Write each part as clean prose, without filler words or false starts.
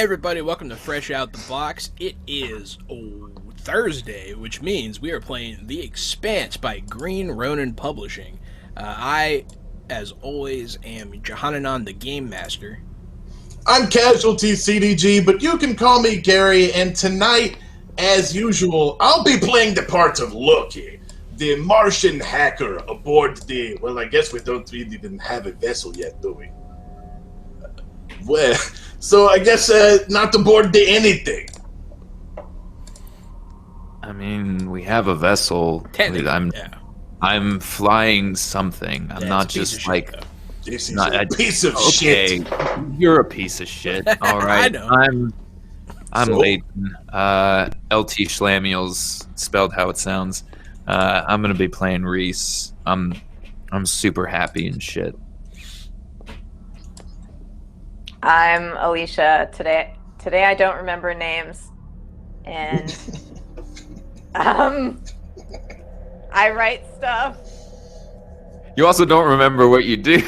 everybody, welcome to Fresh Out the Box. It is Thursday, which means we are playing The Expanse by Green Ronin Publishing. I, as always, am Johannanon the Game Master. I'm Casualty CDG, but you can call me Gary, and tonight, as usual, I'll be playing the part of Loki, the Martian hacker aboard the... Well, I guess we don't really even have a vessel yet, do we? Well, so I guess not aboard the anything. I mean, we have a vessel. I'm flying something. I'm not just like... This is a piece of shit. You're a piece of shit. All right. I know. I'm Leighton. LT Schlamiel's spelled how it sounds. I'm gonna be playing Reese. I'm super happy and shit. I'm Alicia. Today I don't remember names, and I write stuff. You also don't remember what you do.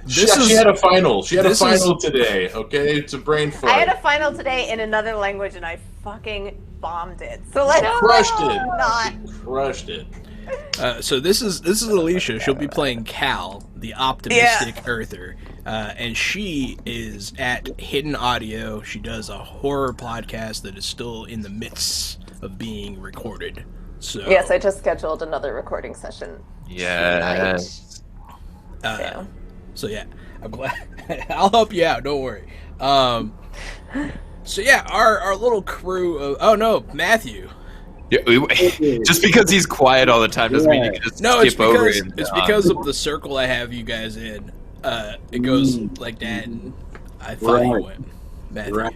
She had a final. She had a final today. Okay, it's a brain fart. I had a final today in another language, and I fucking bombed it. So let's crushed it. Not Crushed it. So this is Alicia. She'll be playing Cal, the optimistic Earther, and she is at Hidden Audio. She does a horror podcast that is still in the midst of being recorded. So yes, I just scheduled another recording session. Yes. So yeah, I'm glad. I'll help you out. Don't worry. So yeah, our little crew of... Oh no, Matthew. Yeah, just because he's quiet all the time doesn't mean you can just skip over him. It's because of the circle I have you guys in. It goes like that, and I thought you went, Matthew. Right.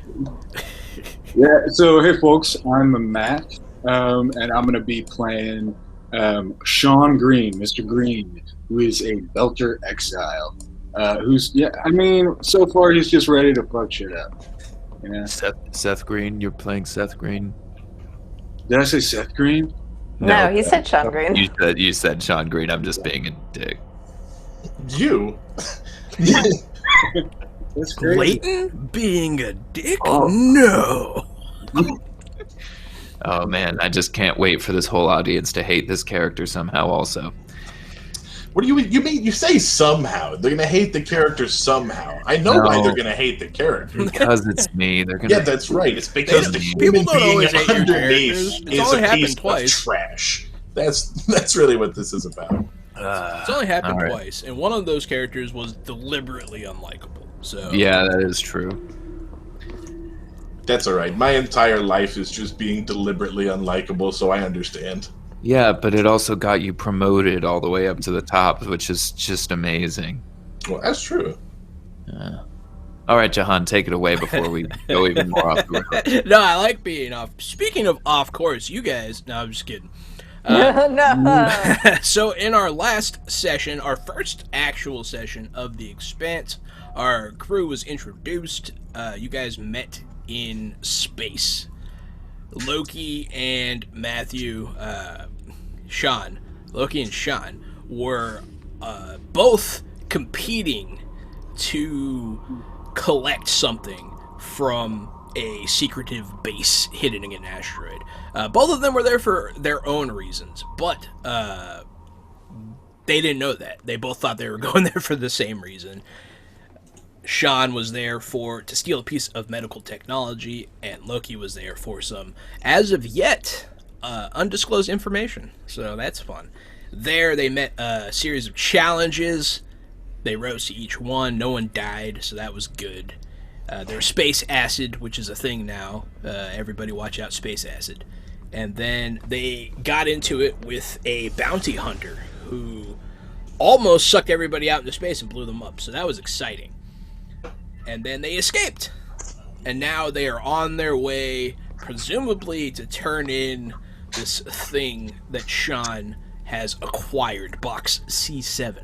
Yeah. So hey, folks, I'm Matt, and I'm gonna be playing Sean Green, Mr. Green, who is a Belter exile. So far he's just ready to fuck shit up. Yeah. Seth Green, you're playing Seth Green. Did I say Seth Green? No, he said Sean Green. You said Sean Green. I'm just being a dick. You? That's crazy. Leighton being a dick? Oh. No. Oh man, I just can't wait for this whole audience to hate this character somehow also. What do you mean? You say somehow. They're going to hate the character somehow. I know why they're going to hate the character. Because it's me. They're gonna. Yeah, that's right. It's because the human being underneath is a piece of trash. That's really what this is about. It's only happened twice, and one of those characters was deliberately unlikable. So yeah, that is true. That's all right. My entire life is just being deliberately unlikable, so I understand. Yeah, but it also got you promoted all the way up to the top, which is just amazing. Well, that's true. All right, Jahan, take it away before we go even more off the road. No, I like being off. Speaking of off course, you guys... No, I'm just kidding. No. So in our last session, our first actual session of The Expanse, our crew was introduced. You guys met in space. Loki and Matthew, Loki and Sean were both competing to collect something from a secretive base hidden in an asteroid. Both of them were there for their own reasons, but they didn't know that. They both thought they were going there for the same reason. Sean was there to steal a piece of medical technology, and Loki was there for some, as of yet, undisclosed information. So that's fun. There, they met a series of challenges. They rose to each one. No one died, so that was good. There was space acid, which is a thing now. Everybody watch out, space acid. And then they got into it with a bounty hunter who almost sucked everybody out into space and blew them up. So that was exciting. And then they escaped. And now they are on their way, presumably to turn in this thing that Sean has acquired, box C7.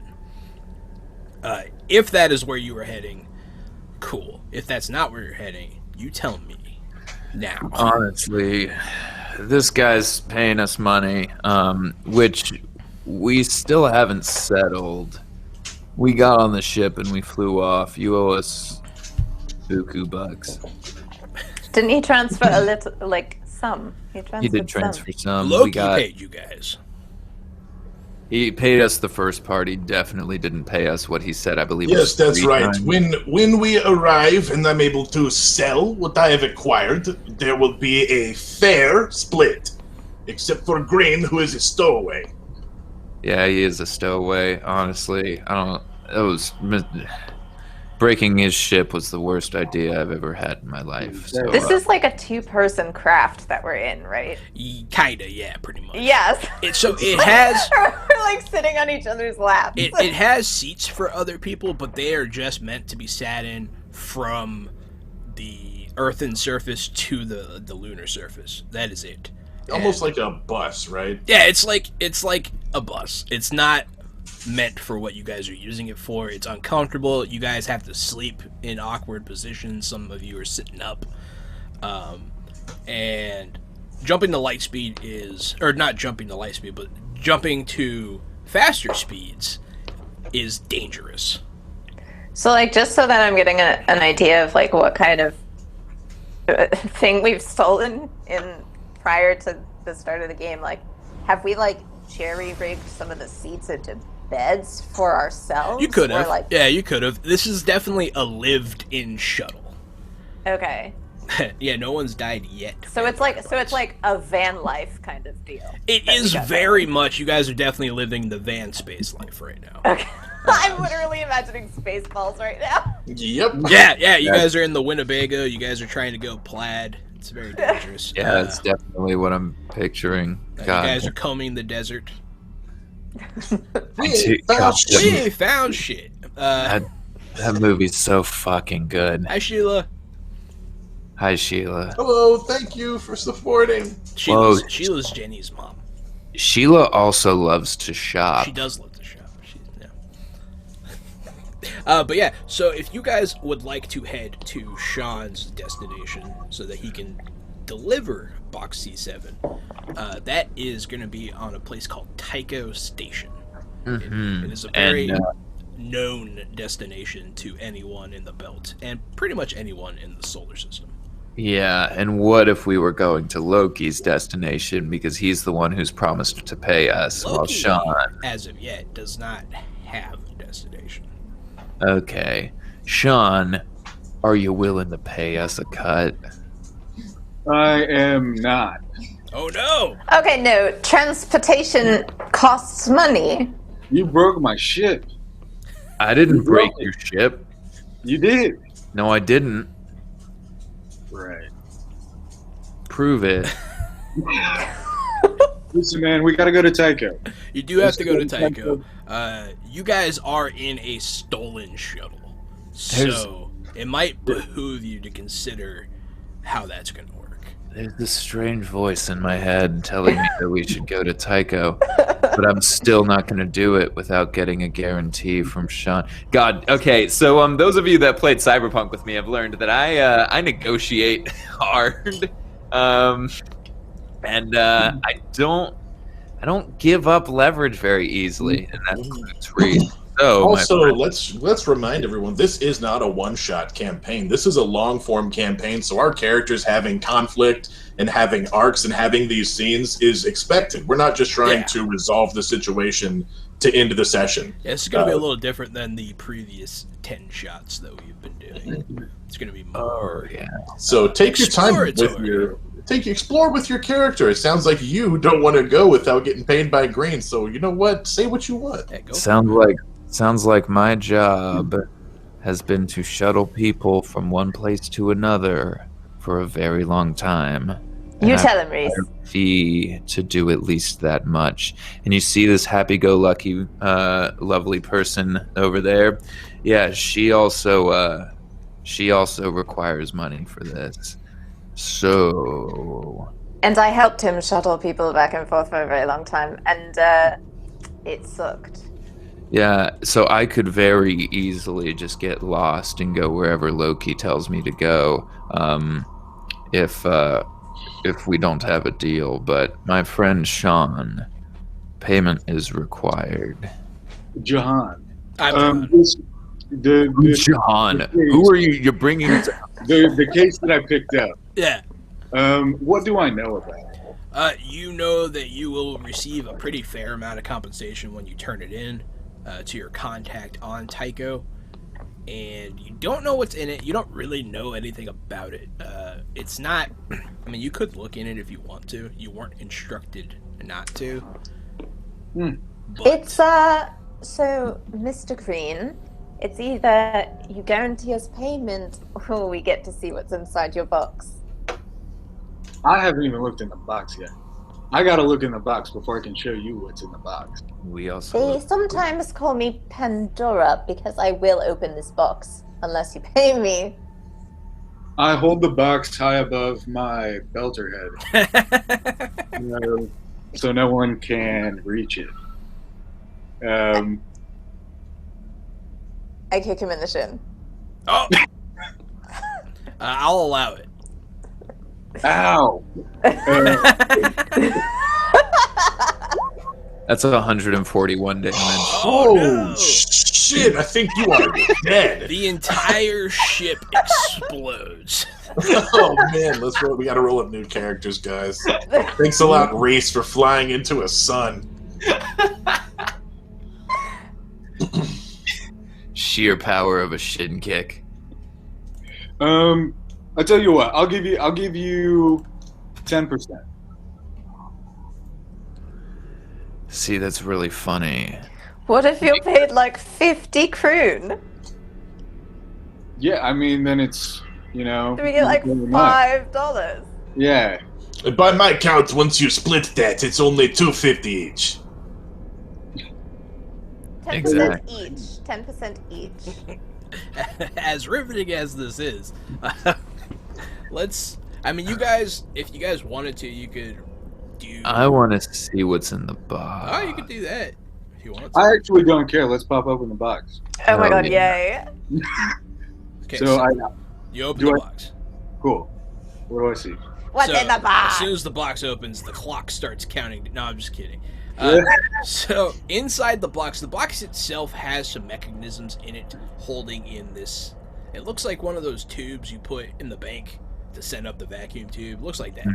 If that is where you are heading, cool. If that's not where you're heading, you tell me now. Honestly, this guy's paying us money, which we still haven't settled. We got on the ship and we flew off. You owe us buku bucks. Didn't he transfer a little, like some? He transferred He did transfer some. Loki paid you guys. He paid us the first part. He definitely didn't pay us what he said. I believe. Yes, was that's 3 right. times. When we arrive and I'm able to sell what I have acquired, there will be a fair split, except for Green, who is a stowaway. Yeah, he is a stowaway. Honestly, breaking his ship was the worst idea I've ever had in my life. So, This is like a 2-person craft that we're in, right? Kinda, yeah, pretty much. Yes. It has We're like sitting on each other's laps. it has seats for other people, but they are just meant to be sat in from the earthen surface to the lunar surface. That is it. Almost like a bus, right? Yeah, it's like a bus. It's not meant for what you guys are using it for. It's uncomfortable. You guys have to sleep in awkward positions. Some of you are sitting up. And jumping to light speed not jumping to light speed, but jumping to faster speeds is dangerous. So, like, just so that I'm getting an idea of, like, what kind of thing we've stolen in prior to the start of the game, like, have we, like, jerry-rigged some of the seats into beds for ourselves? You could have. Like... Yeah, you could have. This is definitely a lived-in shuttle. Okay. Yeah, no one's died yet. So it's like a van life kind of deal. It is very much. You guys are definitely living the van space life right now. Okay. I'm literally imagining Spaceballs right now. Yep. Yeah. You guys are in the Winnebago. You guys are trying to go plaid. It's very dangerous. Yeah, that's definitely what I'm picturing. You God. guys are combing the desert. We found shit. That movie's so fucking good. Hi, Sheila. Hi, Sheila. Hello, thank you for supporting. Sheila's Jenny's mom. Sheila also loves to shop. She does love to shop. But yeah, so if you guys would like to head to Sean's destination so that he can deliver Box C7, that is going to be on a place called Tycho Station. Mm-hmm. It is a very known destination to anyone in the belt, and pretty much anyone in the solar system. Yeah, and what if we were going to Loki's destination because he's the one who's promised to pay us, while Loki, Sean... as of yet, does not have a destination. Okay. Sean, are you willing to pay us a cut? I am not. Oh no! Okay, no. Transportation costs money. You broke my ship. I didn't You break broke it. your ship. You did. No, I didn't. Right. Prove it. Listen, man, we gotta go to Tycho. You do have to go to Tycho. You guys are in a stolen shuttle, so it might behoove you to consider how that's going to work. There's this strange voice in my head telling me that we should go to Tycho, but I'm still not going to do it without getting a guarantee from Sean. God, okay, so those of you that played Cyberpunk with me have learned that I negotiate hard, and I don't give up leverage very easily, and that includes Reese. So, Also, let's remind everyone, this is not a one-shot campaign. This is a long-form campaign, so our characters having conflict and having arcs and having these scenes is expected. We're not just trying to resolve the situation to end the session. Yeah, this is going to be a little different than the previous 10 shots that we've been doing. It's going to be more. Oh, yeah. So take your time with explore with your character. It sounds like you don't want to go without getting paid by Green. So you know what? Say what you want. Yeah, go Sounds like my job has been to shuttle people from one place to another for a very long time. You tell him, Reese. Fee to do at least that much. And you see this happy-go-lucky, lovely person over there. Yeah, she also requires money for this. So. And I helped him shuttle people back and forth for a very long time, and it sucked. Yeah, so I could very easily just get lost and go wherever Loki tells me to go, if we don't have a deal. But my friend Sean, payment is required. Jahan. John, who are you? You're bringing the case that I picked up. Yeah. What do I know about it? You know that you will receive a pretty fair amount of compensation when you turn it in to your contact on Tycho. And you don't know what's in it. You don't really know anything about it. It's not... I mean, you could look in it if you want to. You weren't instructed not to. But, It's, so, Mr. Green, it's either you guarantee us payment or we get to see what's inside your box. I haven't even looked in the box yet. I gotta look in the box before I can show you what's in the box. We also. They sometimes call me Pandora because I will open this box unless you pay me. I hold the box high above my belter head, so no one can reach it. I kick him in the shin. oh! I'll allow it. Ow! That's 141 damage. Oh, no. shit! I think you are dead. The entire ship explodes. Oh man, let's roll. We gotta roll up new characters, guys. Thanks a lot, Reese, for flying into a sun. Sheer power of a shin kick. I tell you what, I'll give you 10%. See, that's really funny. What if you're paid like 50 kroon? Yeah, I mean, then it's, you know. Do we get like $5? Yeah. And by my count, once you split that, it's only $2.50 each. 10% Exactly. each. 10% each. As riveting as this is, let's... I mean, you guys, if you guys wanted to, you could do... I want to see what's in the box. Oh, you could do that if you want to. I actually don't care. Let's pop open the box. Oh my Oh, god, yeah. yay. Okay, So I you open do the I- box. cool. What do I see? What's So, in the box? As soon as the box opens, the clock starts counting. No, I'm just kidding. Yeah. So inside the box itself has some mechanisms in it holding in this. It looks like one of those tubes you put in the bank to send up the vacuum tube. Looks like that.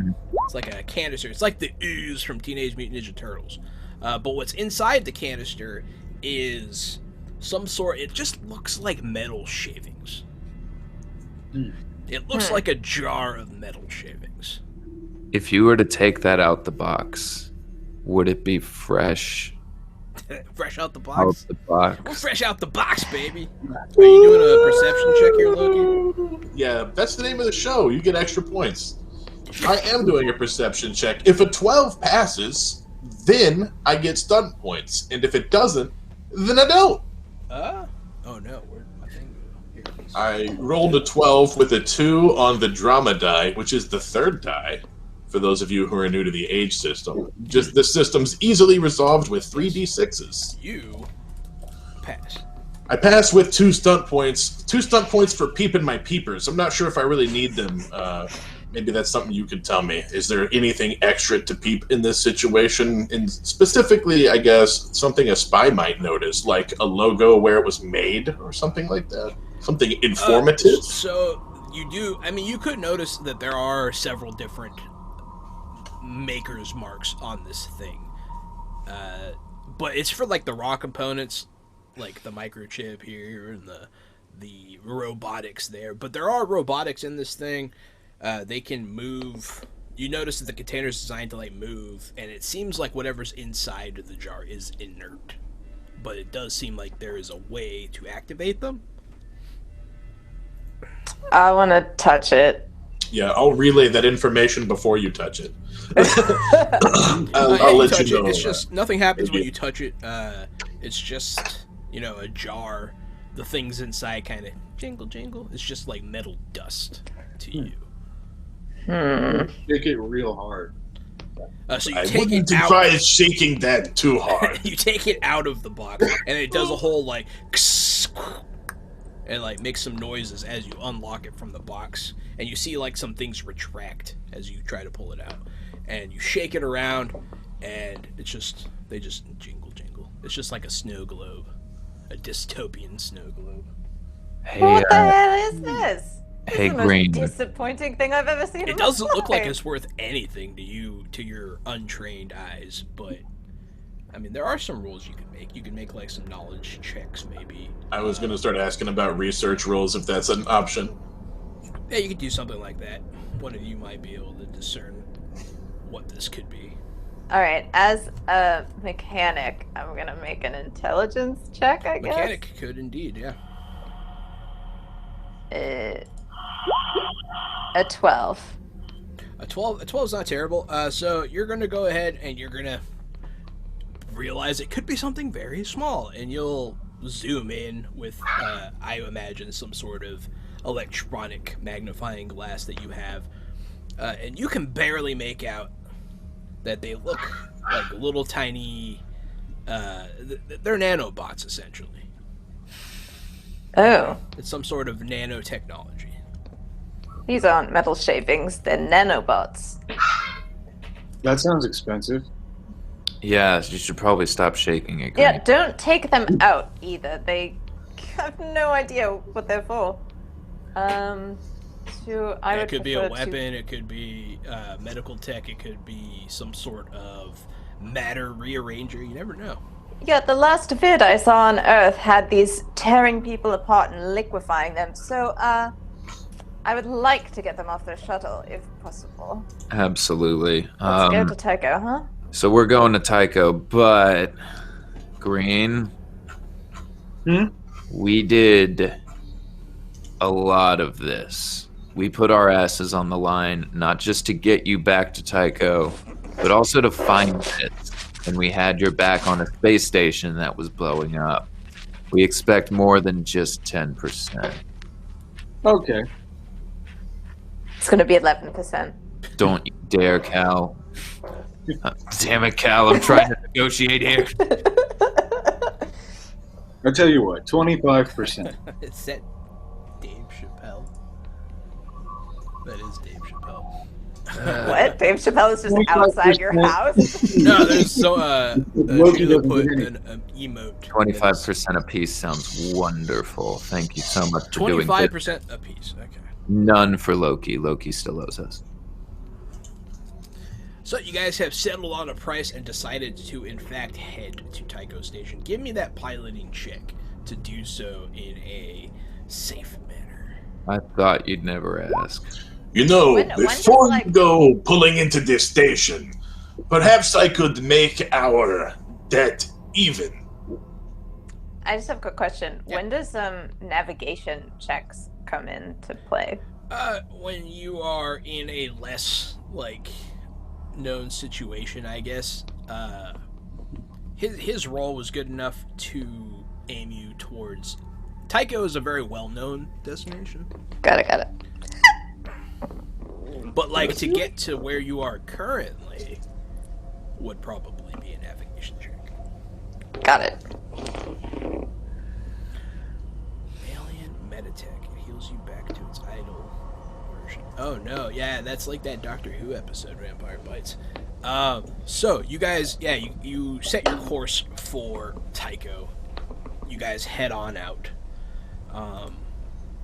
It's like a canister. It's like the ooze from Teenage Mutant Ninja Turtles. But what's inside the canister is some sort. It just looks like metal shavings. It looks like a jar of metal shavings. If you were to take that out the box, would it be fresh Fresh out the out box. the We're box? fresh out the box, baby. Are you doing a perception check here, Loki? Yeah, that's the name of the show. You get extra points. I am doing a perception check. If a 12 passes, then I get stunt points. And if it doesn't, then I don't. Oh no, where'd my thing go? Here it is. I rolled a 12 with a 2 on the drama die, which is the third die, for those of you who are new to the age system. Just this system's easily resolved with 3d6s. You pass. I pass with 2 stunt points. 2 stunt points for peeping my peepers. I'm not sure if I really need them. Maybe that's something you could tell me. Is there anything extra to peep in this situation? And specifically, I guess, something a spy might notice, like a logo where it was made or something like that? Something informative? So you do. I mean, you could notice that there are several different maker's marks on this thing, but it's for like the raw components, like the microchip here and the robotics there. But there are robotics in this thing. They can move. You notice that the container is designed to like move, and it seems like whatever's inside of the jar is inert. But it does seem like there is a way to activate them. I want to touch it. Yeah, I'll relay that information before you touch it. Yeah, I'll let touch you know. it. It's just nothing happens when maybe. you touch it. It's just a jar. The things inside kind of jingle. It's just like metal dust to you. Shake it real hard. So you I take wouldn't it out. advise shaking that too hard. You take it out of the box, and it does a whole like, and like makes some noises as you unlock it from the box, and you see like some things retract as you try to pull it out, and you shake it around, and they just jingle. It's just like a snow globe, a dystopian snow globe. Hey, What the hell is this? This hey, is the most Green. disappointing thing I've ever seen in It my doesn't look like life. it's worth anything to your untrained eyes, but I mean, there are some rules you can make. You can make like some knowledge checks, maybe. I was going to start asking about research rules if that's an option. Yeah, you could do something like that. One of you might be able to discern what this could be. All right, as a mechanic, I'm gonna make an intelligence check, I guess. Mechanic could indeed, yeah. A 12. A 12 is not terrible. So you're going to go ahead and you're going to realize it could be something very small, and you'll zoom in with, I imagine, some sort of electronic magnifying glass that you have, and you can barely make out that they look like little tiny, they're nanobots, essentially. Oh, It's some sort of nanotechnology. these aren't metal shavings, they're nanobots. That sounds expensive. Yeah, you should probably stop shaking it. Green. Yeah, don't take them out either. They have no idea what they're for. It could be a weapon, it could be medical tech, it could be some sort of matter rearranger. You never know. Yeah, the last vid I saw on Earth had these tearing people apart and liquefying them. So, I would like to get them off their shuttle, if possible. Absolutely. Let's go to Tycho, huh? So we're going to Tycho, but Green, we did a lot of this. We put our asses on the line, not just to get you back to Tycho, but also to find it. And we had your back on a space station that was blowing up. We expect more than just 10%. Okay. It's gonna be 11%. Don't you dare, Cal. Damn it, Cal, I'm trying to negotiate here. I'll tell you what, 25%. Is that Dave Chappelle? That is Dave Chappelle. What? Dave Chappelle is just outside your 25%. house? No, there's so Loki Sheila doesn't put get an emote. 25% apiece sounds wonderful. Thank you so much for doing this. 25% a piece. Okay. None for Loki. Loki still owes us. So you guys have settled on a price and decided to, in fact, head to Tycho Station. Give me that piloting check to do so in a safe manner. I thought you'd never ask. You know, When before does, you go pulling into this station, perhaps I could make our debt even. I just have a quick question. Yeah. When does navigation checks come into play? When you are in a less, known situation, I guess, his role was good enough to aim you towards... Tycho is a very well-known destination. Got it. But, to get to where you are currently would probably be a navigation check. Got it. Alien Meditech. It heals you back to its idle version. Oh, no. Yeah, that's like that Doctor Who episode, Vampire Bites. So, you guys, you set your course for Tycho. You guys head on out.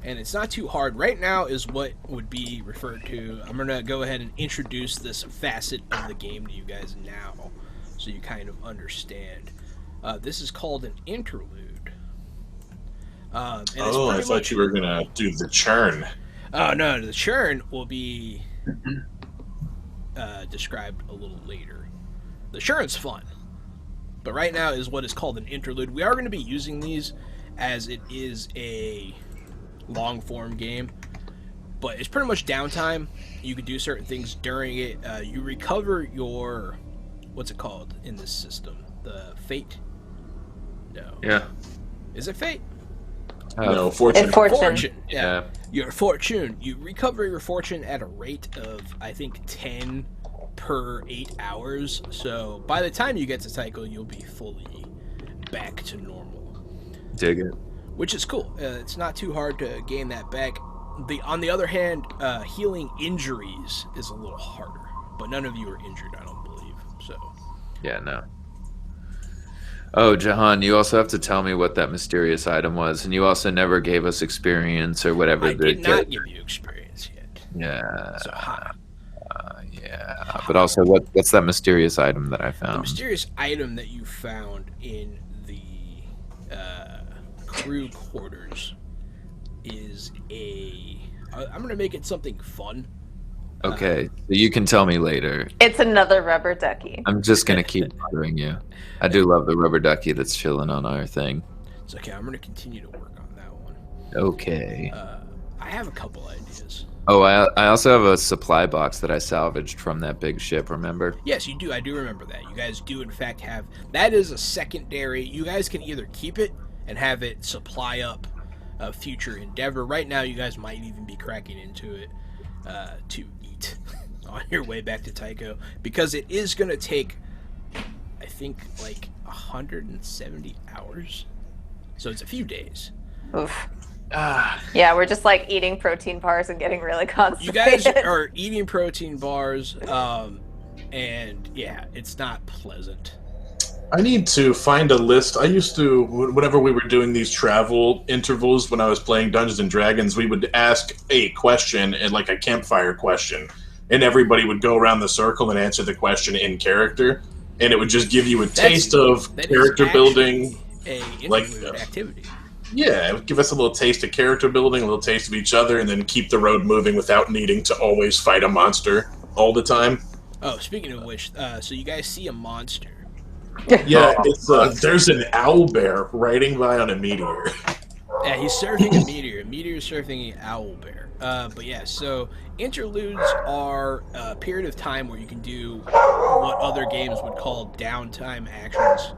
And it's not too hard. Right now is what would be referred to... I'm going to go ahead and introduce this facet of the game to you guys now, so you kind of understand. This is called an interlude. And I thought you were going to do the churn. Oh, no, the churn will be described a little later. The churn's fun. But right now is what is called an interlude. We are going to be using these as it is a long-form game, but it's pretty much downtime. You can do certain things during it. You recover your... What's it called in this system? The fate? No. Yeah. Is it fate? No, fortune. Fortune. Yeah. Your fortune. You recover your fortune at a rate of, I think, 10 per 8 hours. So by the time you get to Tycho, you'll be fully back to normal. Dig it. Which is cool. It's not too hard to gain that back. On the other hand, healing injuries is a little harder. But none of you are injured, I don't believe. So. Yeah, no. Oh, Jahan, you also have to tell me what that mysterious item was, and you also never gave us experience or whatever. I did not give you experience yet. Yeah, So, yeah. But also, what's that mysterious item that I the found? mysterious item that you found in the crew quarters is I'm going to make it something fun. Okay, so you can tell me later. It's another rubber ducky. I'm just gonna keep bothering you. I do love the rubber ducky that's chilling on our thing. It's okay. I'm going to continue to work on that one. Okay. I have a couple ideas. Oh, I also have a supply box that I salvaged from that big ship, remember? Yes, you do. I do remember that. You guys do, in fact, have... That is a secondary... You guys can either keep it and have it supply up a future endeavor. Right now, you guys might even be cracking into it to eat on your way back to Tycho. Because it is going to take, I think, like 170 hours. So it's a few days. Oof. Yeah, we're just like eating protein bars and getting really You constipated. guys are eating protein bars, and yeah, it's not pleasant. I need to find a list. I used to, whenever we were doing these travel intervals when I was playing Dungeons and Dragons, we would ask a question, and like a campfire question, and everybody would go around the circle and answer the question in character, and it would just give you a taste of character building. Like activity. Yeah, it would give us a little taste of character building, a little taste of each other, and then keep the road moving without needing to always fight a monster all the time. Oh, speaking of which, so you guys see a monster. Yeah, it's there's an owl bear riding by on a meteor. Yeah, he's surfing a meteor. A meteor is surfing an owl bear. But yeah, so interludes are a period of time where you can do what other games would call downtime actions.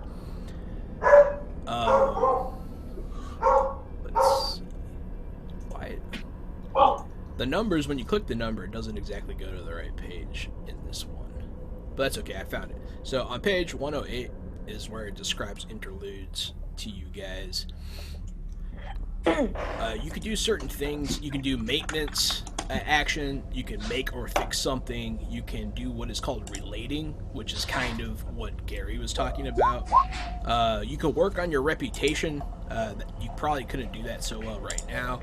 Let's see. Why? The numbers, when you click the number, it doesn't exactly go to the right page in this one. But that's okay, I found it. So on page 108 is where it describes interludes to you guys. You can do certain things. You can do maintenance action. You can make or fix something. You can do what is called relating, which is kind of what Gary was talking about. You can work on your reputation. You probably couldn't do that so well right now.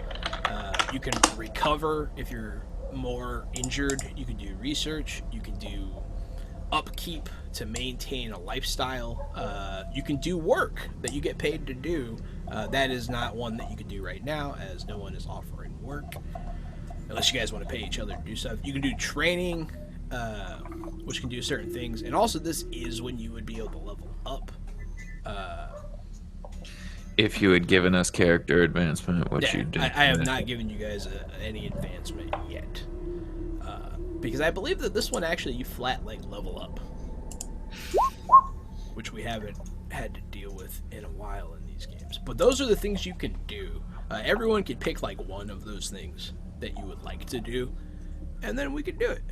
You can recover if you're more injured. You can do research. You can do upkeep to maintain a lifestyle. You can do work that you get paid to do. That is not one that you can do right now, as no one is offering work, unless you guys want to pay each other to do stuff. You can do training, which can do certain things, and also this is when you would be able to level up. If you had given us character advancement, which you did. I have not given you guys any advancement yet, because I believe that this one actually you flat like level up, which we haven't had to deal with in a while in these games. But those are the things you can do. Everyone can pick like one of those things that you would like to do, and then we can do it.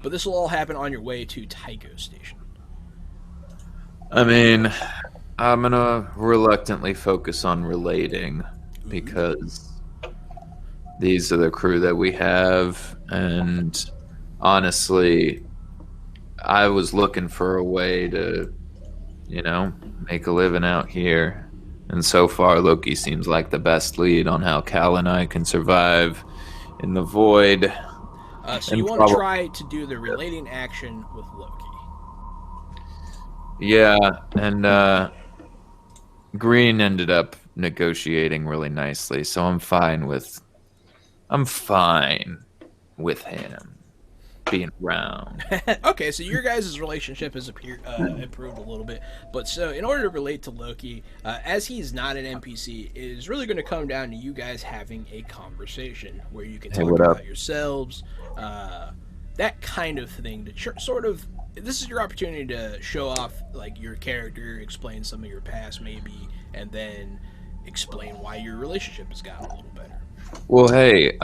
But this will all happen on your way to Tycho Station. I mean, I'm gonna reluctantly focus on relating because these are the crew that we have, and honestly, I was looking for a way to, make a living out here. And so far, Loki seems like the best lead on how Cal and I can survive in the void. So you want to try to do the relating action with Loki. Yeah, and Green ended up negotiating really nicely, so I'm fine with him being around. Okay, so your guys' relationship has improved a little bit. But so in order to relate to Loki, as he's not an NPC, it is really going to come down to you guys having a conversation where you can talk about yourselves, that kind of thing. To sort of, this is your opportunity to show off like your character, explain some of your past maybe, and then explain why your relationship has gotten a little better. Well, hey,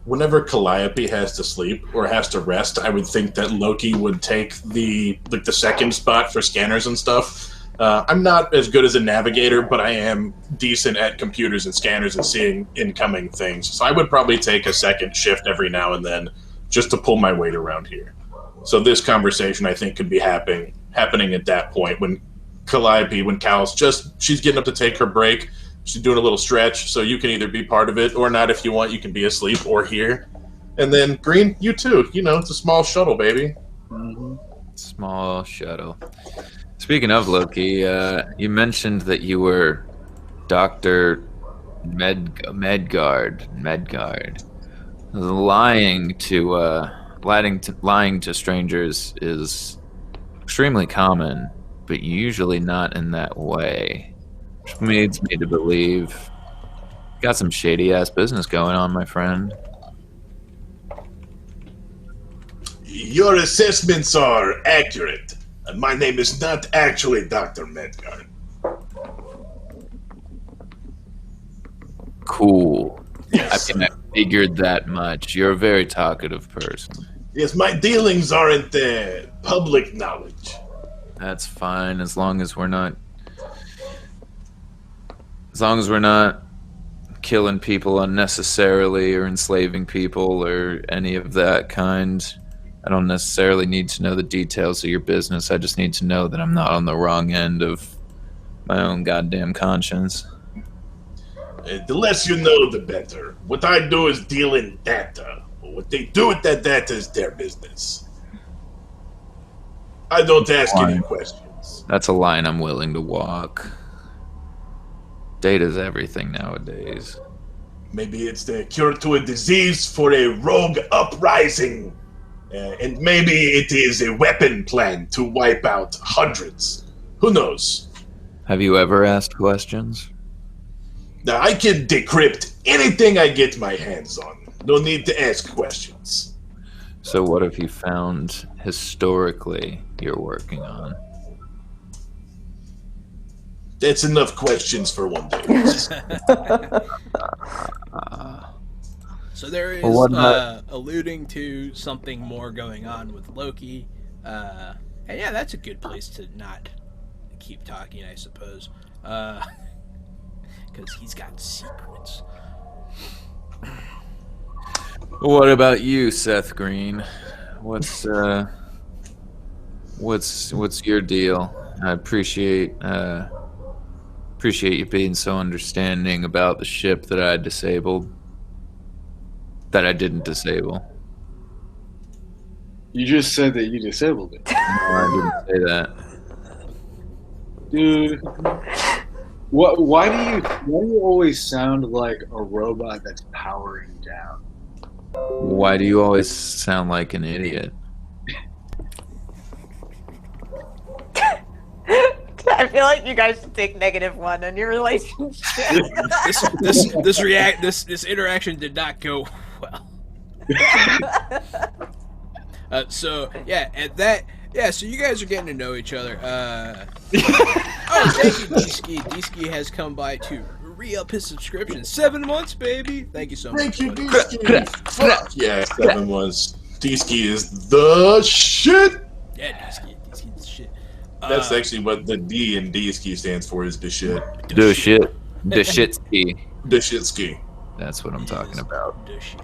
whenever Calliope has to sleep or has to rest, I would think that Loki would take the second spot for scanners and stuff. I'm not as good as a navigator, but I am decent at computers and scanners and seeing incoming things. So I would probably take a second shift every now and then just to pull my weight around here. So this conversation, I think, could be happening happening at that point when Cal's she's getting up to take her break. She's doing a little stretch, so you can either be part of it or not if you want. You can be asleep or here. And then Green, you too. It's a small shuttle, baby. Mm-hmm. Small shuttle. Speaking of Loki, you mentioned that you were Dr. Medgard. Lying to strangers is extremely common, but usually not in that way. Which leads me to believe you got some shady ass business going on, my friend. Your assessments are accurate. My name is not actually Dr. Medgard. Cool. Yes. I mean, I figured that much. You're a very talkative person. Yes, my dealings aren't public knowledge. That's fine as long as we're not killing people unnecessarily or enslaving people or any of that kind. I don't necessarily need to know the details of your business. I just need to know that I'm not on the wrong end of my own goddamn conscience. The less you know, the better. What I do is deal in data. What they do with that data is their business. I don't ask any questions. That's a line I'm willing to walk. Data's everything nowadays. Maybe it's the cure to a disease for a rogue uprising. And maybe it is a weapon plan to wipe out hundreds. Who knows? Have you ever asked questions? Now, I can decrypt anything I get my hands on. No need to ask questions. So what have you found historically you're working on? That's enough questions for one day. So there is alluding to something more going on with Loki. And yeah, that's a good place to not keep talking, I suppose. Because he's got secrets. What about you, Seth Green? What's your deal? I appreciate you being so understanding about the ship that I disabled. That I didn't disable. You just said that you disabled it. No, I didn't say that. Dude, why do you always sound like a robot that's powering down? Why do you always sound like an idiot? I feel like you guys should take -1 on your relationship. This interaction did not go well. So you guys are getting to know each other. Thank you, D-Ski. D-Ski has come by to re-up his subscription. 7 months, baby. Thank you so much. Thank you, D-Ski. Fuck yeah, 7 months. D-Ski is the shit. Yeah, D-Ski. D-Ski's the shit. That's actually what the D in D-Ski stands for, is the shit. The shit. The shit ski. The shit ski. That's what I'm talking about. The shit.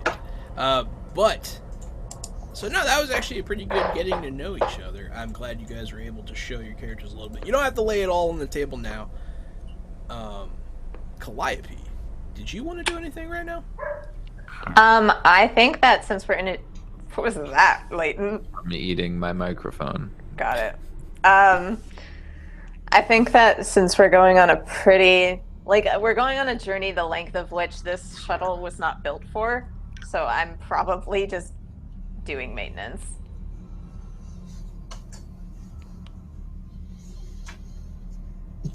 So no, that was actually a pretty good getting to know each other. I'm glad you guys were able to show your characters a little bit. You don't have to lay it all on the table now. Calliope, did you want to do anything right now? I think that since we're in it, what was that, Leighton? I'm eating my microphone. Got it. I think that since we're going on a we're going on a journey the length of which this shuttle was not built for, so I'm probably just doing maintenance.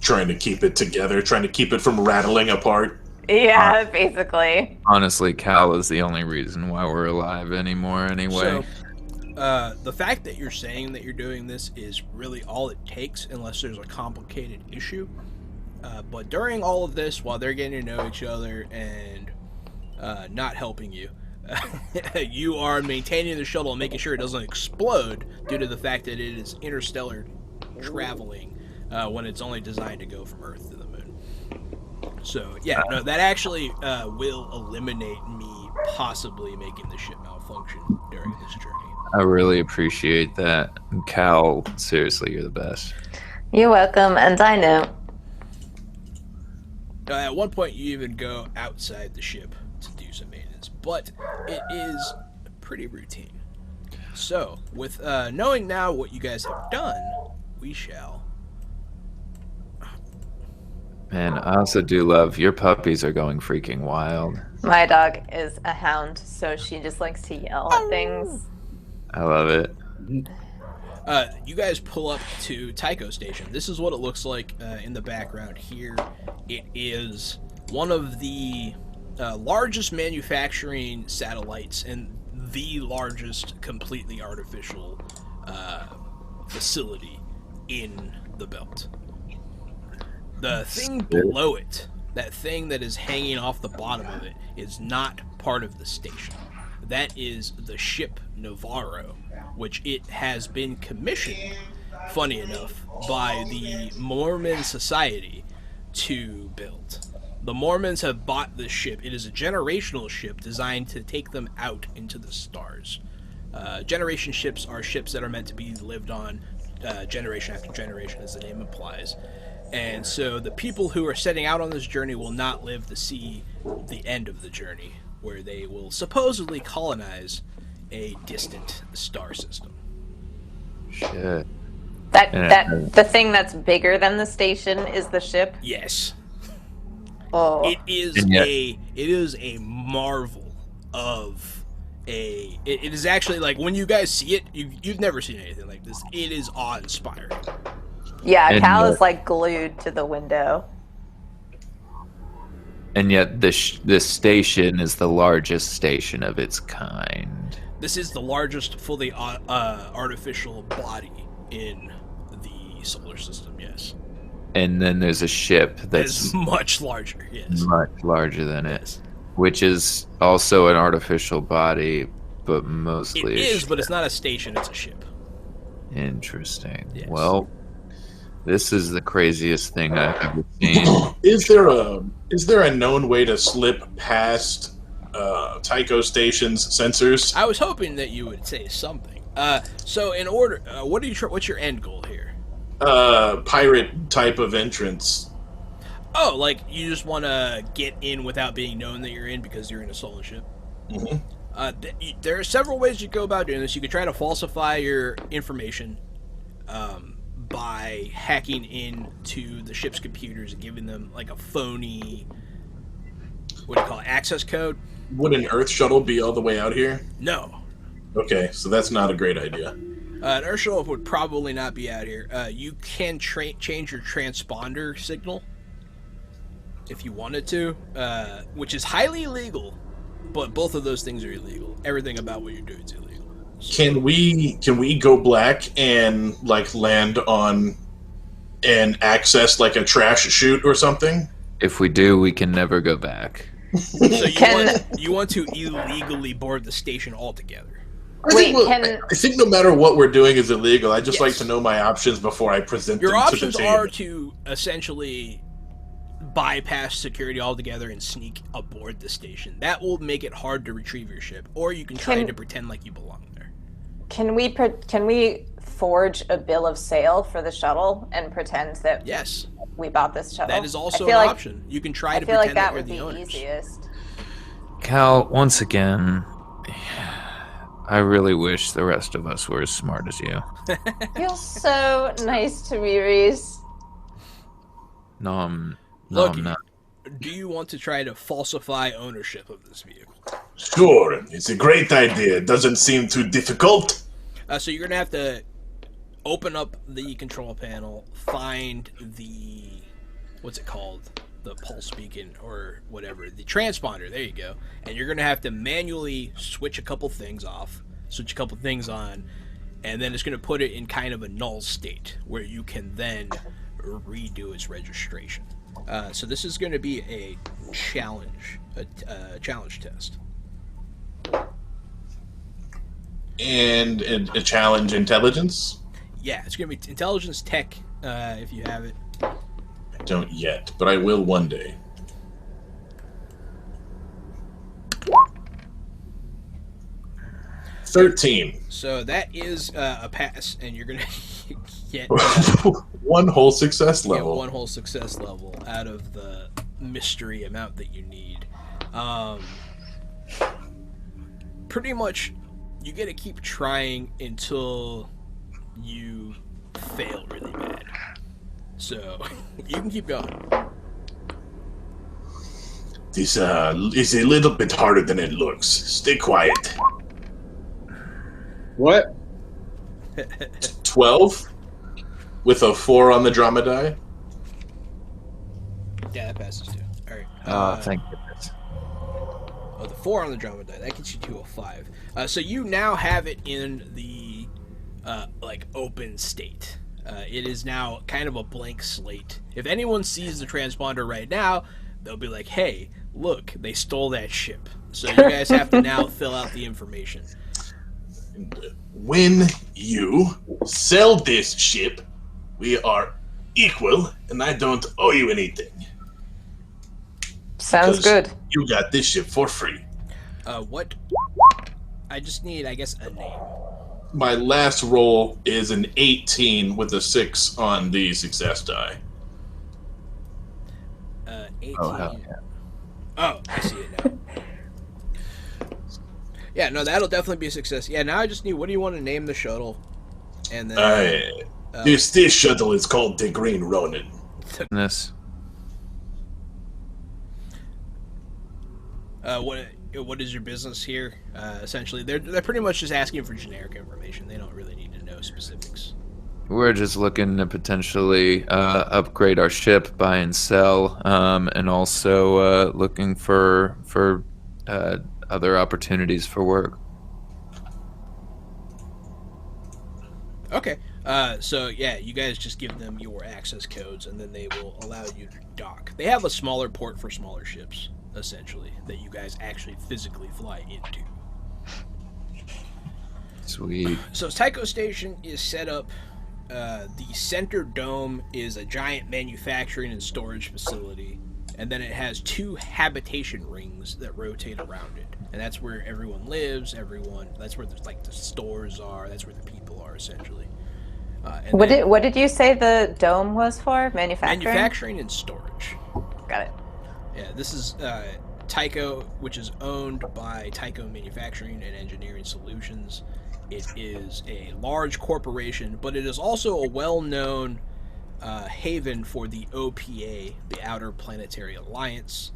Trying to keep it together, trying to keep it from rattling apart. Yeah, basically. Honestly, Cal is the only reason why we're alive anymore anyway. So, the fact that you're saying that you're doing this is really all it takes, unless there's a complicated issue. But during all of this, while they're getting to know each other and not helping you, you are maintaining the shuttle and making sure it doesn't explode due to the fact that it is interstellar traveling when it's only designed to go from Earth to the Moon. So, yeah, no, that actually will eliminate me possibly making the ship malfunction during this journey. I really appreciate that. Cal, seriously, you're the best. You're welcome, and I know. At one point, you even go outside the ship to do some maintenance, but it is pretty routine. So, with knowing now what you guys have done, we shall. Man, I also do love your puppies are going freaking wild. My dog is a hound, so she just likes to yell at things. I love it. You guys pull up to Tycho Station. This is what it looks like in the background here. It is one of the largest manufacturing satellites and the largest completely artificial facility in the belt. The thing below it, that thing that is hanging off the bottom of it, is not part of the station. That is the ship Navarro, which it has been commissioned, funny enough, by the Mormon Society to build. The Mormons have bought this ship. It is a generational ship designed to take them out into the stars. Generation ships are ships that are meant to be lived on generation after generation, as the name implies. And so the people who are setting out on this journey will not live to see the end of the journey, where they will supposedly colonize a distant star system. Shit. The thing that's bigger than the station is the ship. Yes. Oh, It is a marvel of a. It is actually like when you guys see it, you've never seen anything like this. It is awe-inspiring. yeah. And Cal yet- is like glued to the window. And yet this station is the largest station of its kind. This is the largest fully artificial body in the solar system. Yes. And then there's a ship That's that's much larger. Yes. much larger than it, Yes. which is also an artificial body, but It mostly a is, ship. but it's not a station. It's a ship. Interesting. Yes. Well, this is the craziest thing I've ever seen. Is there a known way to slip past Tycho Station's sensors? I was hoping that you would say something. So in order, what's your end goal here? Pirate type of entrance. Oh, like you just want to get in without being known that you're in because you're in a solar ship. Mm-hmm. There are several ways you go about doing this. You could try to falsify your information by hacking into the ship's computers and giving them like a phony, what do you call it, access code? Would an Earth shuttle be all the way out here? No. Okay, so that's not a great idea. An Earth shuttle would probably not be out here. You can change your transponder signal if you wanted to, which is highly illegal. But both of those things are illegal. Everything about what you're doing is illegal. Can we go black and like land on and access like a trash chute or something? If we do, we can never go back. So you want to illegally board the station altogether. I think no matter what we're doing is illegal. I just Yes. like to know my options before I present Your them options to the are team. to essentially bypass security altogether and sneak aboard the station. That will make it hard to retrieve your ship, or you can try to pretend like you belong there. Can we forge a bill of sale for the shuttle and pretend that Yes, we bought this shuttle? that is also I an feel like, option. You can try I to feel like pretend that you're would the be owners. easiest. Cal, once again, I really wish the rest of us were as smart as you. You're so nice to me, Reese. No, I'm Loki, not. do you want to try to falsify ownership of this vehicle? Sure, it's a great idea. It doesn't seem too difficult. So you're going to have to open up the control panel, find the, what's it called? The pulse beacon or whatever, the transponder, there you go. And you're going to have to manually switch a couple things off, switch a couple things on, and then it's going to put it in kind of a null state where you can then redo its registration. So this is going to be a challenge test. And a challenge intelligence? Yeah, it's going to be intelligence tech if you have it. I don't yet, but I will one day. 13. So that is a pass, and you're gonna get One whole success get level. one whole success level out of the mystery amount that you need. Pretty much, you get to keep trying until you fail really bad. So you can keep going. This is a little bit harder than it looks. Stay quiet. What? 12 with a 4 on the drama die. Yeah, that passes too. All right. Thank goodness. Oh, the 4 on the drama die, that gets you to a 5. So you now have it in the like open state. It is now kind of a blank slate. If anyone sees the transponder right now, they'll be like, "Hey, look, they stole that ship." So you guys have to now fill out the information. When you sell this ship, we are equal, and I don't owe you anything. Sounds Because good. You got this ship for free. What? I just need, I guess, a name. My last roll is an 18 with a 6 on the success die. 18. Oh, hell yeah. Oh, I see it now. Yeah, no, that'll definitely be a success. Yeah, now I just need, what do you want to name the shuttle? And then This shuttle is called the Green Ronin. This. What is your business here? Essentially, they're pretty much just asking for generic information. They don't really need to know specifics. We're just looking to potentially upgrade our ship, buy and sell, and also looking for other opportunities for work. Okay. So yeah, you guys just give them your access codes, and then they will allow you to dock. They have a smaller port for smaller ships, essentially, that you guys actually physically fly into. Sweet. So Tycho Station is set up. The center dome is a giant manufacturing and storage facility, and then it has 2 habitation rings that rotate around it, and that's where everyone lives. That's where the stores are. That's where the people are, essentially. What did you say the dome was for? Manufacturing? Manufacturing and storage. Got it. Yeah, this is Tycho, which is owned by Tycho Manufacturing and Engineering Solutions. It is a large corporation, but it is also a well-known haven for the OPA, the Outer Planetary Alliance,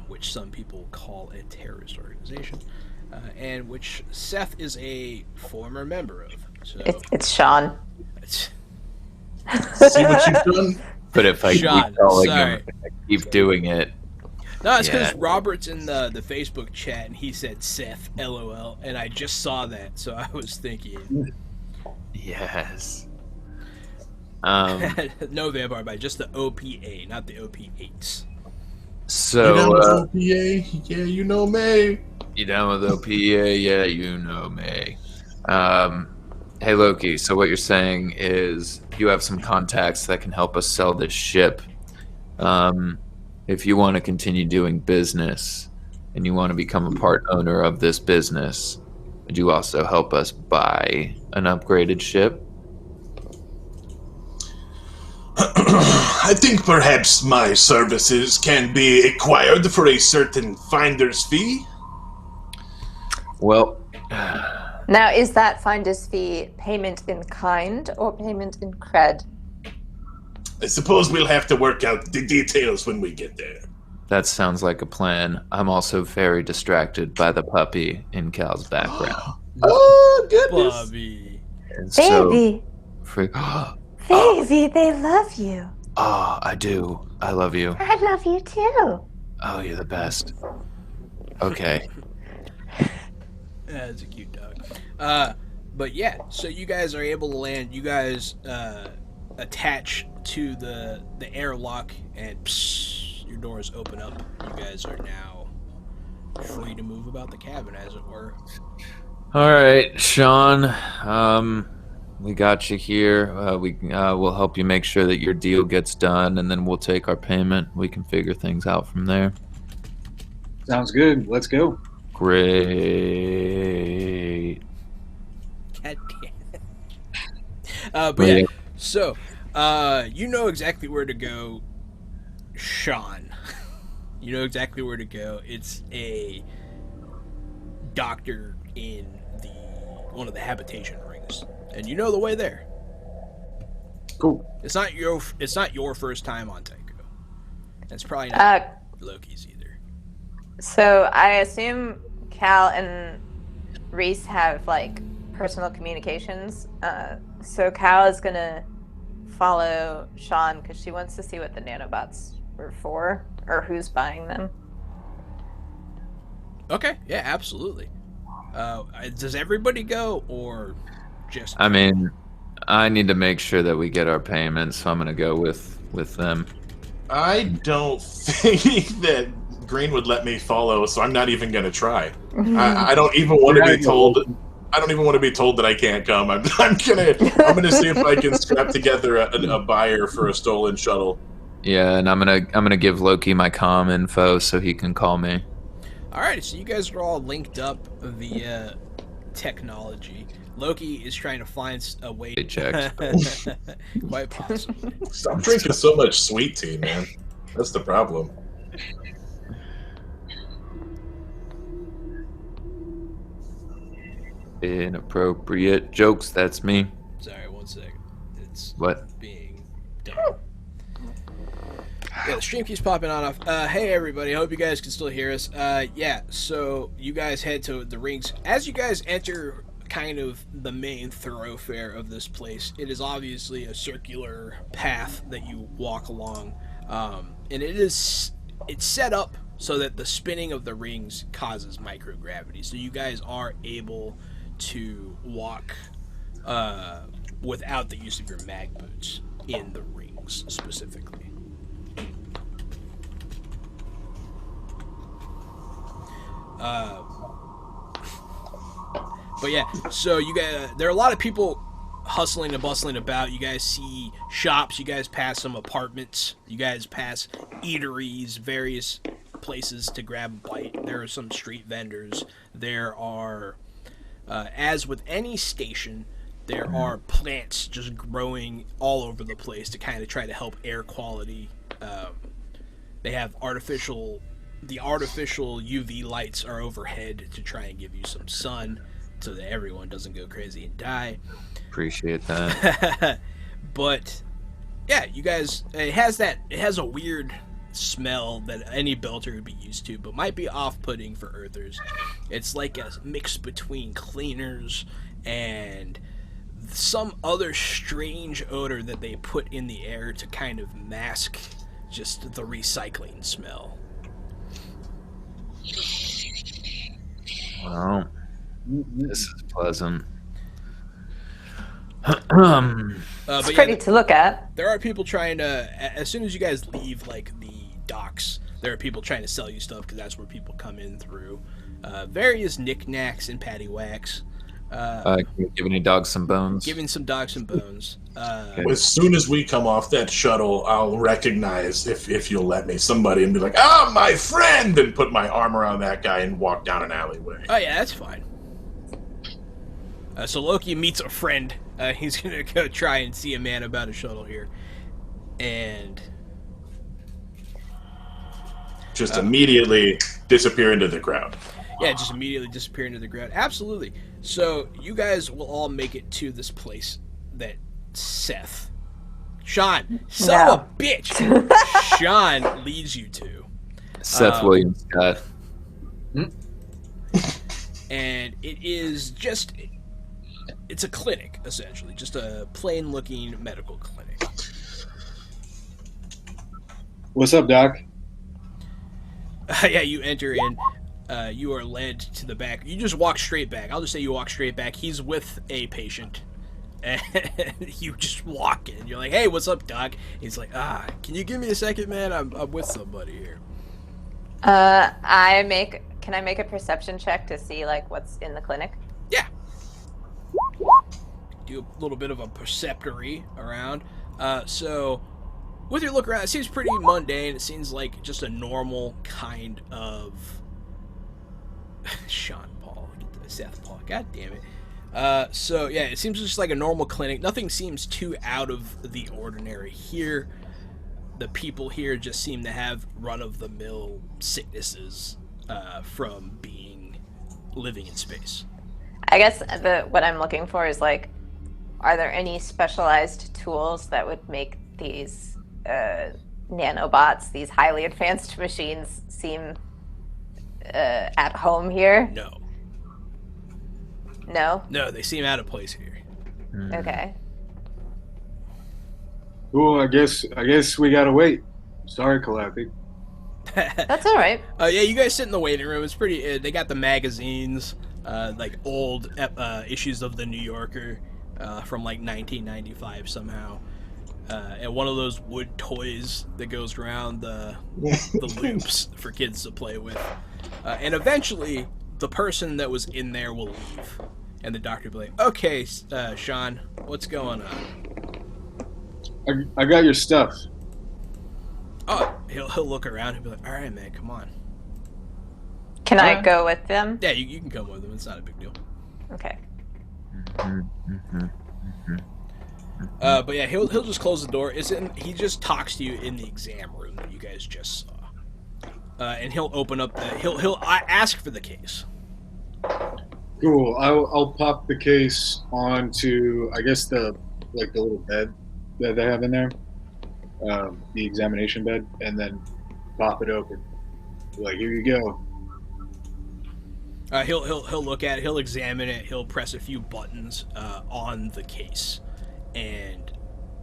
which some people call a terrorist organization, and which Seth is a former member of. So It's Sean. it's- See what you've done? But if I Sean, keep calling sorry. him, if I keep doing it. No, it's because Yeah. Robert's in the Facebook chat and he said Seth, LOL, and I just saw that, so I was thinking. Yes. No Vampire Bite, just the OPA, not the OP8s. So, You down with OPA? Yeah, you know me. you down with OPA? Yeah, you know me. Hey, Loki, so what you're saying is you have some contacts that can help us sell this ship. If you want to continue doing business and you want to become a part owner of this business, would you also help us buy an upgraded ship? I think perhaps my services can be acquired for a certain finder's fee. Well, Now, is that finder's fee payment in kind or payment in cred? I suppose we'll have to work out the details when we get there. that sounds like a plan. I'm also very distracted by the puppy in Cal's background. Oh, goodness. Bobby. And so, Baby, oh, baby, they love you. I do. I love you. I love you too. Oh, you're the best. Okay. That's a cute dog. But yeah, so you guys are able to land. You guys attach to the airlock, and your doors open up. You guys are now free to move about the cabin, as it were. All right, Sean. We got you here. We'll help you make sure that your deal gets done, and then we'll take our payment. We can figure things out from there. Sounds good. Let's go. Great. God damn it. But yeah, so you know exactly where to go, Sean. You know exactly where to go. It's a doctor in one of the habitation rings, and you know the way there. Cool. It's not your first time on Tycho. It's probably not Loki's either. So I assume Cal and Reese have like personal communications. So Cal is gonna follow Sean because she wants to see what the nanobots were for or who's buying them. Okay, yeah, absolutely. Does everybody go or just? I mean, I need to make sure that we get our payments, so I'm gonna go with them. I don't think that Green would let me follow, so I'm not even going to try. I don't even want to be told. I don't even want to be told that I can't come. I'm gonna see if I can scrap together a buyer for a stolen shuttle. Yeah, and I'm gonna give Loki my comm info so he can call me. All right, so you guys are all linked up via technology. Loki is trying to find a way. Checked. Quite possibly. Stop drinking so much sweet tea, man. That's the problem. Inappropriate jokes. That's me. Sorry, one second. It's What? being done. Yeah, the stream keeps popping on off. Hey everybody, I hope you guys can still hear us. Yeah, so you guys head to the rings. As you guys enter kind of the main thoroughfare of this place, it is obviously a circular path that you walk along. And it's set up so that the spinning of the rings causes microgravity. So you guys are able to walk without the use of your mag boots in the rings specifically. But yeah, so you guys, there are a lot of people hustling and bustling about. You guys see shops, you guys pass some apartments, you guys pass eateries, various places to grab a bite. There are some street vendors. There are, as with any station, there are plants just growing all over the place to kind of try to help air quality. They have the artificial UV lights are overhead to try and give you some sun so that everyone doesn't go crazy and die. Appreciate that. But yeah, you guys, it has a weird smell that any belter would be used to, but might be off-putting for Earthers. It's like a mix between cleaners and some other strange odor that they put in the air to kind of mask just the recycling smell. Well, this is pleasant. It's But pretty yeah, to look at. there are people trying to, as soon as you guys leave like the docks, there are people trying to sell you stuff because that's where people come in through. Various knickknacks and paddywhacks. Giving any dogs some bones? Giving some dogs some bones. As soon as we come off that shuttle, I'll recognize, if you'll let me, somebody and be like, "Ah, my friend!" and put my arm around that guy and walk down an alleyway. Oh yeah, that's fine. So Loki meets a friend. He's gonna go try and see a man about a shuttle here, and Just immediately disappear into the crowd. yeah, just immediately disappear into the ground. Absolutely. So you guys will all make it to this place that Seth, Sean, son of a bitch, Sean leads you to. Seth William Scott. And it is just, it's a clinic, essentially. Just a plain-looking medical clinic. What's up, Doc? Yeah, you enter in. You are led to the back. You just walk straight back. I'll just say you walk straight back. He's with a patient. And you just walk in. You're like, "Hey, what's up, Doc?" He's like, can you give me a second, man? I'm with somebody here. Can I make a perception check to see like what's in the clinic? Yeah. Do a little bit of a perceptory around. So, with your look around, it seems pretty mundane. It seems like just a normal kind of Seth Paul. God damn it. So yeah, it seems just like a normal clinic. Nothing seems too out of the ordinary here. The people here just seem to have run-of-the-mill sicknesses from living in space. I guess what I'm looking for is like, are there any specialized tools that would make these nanobots, these highly advanced machines, seem at home here? No. No? No, they seem out of place here. Okay. Cool. I guess we gotta wait. Sorry, Calliope. That's all right. Yeah, you guys sit in the waiting room. It's pretty. They got the magazines, like old issues of the New Yorker from like 1995 somehow, and one of those wood toys that goes around the loops for kids to play with. And eventually, the person that was in there will leave, and the doctor will be like, "Okay, Sean, what's going on?" I got your stuff. Oh, he'll look around and be like, "All right, man, come on." Can I go with them? Yeah, you can come with him. It's not a big deal. Okay. But yeah, he'll just close the door. He just talks to you in the exam room that you guys just saw, and he'll open up he'll ask for the case. Cool. I'll pop the case onto, I guess, the little bed that they have in there, the examination bed, and then pop it open. Like, here you go. He'll look at it. He'll examine it. He'll press a few buttons on the case, and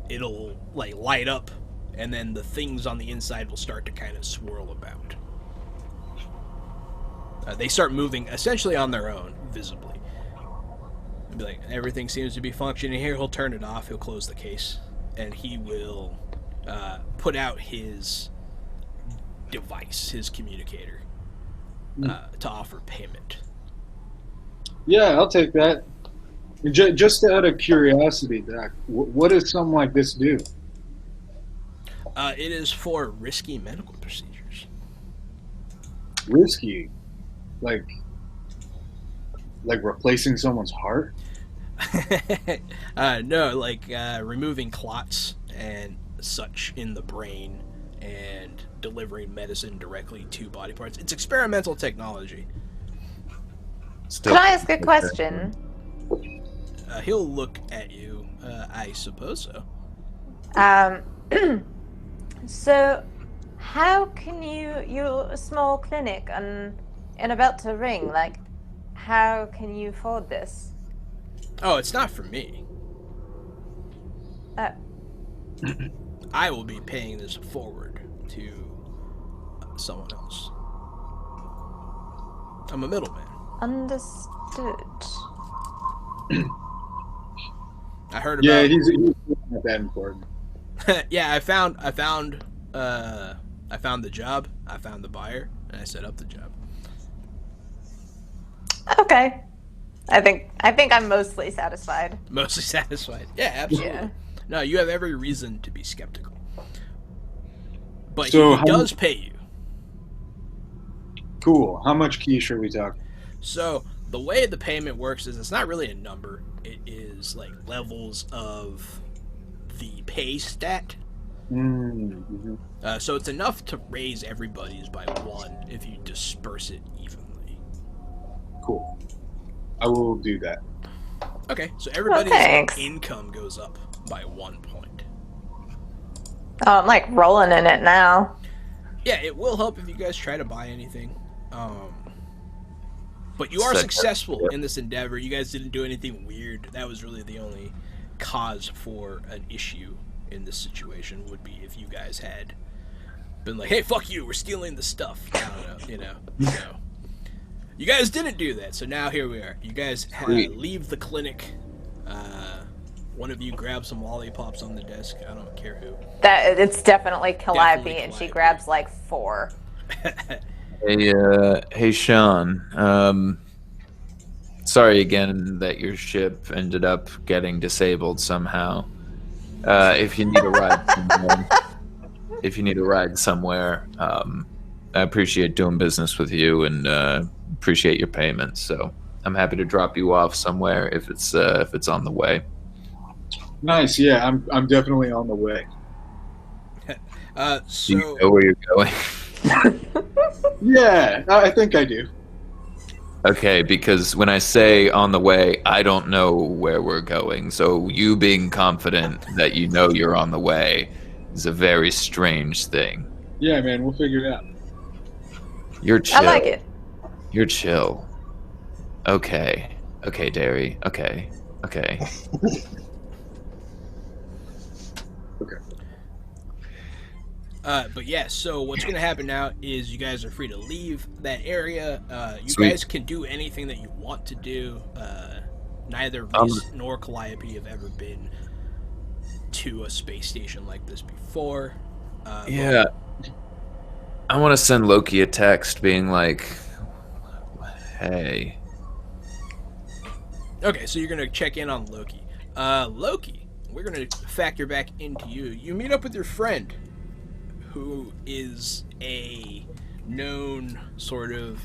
it'll like light up, and then the things on the inside will start to kind of swirl about. They start moving essentially on their own, visibly. He'll be like, everything seems to be functioning here. He'll turn it off. He'll close the case, and he will put out his device, his communicator, to offer payment. Yeah, I'll take that. Just out of curiosity, Doc, what does something like this do? It is for risky medical procedures. Risky? Like replacing someone's heart? No, like removing clots and such in the brain and delivering medicine directly to body parts. It's experimental technology. Still, Can I ask a question? He'll look at you. I suppose so. So, how can you're a small clinic and about to ring, like, how can you afford this? Oh, it's not for me. I will be paying this forward to someone else. I'm a middleman. Understood. I heard Yeah, about. he's not that important. Yeah, I found the job. I found the buyer, and I set up the job. Okay. I think I'm mostly satisfied. Mostly satisfied. Yeah, absolutely. Yeah. No, you have every reason to be skeptical. But So he does pay you. Cool. How much quiche are we talking? So the way the payment works is it's not really a number. It is like levels of the pay stat. Mm-hmm. So it's enough to raise everybody's by 1 if you disperse it evenly. Cool. I will do that. Okay, so everybody's thanks. income goes up by 1 point. Oh, I'm like rolling in it now. Yeah, it will help if you guys try to buy anything. But you are Set- successful in this endeavor. You guys didn't do anything weird. That was really the only cause for an issue in this situation would be if you guys had been like, hey, fuck you, we're stealing the stuff. I don't know, No. You guys didn't do that, so now here we are. You guys leave the clinic. One of you grabs some lollipops on the desk. I don't care who. That it's definitely Calliope, Definitely and she Calliope. grabs like 4. Hey, Sean. Sorry again that your ship ended up getting disabled somehow. If you need a ride somewhere, I appreciate doing business with you and appreciate your payment. So I'm happy to drop you off somewhere if it's on the way. Nice. Yeah, I'm definitely on the way. Do So you know where you're going? Yeah, I think I do. Okay, because when I say on the way, I don't know where we're going. So you being confident that you know you're on the way is a very strange thing. Yeah, man, we'll figure it out. You're chill. I like it. You're chill. Okay. Okay, Derry. Okay. Okay. but yeah, so what's going to happen now is you guys are free to leave that area. You Sweet. guys can do anything that you want to do. Neither Um, Reese nor Calliope have ever been to a space station like this before. Yeah. I want to send Loki a text being like, hey. Okay, so you're going to check in on Loki. Loki, we're going to factor back into you. You meet up with your friend, who is a known sort of,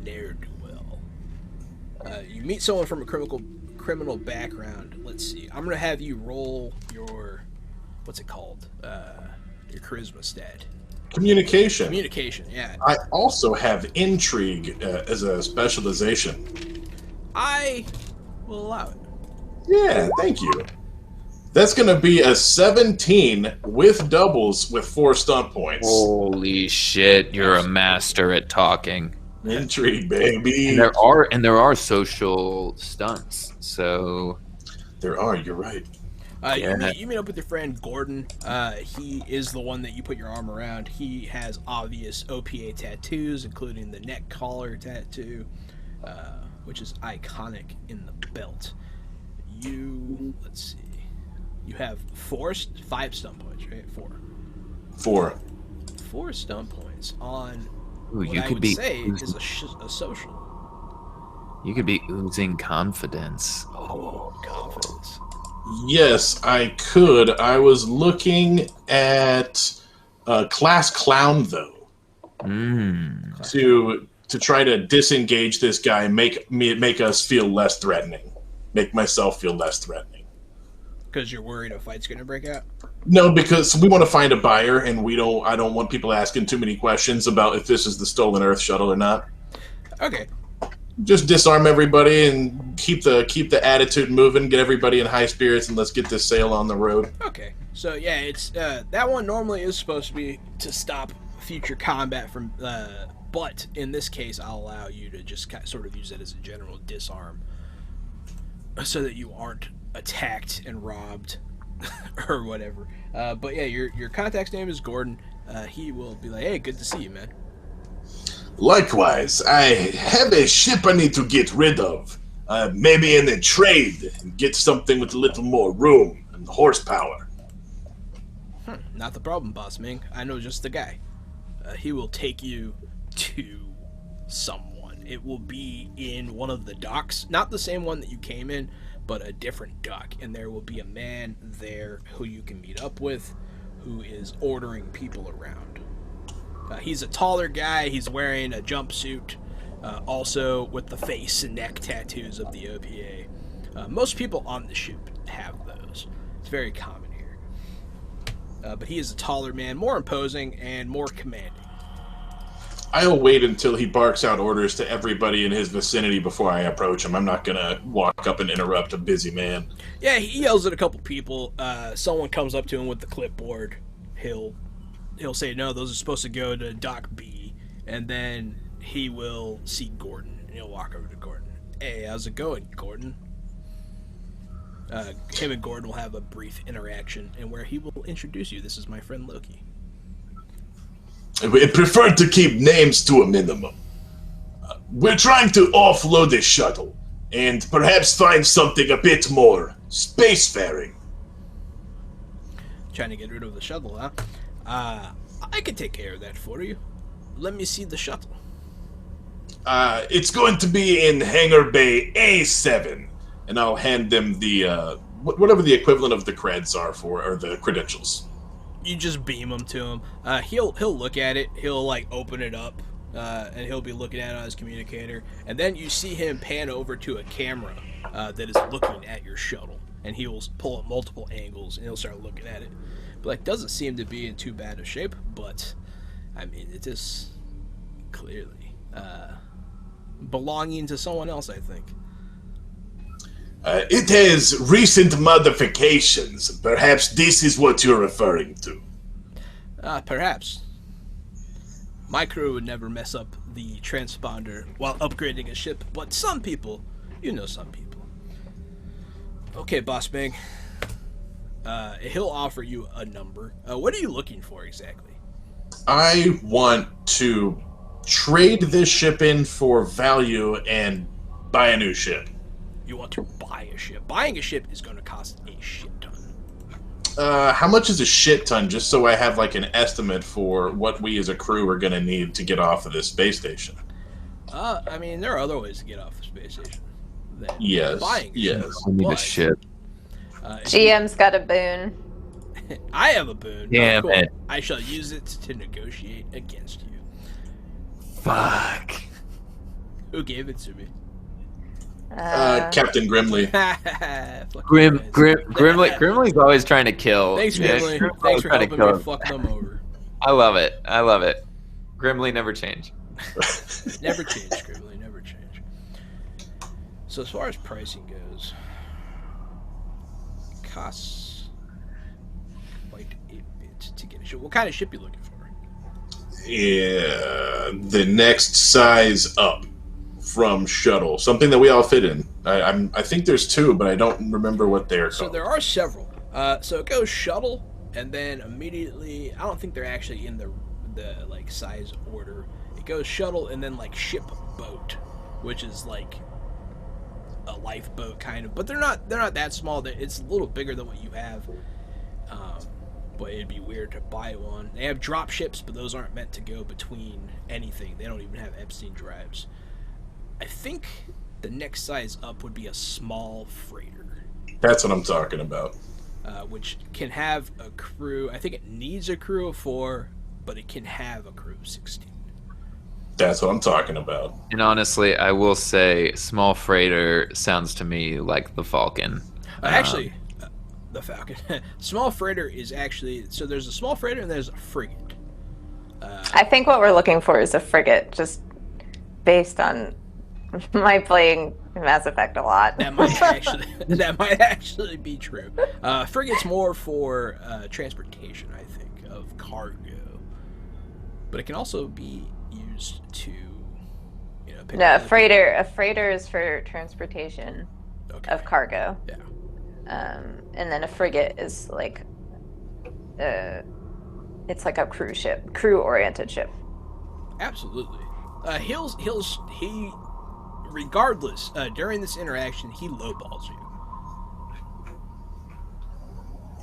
ne'er-do-well. You meet someone from a criminal background. Let's see. I'm going to have you roll your, what's it called? Your charisma stat. Communication. Communication, yeah. I also have intrigue as a specialization. I will allow it. Yeah, thank you. That's going to be a 17 with doubles with 4 stunt points. Holy shit, you're a master at talking. Intrigue, baby. And there are social stunts. So There are, you're right. You meet up with your friend Gordon. He is the one that you put your arm around. He has obvious OPA tattoos, including the neck collar tattoo, which is iconic in the belt. Let's see. You have 5 stun points, right? 4. 4 stun points on. ooh, What you I could would be say is a social. you could be oozing confidence. Oh, confidence. Yes, I could. I was looking at Class Clown, though, to try to disengage this guy, make us feel less threatening, make myself feel less threatening. Because you're worried a fight's going to break out? No, because we want to find a buyer, and I don't want people asking too many questions about if this is the Stolen Earth shuttle or not. Okay. Just disarm everybody and keep the attitude moving, get everybody in high spirits, and let's get this sail on the road. Okay. So, yeah, it's that one normally is supposed to be to stop future combat from... but in this case, I'll allow you to just sort of use it as a general disarm so that you aren't attacked and robbed or whatever. But yeah, your contact's name is Gordon. He will be like, hey, good to see you, man. Likewise, I have a ship I need to get rid of. Maybe in a trade and get something with a little more room and horsepower. Not the problem, Boss Ming. I know just the guy. He will take you to someone. It will be in one of the docks. Not the same one that you came in, but a different dock. And there will be a man there who you can meet up with who is ordering people around. He's a taller guy. He's wearing a jumpsuit, also with the face and neck tattoos of the OPA. Most people on the ship have those. It's very common here. But he is a taller man, more imposing and more commanding. I'll wait until he barks out orders to everybody in his vicinity before I approach him. I'm not going to walk up and interrupt a busy man. Yeah, he yells at a couple people. Someone comes up to him with the clipboard. He'll say, no, those are supposed to go to Dock B. And then he will see Gordon. And he'll walk over to Gordon. Hey, how's it going, Gordon? Him and Gordon will have a brief interaction, and where he will introduce you. This is my friend Loki. We prefer to keep names to a minimum. We're trying to offload this shuttle and perhaps find something a bit more spacefaring. Trying to get rid of the shuttle, huh? I can take care of that for you. Let me see the shuttle. It's going to be in Hangar Bay A7, and I'll hand them the whatever the equivalent of the creds are for, or the credentials. You just beam them to him. He'll look at it. He'll like open it up. and he'll be looking at it on his communicator. And then you see him pan over to a camera that is looking at your shuttle, and he will pull up multiple angles, and he'll start looking at it. But like, doesn't seem to be in too bad of shape, but I mean, it is clearly belonging to someone else, I think. It has recent modifications. Perhaps this is what you're referring to. Perhaps. My crew would never mess up the transponder while upgrading a ship, but some people, some people. Okay, Boss Bang. He'll offer you a number. What are you looking for exactly? I want to trade this ship in for value and buy a new ship. You want to buy a ship. Buying a ship is going to cost a shit ton. How much is a shit ton, just so I have like an estimate for what we as a crew are going to need to get off of this space station? I mean, there are other ways to get off the space station than Yes, buying a yes. ship. I need a But, ship. GM's got a boon. I have a boon. Damn Cool. it. I shall use it to negotiate against you. Fuck. Who gave it to me? Captain Grimley. Fuck Grim, you guys. Grimley's always trying to kill. Thanks, Yeah, Grimley. Grimley's Thanks always for trying to helping kill me him. fuck them over. I love it. I love it. Grimley never change. Never change, Grimley. Never change. So as far as pricing goes, it costs quite a bit to get a ship. What kind of ship you looking for? Yeah, the next size up from shuttle, something that we all fit in. I think there's two, but I don't remember what they're So called. there are several. So it goes shuttle, and then immediately, I don't think they're actually in the like size order. It goes shuttle, and then like ship boat, which is like a lifeboat kind of. But they're not that small. It's a little bigger than what you have. But it'd be weird to buy one. They have drop ships, but those aren't meant to go between anything. They don't even have Epstein drives. I think the next size up would be a small freighter. That's what I'm talking about. Which can have a crew. I think it needs a crew of 4, but it can have a crew of 16. That's what I'm talking about. And honestly, I will say, small freighter sounds to me like the Falcon. Actually, the Falcon. Small freighter is actually... So there's a small freighter and there's a frigate. I think what we're looking for is a frigate, just based on my playing Mass Effect a lot. That might actually be true. Frigate's more for transportation, I think, of cargo. But it can also be used to, pick No, up a freighter is for transportation of cargo. Yeah. And then a frigate is like, it's like a crew-oriented ship. Absolutely. He, regardless, during this interaction, he lowballs you.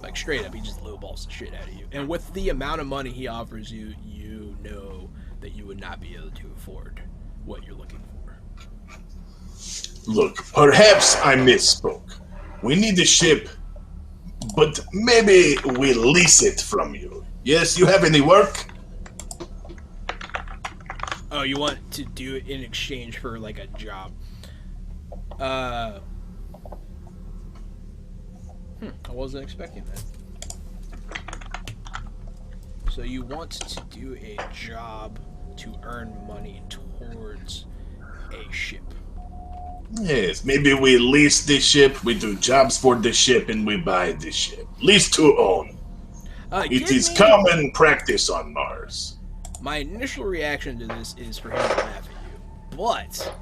Like, straight up, he just lowballs the shit out of you. And with the amount of money he offers you, you know that you would not be able to afford what you're looking for. Look, perhaps I misspoke. We need the ship, but maybe we lease it from you. Yes, you have any work? Oh, you want to do it in exchange for, like, a job. I wasn't expecting that. So you want to do a job to earn money towards a ship. Yes, maybe we lease the ship, we do jobs for the ship, and we buy the ship. Lease to own. It is common practice on Mars. My initial reaction to this is for him to laugh at you, but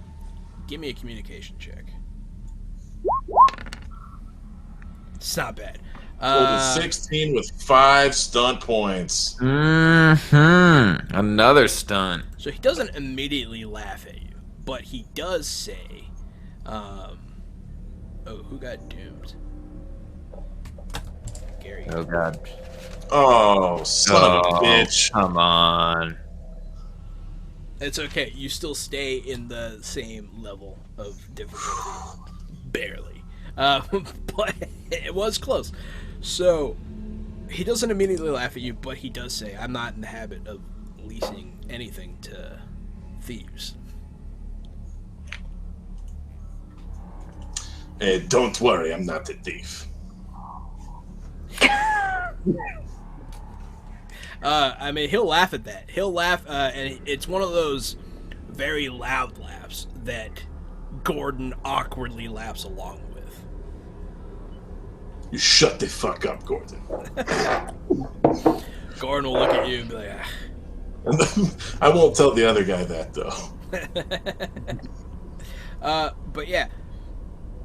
give me a communication check. It's not bad. Rolled a 16 with 5 stunt points. Another stunt. So he doesn't immediately laugh at you, but he does say, who got doomed? Gary. Oh god. Oh, son of a bitch. Come on. It's okay. You still stay in the same level of difficulty. Barely. But it was close. So, he doesn't immediately laugh at you, but he does say, I'm not in the habit of leasing anything to thieves. Don't worry, I'm not a thief. I mean, he'll laugh at that. He'll laugh, and it's one of those very loud laughs that Gordon awkwardly laughs along with. You shut the fuck up, Gordon. Gordon will look at you and be like, I won't tell the other guy that, though. but yeah.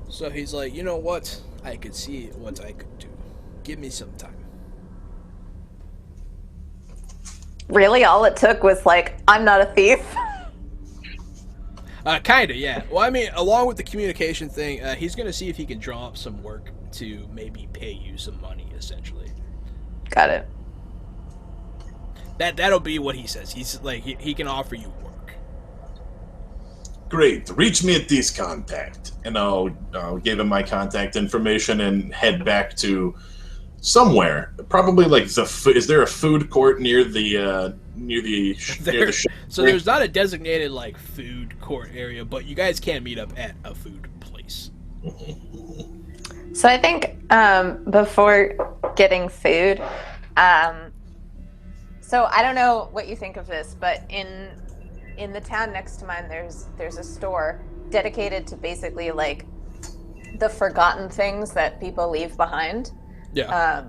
So he's like, you know what? I could see what I could do. Give me some time. Really, all it took was like, I'm not a thief. Kinda, yeah. Well, I mean, along with the communication thing, he's gonna see if he can draw up some work to maybe pay you some money, essentially. Got it. That'll be what he says. He's like, he can offer you work. Great. Reach me at this contact, and I'll give him my contact information and head back to somewhere. Probably like is there a food court near the ship? So there's not a designated like food court area, but you guys can meet up at a food place. So I think before getting food, so I don't know what you think of this, but in the town next to mine, there's a store dedicated to basically like the forgotten things that people leave behind. Yeah.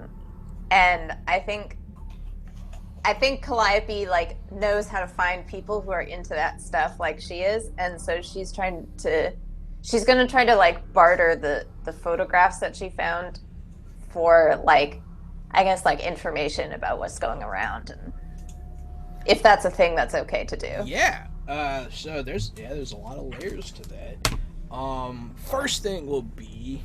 And I think Calliope like knows how to find people who are into that stuff like she is, and so she's gonna try to like barter the photographs that she found for like, I guess, like information about what's going around, and if that's a thing that's okay to do. Yeah. So there's a lot of layers to that. First thing will be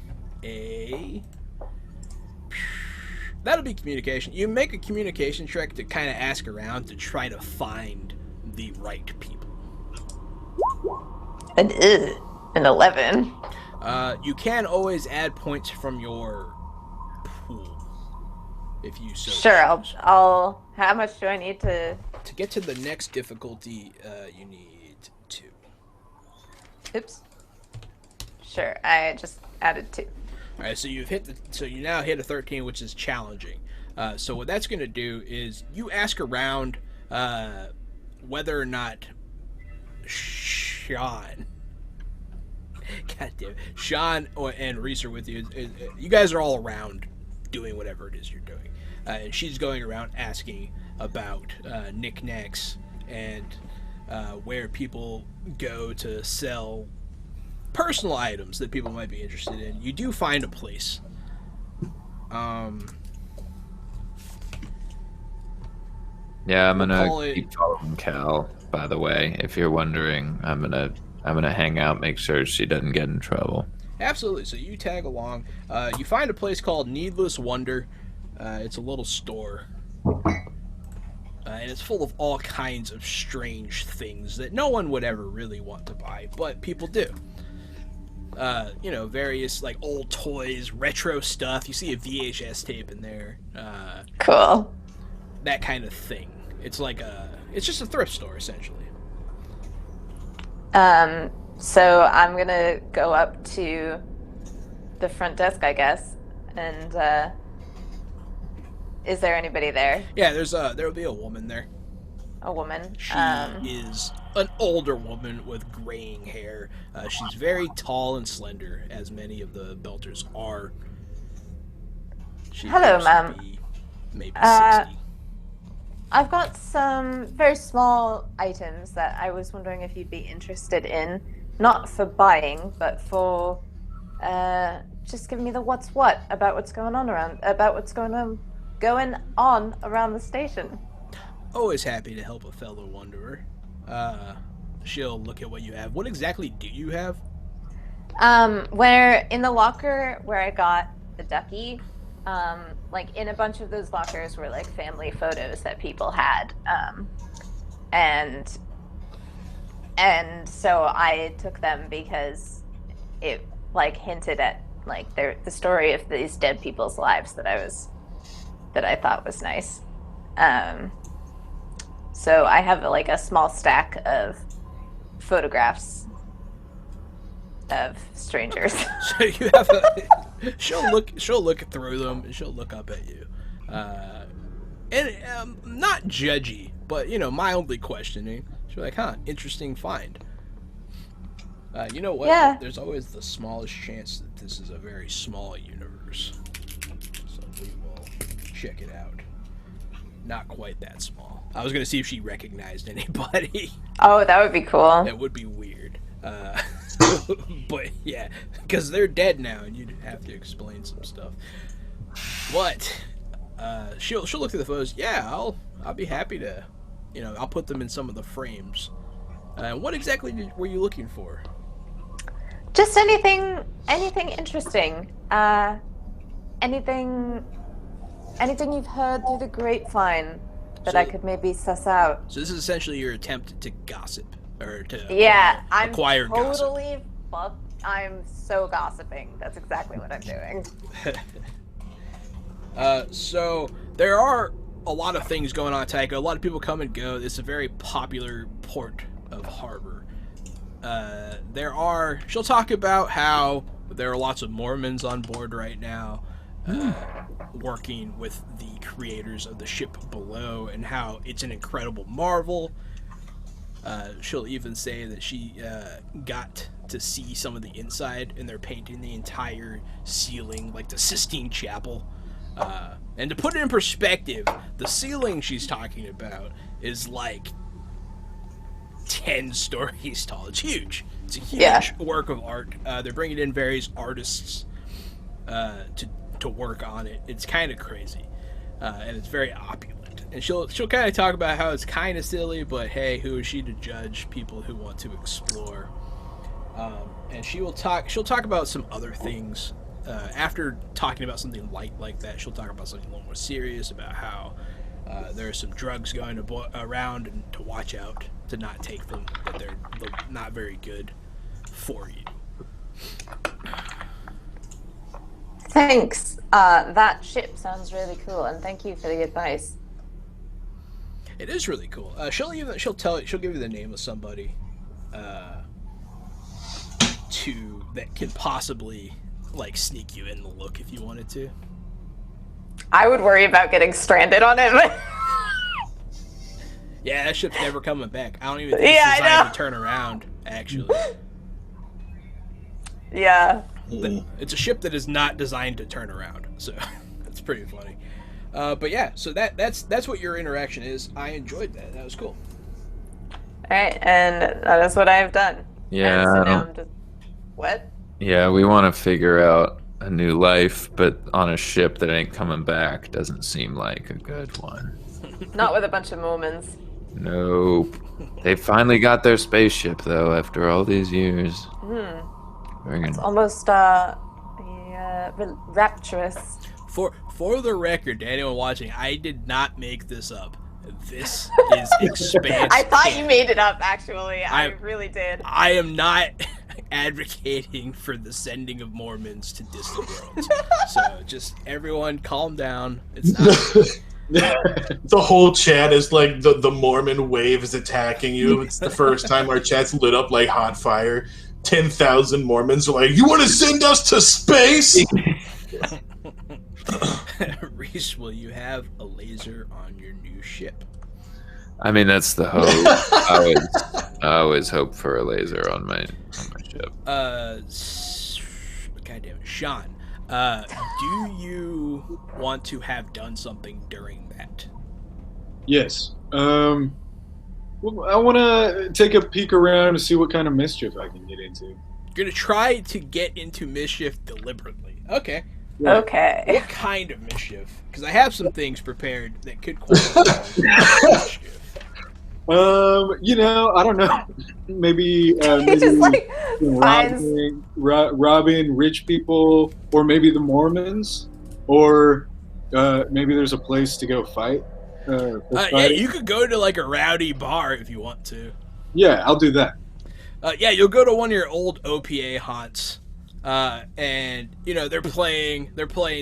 that'll be communication. You make a communication check to kind of ask around to try to find the right people. An 11. You can always add points from your pool if you so Sure, choose. I'll. How much do I need to? To get to the next difficulty, you need 2. Oops. Sure, I just added 2. All right, so you now hit a 13, which is challenging. So what that's going to do is you ask around whether or not Sean, God damn it, Sean and Reese are with you. You guys are all around doing whatever it is you're doing, and she's going around asking about knickknacks and where people go to sell personal items that people might be interested in. You do find a place. Yeah, I'm gonna call it- keep following Cal. By the way, if you're wondering, I'm gonna hang out, make sure she doesn't get in trouble. Absolutely. So you tag along. You find a place called Needless Wonder. It's a little store. And it's full of all kinds of strange things that no one would ever really want to buy, but people do. Various like old toys, retro stuff. You see a VHS tape in there. Cool. That kind of thing. It's just a thrift store essentially. So I'm gonna go up to the front desk, I guess, and is there anybody there? Yeah, there will be a woman there. A woman. She is an older woman with graying hair. She's very tall and slender, as many of the Belters are. She Hello, appears to ma'am. be maybe 60. I've got some very small items that I was wondering if you'd be interested in. Not for buying, but for just giving me the what's what about what's going on around the station. Always happy to help a fellow wanderer. She'll look at what you have. What exactly do you have? Where in the locker where I got the ducky, like in a bunch of those lockers were like family photos that people had, and so I took them because it like hinted at like the story of these dead people's lives that I thought was nice. So I have like a small stack of photographs of strangers. So you have a. She'll look through them and she'll look up at you, and not judgy, but mildly questioning. She'll be like, "Huh, interesting find." You know what? Yeah. There's always the smallest chance that this is a very small universe, so we will check it out. Not quite that small. I was gonna see if she recognized anybody. Oh, that would be cool. That would be weird. But yeah, because they're dead now, and you'd have to explain some stuff. But she'll look through the photos. Yeah, I'll be happy to, I'll put them in some of the frames. What exactly were you looking for? Just anything interesting. Anything you've heard through the grapevine that I could maybe suss out. So this is essentially your attempt to gossip, or to acquire gossip. Totally fucked. I'm so gossiping. That's exactly what I'm doing. So there are a lot of things going on at Tycho. A lot of people come and go. It's a very popular port of harbor. She'll talk about how there are lots of Mormons on board right now, working with the creators of the ship below, and how it's an incredible marvel. She'll even say that she got to see some of the inside, and they're painting the entire ceiling like the Sistine Chapel. And to put it in perspective, the ceiling she's talking about is like 10 stories tall. It's huge. It's a huge work of art. They're bringing in various artists to work on it. It's kind of crazy, and it's very opulent. And she'll kind of talk about how it's kind of silly, but hey, who is she to judge people who want to explore? And she'll talk about some other things. After talking about something light like that, she'll talk about something a little more serious, about how there are some drugs going around, and to watch out to not take them, that they're not very good for you. Thanks. That ship sounds really cool, and thank you for the advice. It is really cool. She'll give you the name of somebody that can possibly like sneak you in the look if you wanted to. I would worry about getting stranded on it. Yeah, that ship's never coming back. I don't even think it's designed to turn around, actually. Yeah. It's a ship that is not designed to turn around, so that's pretty funny. But yeah, so that's what your interaction is. I enjoyed that. That was cool. Alright, and that is what I've done. Yeah. And so now I'm just... What? Yeah, we want to figure out a new life, but on a ship that ain't coming back doesn't seem like a good one. Not with a bunch of Mormons. Nope. They finally got their spaceship, though, after all these years. It's almost rapturous. For the record, to anyone watching, I did not make this up. This is Expanse. I thought you made it up, actually. I really did. I am not advocating for the sending of Mormons to distant worlds. So just everyone calm down. It's not... The whole chat is like the Mormon wave is attacking you. It's the first time our chat's lit up like hot fire. 10,000 Mormons are like, you want to send us to space? Reese, will you have a laser on your new ship? I mean, that's the hope. I always hope for a laser on my ship. Goddamn it, Sean. Do you want to have done something during that? Yes. Well, I want to take a peek around and see what kind of mischief I can get into. You're going to try to get into mischief deliberately. Okay. Yeah. Okay. What kind of mischief? Because I have some things prepared that could qualify as mischief. I don't know. Maybe, He just like robbing rich people, or maybe the Mormons, or maybe there's a place to go fight. Yeah, you could go to like a rowdy bar if you want to. Yeah, I'll do that. Yeah, you'll go to one of your old OPA haunts, and they're playing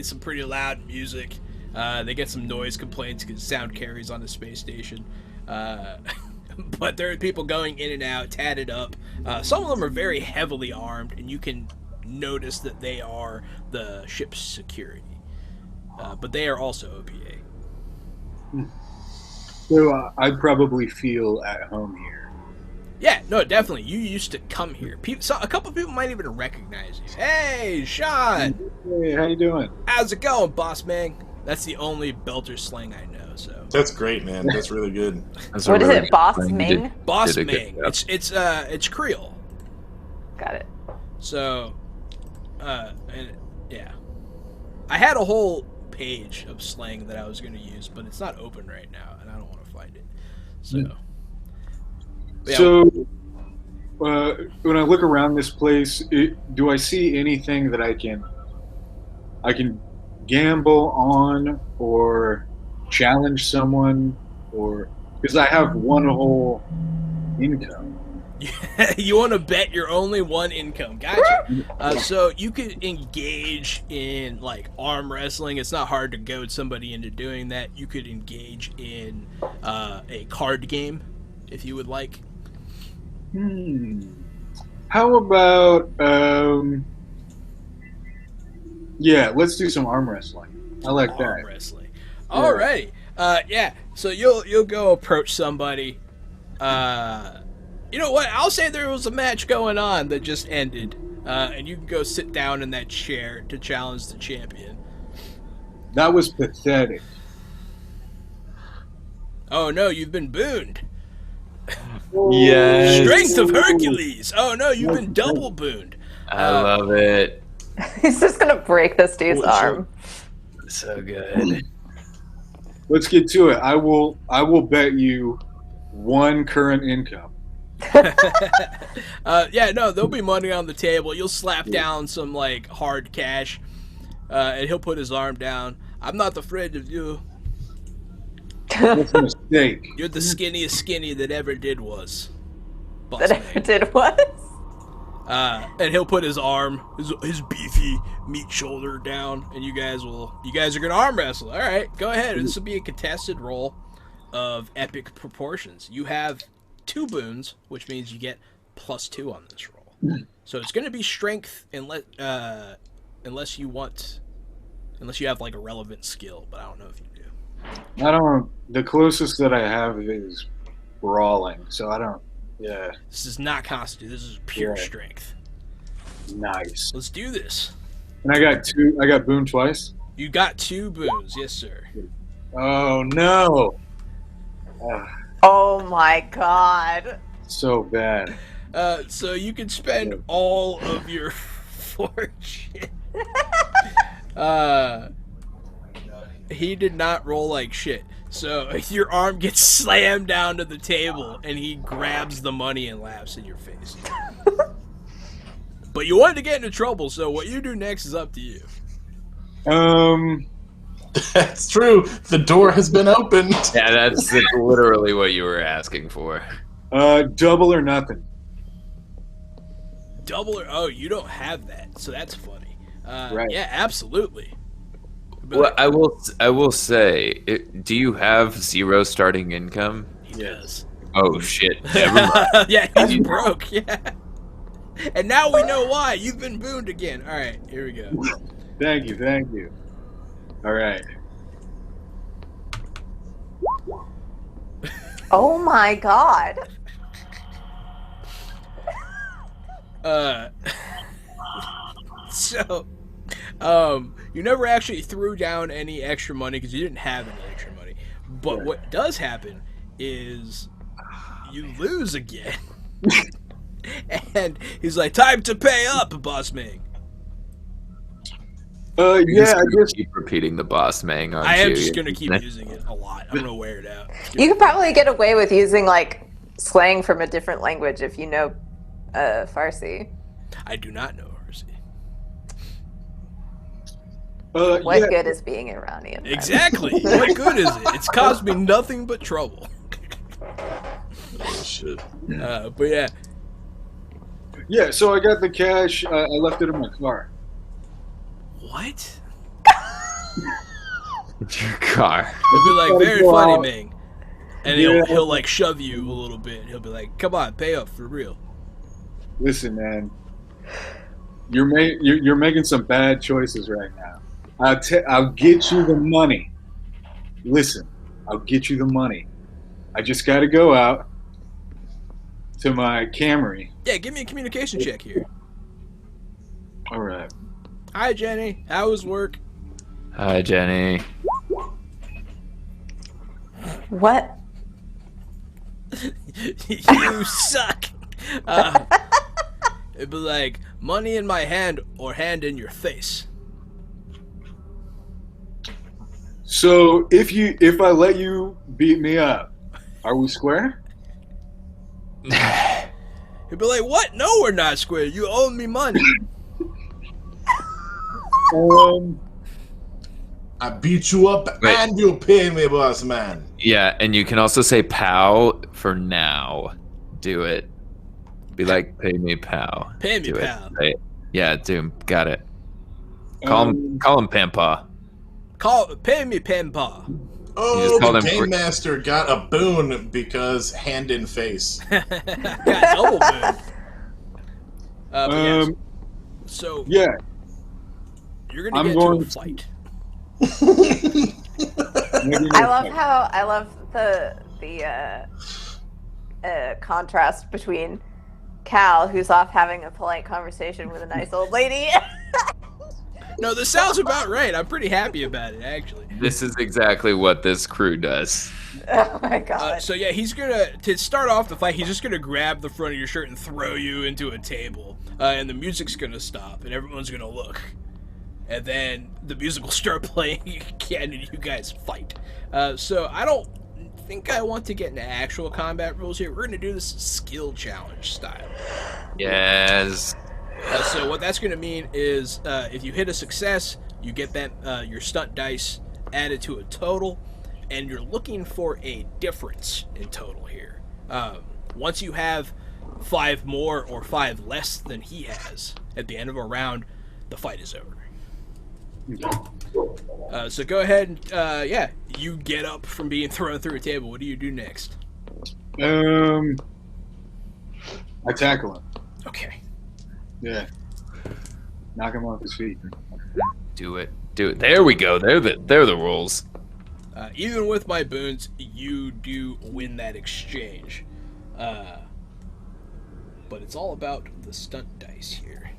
some pretty loud music. They get some noise complaints because sound carries on the space station. but there are people going in and out, tatted up. Some of them are very heavily armed, and you can notice that they are the ship's security. But they are also OPA. So I'd probably feel at home here. Yeah, no, definitely. You used to come here. A couple of people might even recognize you. Hey, Sean! Hey, how you doing? How's it going, boss man? That's the only Belter slang I know, so. That's great, man. That's really good. What is it, Boss Ming? Boss Ming. It's Creole. Got it. So, yeah. I had a whole page of slang that I was going to use, but it's not open right now, and I don't want to find it. So, yeah. So when I look around this place, do I see anything that I can gamble on or challenge someone, or because I have one whole income? You want to bet your only one income. Gotcha. So you could engage in like arm wrestling. It's not hard to goad somebody into doing that. You could engage in a card game if you would like. How about yeah, let's do some arm wrestling. I like Arm that. wrestling. Alrighty. Yeah. So you'll go approach somebody. You know what? I'll say there was a match going on that just ended, and you can go sit down in that chair to challenge the champion. That was pathetic. Oh no, you've been booned. Yes. Strength of Hercules. Oh no, you've been double booned. I love it. He's just gonna break this dude's arm. So good. Let's get to it. I will bet you one current income. Yeah, no, there'll be money on the table. You'll slap down some like hard cash, and he'll put his arm down. I'm not afraid of you. That's a mistake. You're the skinniest skinny that ever did was. Boss That man. ever did what? And he'll put his arm, his beefy meat shoulder down, and you guys are gonna arm wrestle. All right, go ahead. This will be a contested roll of epic proportions. You have 2 boons, which means you get +2 on this roll. So it's gonna be strength unless you have like a relevant skill, but I don't know if you do. I don't. The closest that I have is brawling, so I don't. Yeah. This is not constitute. This is pure Yeah. strength. Nice. Let's do this. And I got 2. I got boon twice. You got 2 boons, yes sir. Oh no. Oh my god. So bad. So you can spend all of your fortune. He did not roll like shit. So your arm gets slammed down to the table, and he grabs the money and laughs in your face. But you wanted to get into trouble, so what you do next is up to you. That's true. The door has been opened. Yeah, that's literally what you were asking for. Double or nothing. Double or oh, you don't have that, so that's funny. Right. Yeah, absolutely. But Well, I will say, do you have 0 starting income? he does. Oh shit! Never mind. Yeah, he's broke. Yeah. And now we know why. You've been booned again. All right, here we go. Thank you. Thank you. All right. Oh my god. So, you never actually threw down any extra money because you didn't have any extra money. But what does happen is you lose again. And he's like, "Time to pay up, Boss Ming." You're Yeah, just I gonna guess. keep repeating the boss mang, aren't I am you? just gonna keep using it a lot. I'm gonna wear it out. You could probably get away with using like slang from a different language if you know Farsi. I do not know Hersey. What Yeah, good is being Iranian? then? Exactly. What good is it? It's caused me nothing but trouble. Oh, shit. But yeah. yeah. So I got the cash. I left it in my car. What? Your car. It'd be like, very Go funny, out. Ming. And Yeah. he'll like shove you a little bit. He'll be like, "Come on, pay up for real." Listen, man, you're making some bad choices right now. I'll get you the money. Listen, I'll get you the money. I just got to go out to my Camry. Yeah, give me a communication check here. All right. Hi, Jenny. How was work? Hi, Jenny. What? You suck. It'd be like money in my hand or hand in your face. So if I let you beat me up, are we square? He'd be like, "What? No, we're not square. You owe me money." I beat you up Wait. and you pay me, boss man. Yeah, and you can also say "pow" for now. Do it. Be like, "Pay me, pow." Pay me, Do it. pal. Say it. Yeah, do. Got it. Call him Pampa. Pay me, Pampa. You Oh, just call the them game for- master got a boon because hand in face. Got double boon. But yes. So Yeah. you're gonna I'm get going into a to- fight. I love the contrast between Cal, who's off having a polite conversation with a nice old lady. No, this sounds about right. I'm pretty happy about it, actually. This is exactly what this crew does. Oh my god. So yeah, he's gonna, to start off the fight, he's just gonna grab the front of your shirt and throw you into a table, and the music's gonna stop, and everyone's gonna look, and then the music will start playing again, and you guys fight. So I don't think I want to get into actual combat rules here. We're gonna do this skill challenge style. Yes. So what that's gonna mean is, if you hit a success, you get that your stunt dice added to a total, and you're looking for a difference in total here. Once you have 5 more or 5 less than he has at the end of a round, the fight is over. So go ahead and you get up from being thrown through a table. What do you do next? I tackle him. Okay. Yeah. Knock him off his feet. Do it. There we go. They're the rules. Even with my boons, you do win that exchange. But it's all about the stunt dice here.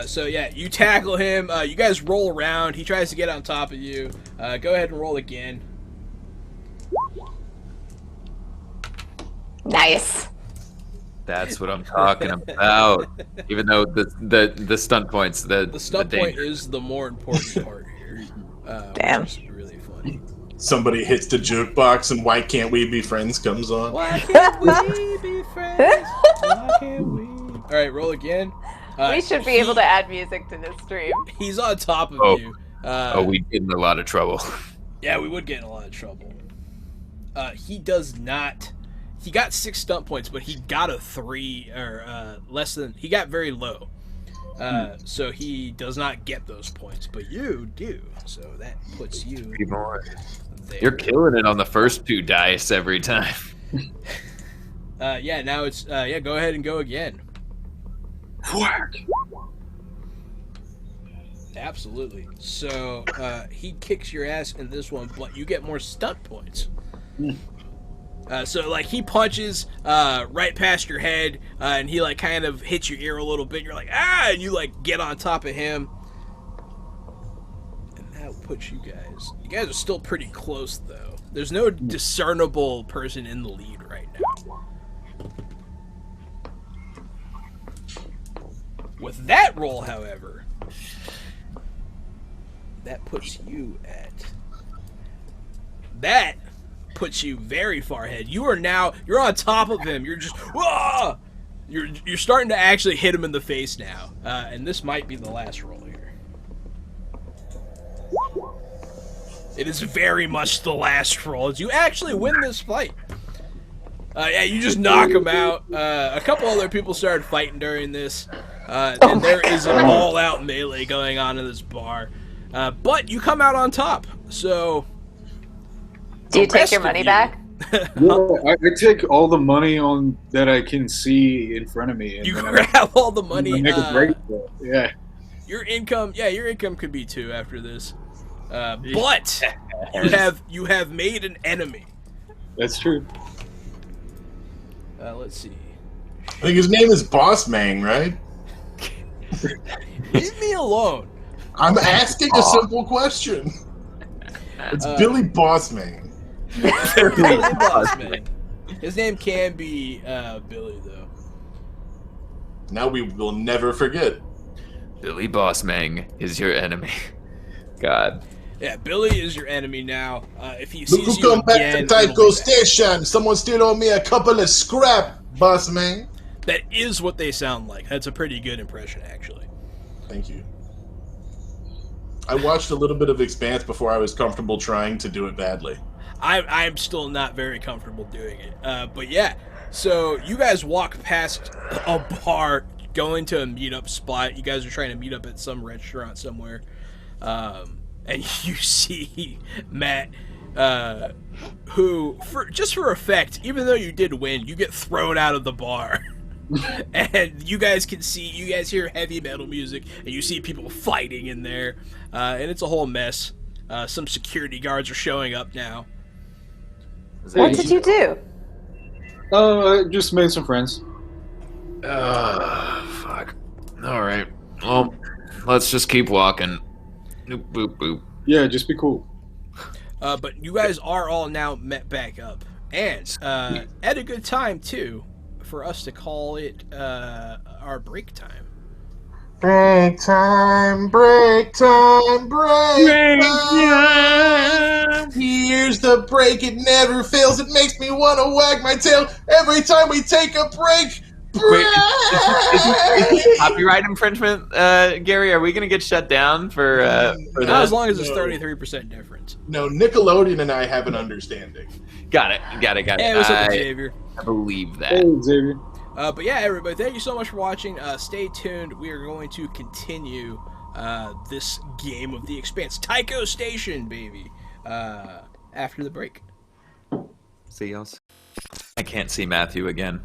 So yeah, you tackle him. You guys roll around. He tries to get on top of you. Go ahead and roll again. Nice. That's what I'm talking about. Even though the stunt points, the stunt point danger. is the more important part here. Damn. Which is really funny. Somebody hits the jukebox and Why Can't We Be Friends comes on. Why can't we be friends? Why can't we? All right, roll again. We should be able to add music to this stream. He's on top of Oh. you. We get in a lot of trouble. Yeah, we would get in a lot of trouble. He does not. He got 6 stunt points, but he got a 3 or less than. He got very low, so he does not get those points. But you do, so that puts you there. You're killing it on the first 2 dice every time. Yeah, now it's go ahead and go again. Whack. Absolutely. So he kicks your ass in this one, but you get more stunt points. So like he punches right past your head, and he like kind of hits your ear a little bit. And you're like and you like get on top of him, and that puts you guys. You guys are still pretty close though. There's no discernible person in the lead right now. With that roll, however, that puts you at. That puts you very far ahead. You're on top of him. You're just whoa! You're starting to actually hit him in the face now, and this might be the last roll here. It is very much the last roll. You actually win this fight. Yeah, you just knock him out. A couple other people started fighting during this, and there is an all-out melee going on in this bar. But you come out on top, so Do you take rest your of money you- back? Yeah, I take all the money on that I can see in front of me, and You then grab all the I money. make a break for it. Yeah, Your income could be 2 after this. But you have made an enemy. that's true. Let's see. I think his name is Boss Mang, right? Leave me alone. I'm asking a simple question. It's Billy Bossman. Billy Bossman. His name can be Billy, though. Now we will never forget. Billy Bossmang is your enemy. God. Yeah, Billy is your enemy now. If he Look sees who you come back again, to it'll Tycho be bad. Station. Someone still owe me a couple of scrap, Bossman. That is what they sound like. That's a pretty good impression, actually. Thank you. I watched a little bit of Expanse before I was comfortable trying to do it badly. I'm still not very comfortable doing it. But yeah, so you guys walk past a bar, going to a meetup spot. You guys are trying to meet up at some restaurant somewhere. And you see Matt, who, for effect, even though you did win, you get thrown out of the bar. And you guys hear heavy metal music, and you see people fighting in there, and it's a whole mess. Some security guards are showing up now. What did you do? I just made some friends. Fuck. All right. Well, let's just keep walking. Boop, boop, boop. Yeah, just be cool. But you guys are all now met back up, and at a good time too, for us to call it our break time. Break time, break time, break time. Here's the break, it never fails. It makes me want to wag my tail every time we take a break. Wait, is this copyright infringement, Gary? Are we gonna get shut down for Not as this? long as it's No. 33% difference. No, Nickelodeon and I have an understanding. Got it. Hey, what's up, Xavier? I believe that. Hey, Xavier. But yeah, everybody, thank you so much for watching. Stay tuned. We are going to continue this game of the Expanse. Tycho Station, baby. After the break. See y'all. I can't see Matthew again.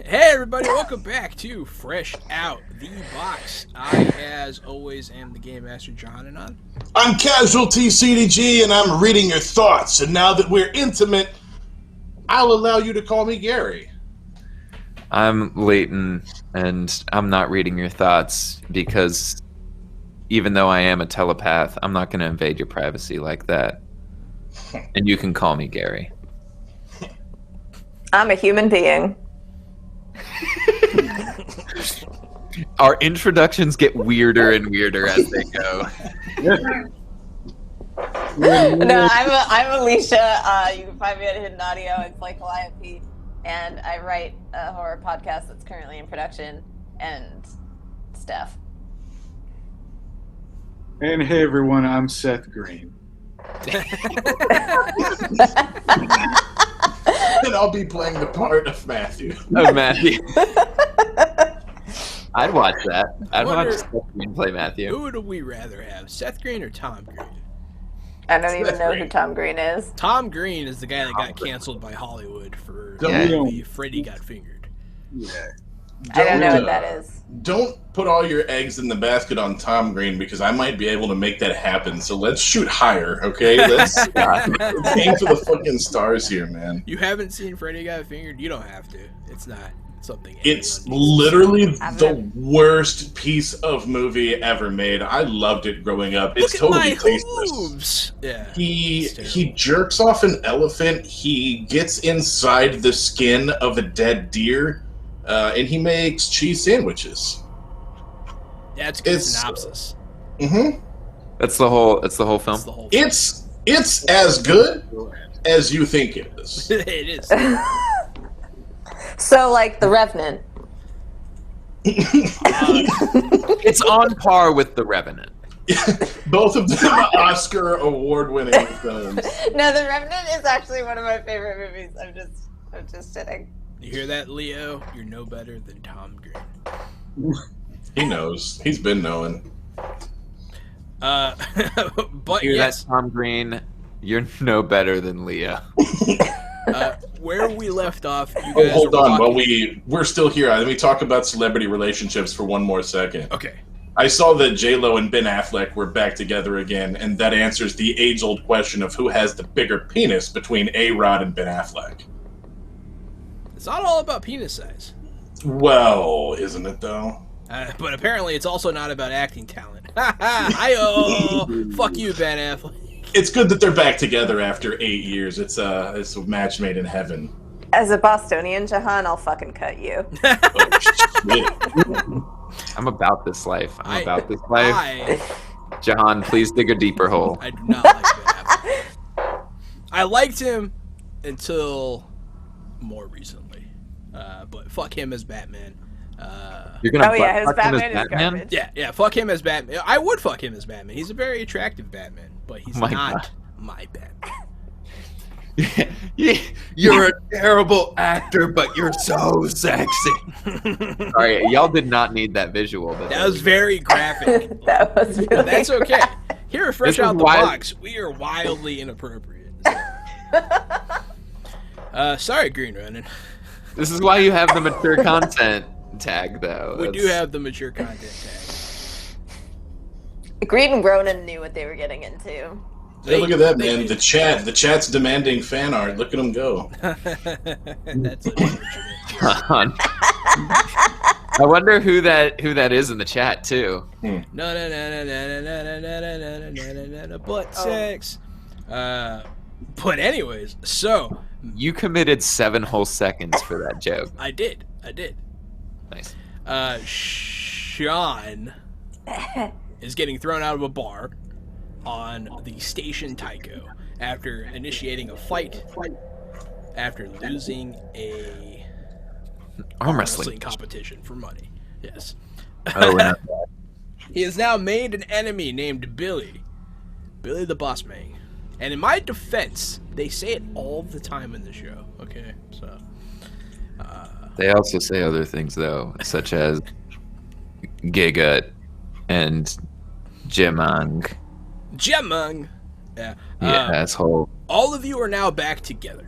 Hey, everybody, welcome back to Fresh Out the Box. I, as always, am the Game Master, John, and I'm Casualty CDG, and I'm reading your thoughts. And now that we're intimate, I'll allow you to call me Gary. I'm Leighton, and I'm not reading your thoughts because even though I am a telepath, I'm not going to invade your privacy like that. And you can call me Gary. I'm a human being. Our introductions get weirder and weirder as they go. No, I'm Alicia. You can find me at Hidden Audio. It's like Calliope. And I write a horror podcast that's currently in production and stuff. And hey, everyone, I'm Seth Green. And I'll be playing the part of Matthew. Oh, Matthew. I'd watch that. I'd Wonder- watch Seth Green play Matthew. Who would we rather have, Seth Green or Tom Green? I don't even Seth know Green. who Tom Green is. Tom Green is the guy that got canceled by Hollywood for Yeah. the movie Freddy Got Fingered. Yeah. I don't know what uh, that is. Don't put all your eggs in the basket on Tom Green because I might be able to make that happen. So let's shoot higher, okay? Let's aim for the fucking stars here, man. You haven't seen Freddy Got Fingered? You don't have to. It's not something. It's anyone needs. literally I've the never- worst piece of movie ever made. I loved it growing up. It's Look at totally my tasteless. hooves. Yeah. He It's terrible. he jerks off an elephant. He gets inside the skin of a dead deer, and he makes cheese sandwiches. That's a good it's- synopsis. Mm-hmm. That's the whole. That's the whole film. That's the whole thing. It's as good as you think it is. it is. So, like The Revenant. It's on par with The Revenant. Both of them are Oscar award-winning films. No, The Revenant is actually one of my favorite movies. I'm just kidding. You hear that, Leo? You're no better than Tom Green. He knows. He's been knowing. But Hear yes, that, Tom Green? You're no better than Leah. Where we left off, you Oh, guys hold are on. walking- While we're still here, let me talk about celebrity relationships for one more second. Okay. I saw that J-Lo and Ben Affleck were back together again, and that answers the age-old question of who has the bigger penis between A-Rod and Ben Affleck. It's not all about penis size. Well, isn't it, though? But apparently it's also not about acting talent. Hi-oh! Fuck you, Ben Affleck. It's good that they're back together after 8 years. It's a match made in heaven. As a Bostonian, Jahan, I'll fucking cut you. Oh, shit. I'm about this life. I'm I- about this life. Jahan, please dig a deeper hole. I do not like Ben Affleck. I liked him until more recently. But fuck him as Batman. You're gonna Oh yeah, his fuck him as Batman is garbage. Yeah, fuck him as Batman. I would fuck him as Batman. He's a very attractive Batman, but he's My not God. my Batman. You're a terrible actor, but you're so sexy. Sorry, y'all did not need that visual. But That was very graphic. That was really But that's okay. Here, fresh This is out the why- box, we are wildly inappropriate. Sorry, Green Ronin. This is why you have the mature content tag, though. We do That's- have the mature content tag. Green and Ronan knew what they were getting into. Hey, look at that, man. The chat's demanding fan art. Look at them go. That's unfortunate. Jahan. I wonder who that is in the chat too. No, butt sex. But anyways, so You committed 7 whole seconds for that joke. I did. Nice. Sean is getting thrown out of a bar on the station Tycho after initiating a fight after losing a Arm wrestling wrestling. competition for money. Yes. Oh, and He has now made an enemy named Billy the Boss Man. And in my defense, they say it all the time in the show. Okay, so they also say other things though, such as Giga and Jimang. Jemung. Yeah. Yeah, asshole. All of you are now back together.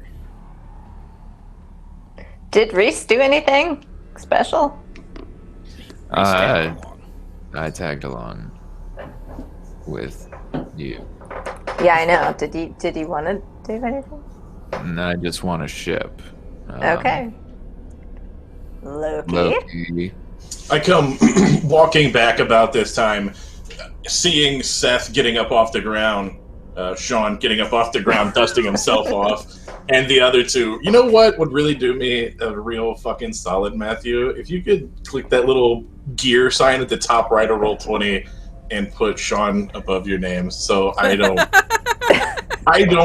Did Reese do anything special? Stand along. I tagged along with you. Yeah, I know. Did he want to do anything? And I just want a ship. Okay. Loki. Loki. I come walking back about this time, seeing Seth getting up off the ground, Sean getting up off the ground, dusting himself off, and the other two. You know what would really do me a real fucking solid, Matthew? If you could click that little gear sign at the top right of Roll20 and put Sean above your name, so I don't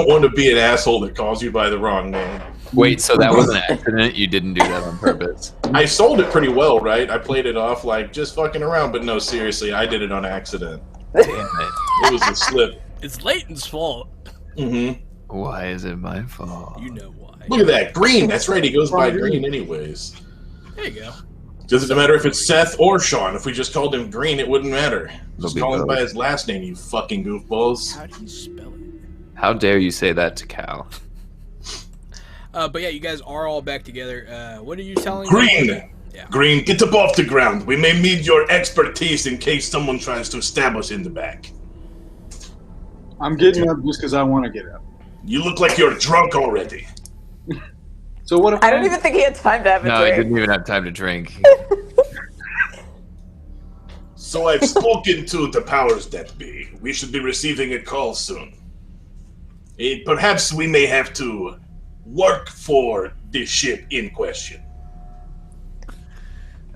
want to be an asshole that calls you by the wrong name. Wait, so that was an accident? You didn't do that on purpose? I sold it pretty well, right? I played it off like just fucking around, but no, seriously, I did it on accident. Damn it. It was a slip. It's Leighton's fault. Mm-hmm. Why is it my fault? You know why. Look at that. Green. That's right. He goes by Green anyways. There you go. Doesn't matter if it's Seth or Sean. If we just called him Green, it wouldn't matter. Just be call him both. by his last name, you fucking goofballs. How do you spell it? How dare you say that to Cal? But yeah, you guys are all back together. What are you telling Green! them? Yeah. Green, get up off the ground. We may need your expertise in case someone tries to stab us in the back. I'm getting up just because I want to get up. You look like you're drunk already. So what if I don't even think he had time to have a No, I drink. didn't even have time to drink. So I've spoken to the powers that be. We should be receiving a call soon. Perhaps we may have to work for the ship in question.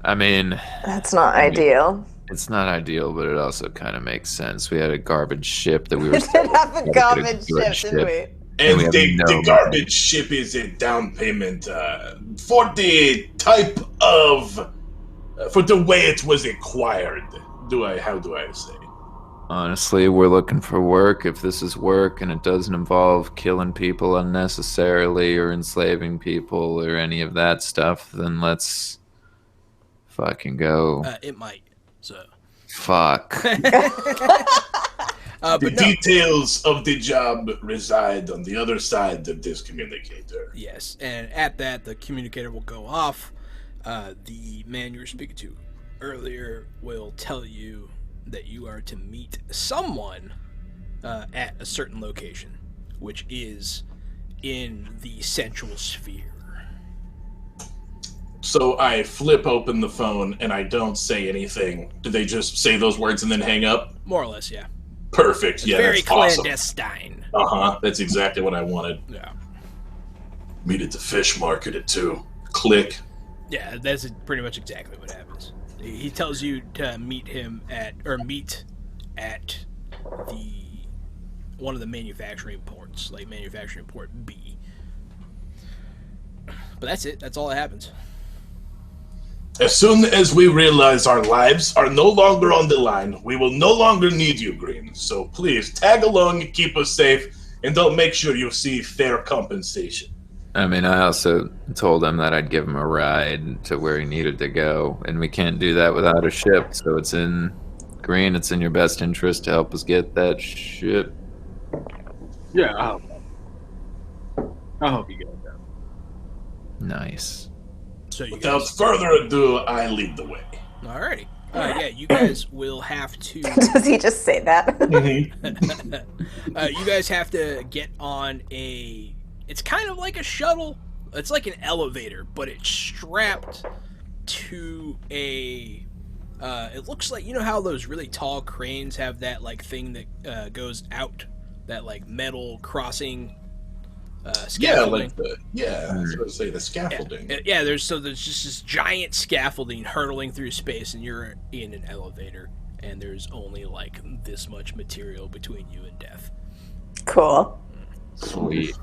I mean, That's not ideal. it's not ideal, but it also kind of makes sense. We had a garbage ship that we We were. did have a Gotta garbage get a ship, didn't we? And we have the no garbage ship is a down payment for the type of, for the way it was acquired. How do I say? Honestly, we're looking for work. If this is work and it doesn't involve killing people unnecessarily or enslaving people or any of that stuff, then let's fucking go. It might. So. Fuck. The But no. details of the job reside on the other side of this communicator. Yes, and at that, the communicator will go off. The man you were speaking to earlier will tell you that you are to meet someone at a certain location, which is in the central sphere. So I flip open the phone and I don't say anything. Do they just say those words and then hang up? More or less, yeah. Perfect. It's yeah, very that's awesome. clandestine. That's exactly what I wanted. Yeah. Meet at the fish market at 2. Click. Yeah, that's pretty much exactly what happens. He tells you to meet at one of the manufacturing ports, like manufacturing port B. But that's it. That's all that happens. As soon as we realize our lives are no longer on the line, we will no longer need you, Green. So please tag along and keep us safe, and don't make sure you see fair compensation. I mean, I also told him that I'd give him a ride to where he needed to go, and we can't do that without a ship. So it's in Green. It's in your best interest to help us get that ship. Yeah, I'll help you get that. Nice. So you Without guys, further ado, I lead the way. alrighty. Yeah, you guys will have to. Does he just say that? You guys have to get on a. It's kind of like a shuttle. It's like an elevator, but it's strapped to a. It looks like, you know how those really tall cranes have that like thing that goes out, that like metal crossing. Scaffolding. I was going to say the scaffolding. Yeah, there's just this giant scaffolding hurtling through space, and you're in an elevator, and there's only like this much material between you and death. Cool. Sweet.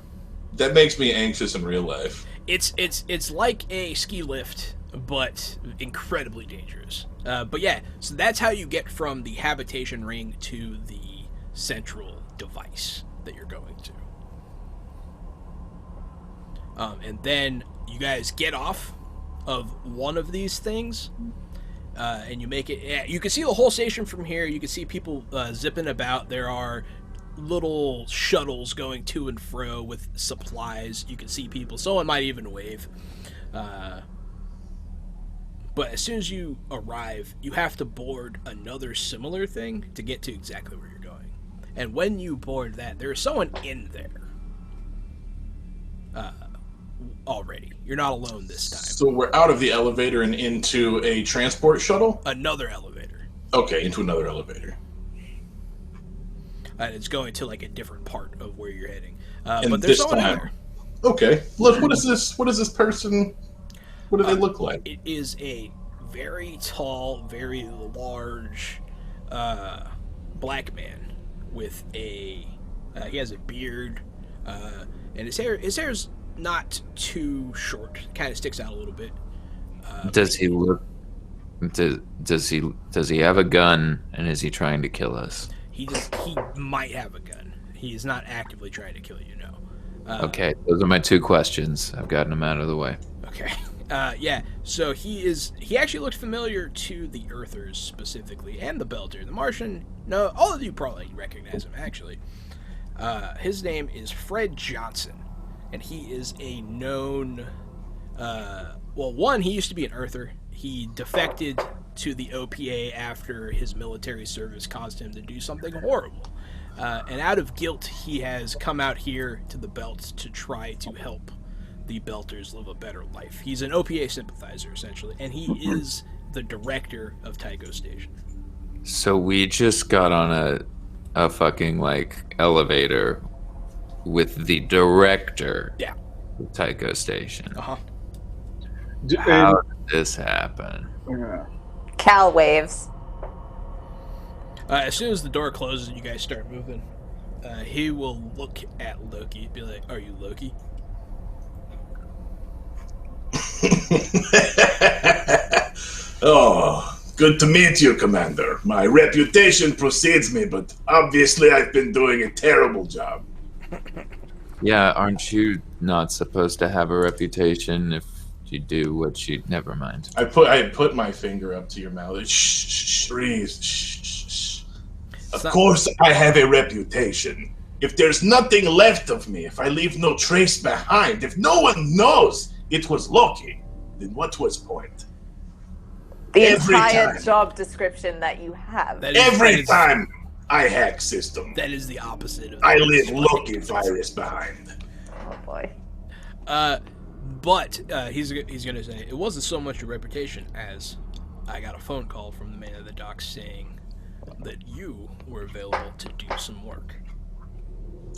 That makes me anxious in real life. It's like a ski lift, but incredibly dangerous. But yeah, so that's how you get from the habitation ring to the central device that you're going to. And then you guys get off of one of these things, and you make it. Yeah, you can see the whole station from here. You can see people zipping about. There are little shuttles going to and fro with supplies. You can see people. Someone might even wave. But as soon as you arrive, you have to board another similar thing to get to exactly where you're going. And when you board that, there's someone in there. Already. You're not alone this time. So we're out of the elevator and into a transport shuttle? Another elevator. Okay, into another elevator. And it's going to like a different part of where you're heading. And But there's this someone in time- there. Okay. Look, what is this? What is this person? What do they look like? It is a very tall, very large black man with a he has a beard, and his hair's not too short. Kind of sticks out a little bit. Does he look? Does he have a gun? And is he trying to kill us? He might have a gun. He is not actively trying to kill you. No. Okay, those are my 2 questions. I've gotten them out of the way. Okay. Yeah. So he actually looked familiar to the Earthers specifically, and the Belter. The Martian. No, all of you probably recognize him actually. His name is Fred Johnson. And he is a known, he used to be an Earther. He defected to the OPA after his military service caused him to do something horrible. And out of guilt, he has come out here to the Belt to try to help the Belters live a better life. He's an OPA sympathizer, essentially, and he is the director of Tycho Station. So we just got on a fucking like elevator with the director Yeah. of Tycho Station. Uh-huh. How did this happen? Cal waves. As soon as the door closes and you guys start moving, he will look at Loki and be like, "Are you Loki?" Oh, good to meet you, Commander. My reputation precedes me, but obviously I've been doing a terrible job. Yeah, aren't you not supposed to have a reputation if you do what you... Never mind. I put my finger up to your mouth. Shh, breathe. Shh. Of course, I have a reputation. If there's nothing left of me, if I leave no trace behind, if no one knows it was Loki, then what was point? The Every entire time. job description that you have. Every time I hack system, That is the opposite of I leave Loki virus behind. Oh boy. But he's gonna say it wasn't so much your reputation as I got a phone call from the man at the dock saying that you were available to do some work.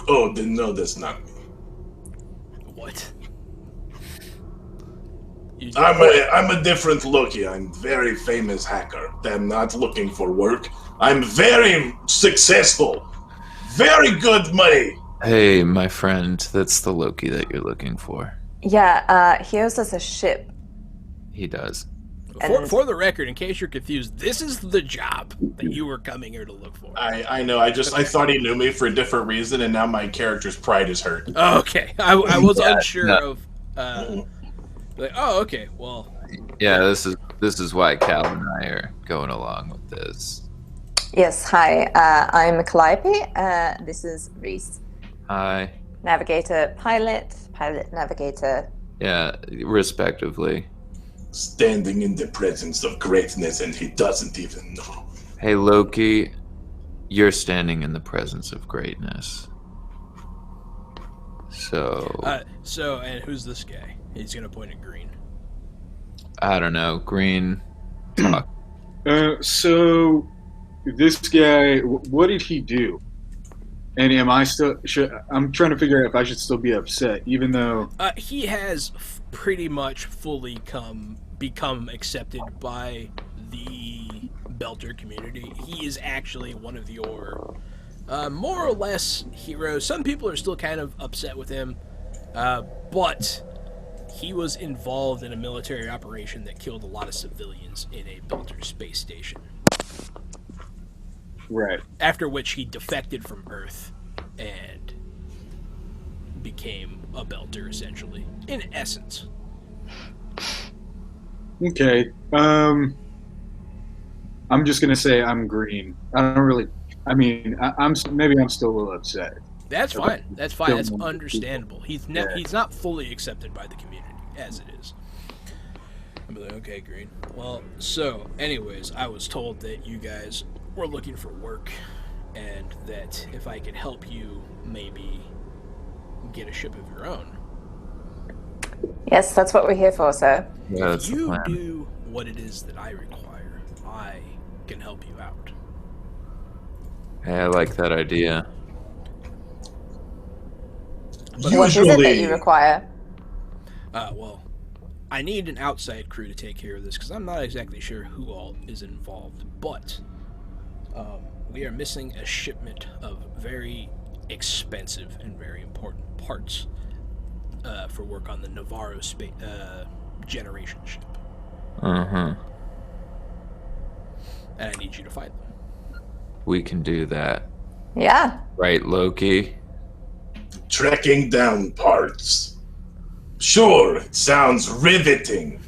Oh, then no, that's not me. What? I'm a different Loki. I'm very famous hacker. I'm not looking for work. I'm very successful. Very good money. Hey, my friend, that's the Loki that you're looking for. Yeah, he owes us a ship. He does. For the record, in case you're confused, this is the job that you were coming here to look for. I know. I thought he knew me for a different reason, and now my character's pride is hurt. Okay, I was unsure no. of. Like, oh, okay. Well, Yeah, this is why Cal and I are going along with this. Yes, hi. I'm Calliope. This is Reese. Hi. Navigator, pilot, navigator. Yeah, respectively. Standing in the presence of greatness, and he doesn't even know. Hey, Loki, you're standing in the presence of greatness. So and who's this guy? He's gonna point at Green. I don't know. Green, talk. So this guy, what did he do? And am I still? I'm trying to figure out if I should still be upset, even though He has pretty much fully become accepted by the Belter community. He is actually one of your more or less heroes. Some people are still kind of upset with him, but he was involved in a military operation that killed a lot of civilians in a Belter space station. right? After which he defected from Earth and became a Belter, essentially, in essence. Okay. I'm just gonna say I'm green. I don't really. I mean, I'm maybe I'm still a little upset. That's fine. That's fine. That's Still understandable. He's not fully accepted by the community as it is. I'm like, okay, Green. Well, so, anyways, I was told that you guys were looking for work, and that if I could help you, maybe get a ship of your own. Yes, that's what we're here for, sir. Yeah, that's If the you plan. do what it is that I require, I can help you out. Hey, I like that idea. What is it that you require? Well, I need an outside crew to take care of this because I'm not exactly sure who all is involved, but we are missing a shipment of very expensive and very important parts for work on the Navarro generation ship. Uh-huh. And I need you to find them. We can do that. Yeah. Right, Loki? Tracking down parts. Sure, it sounds riveting.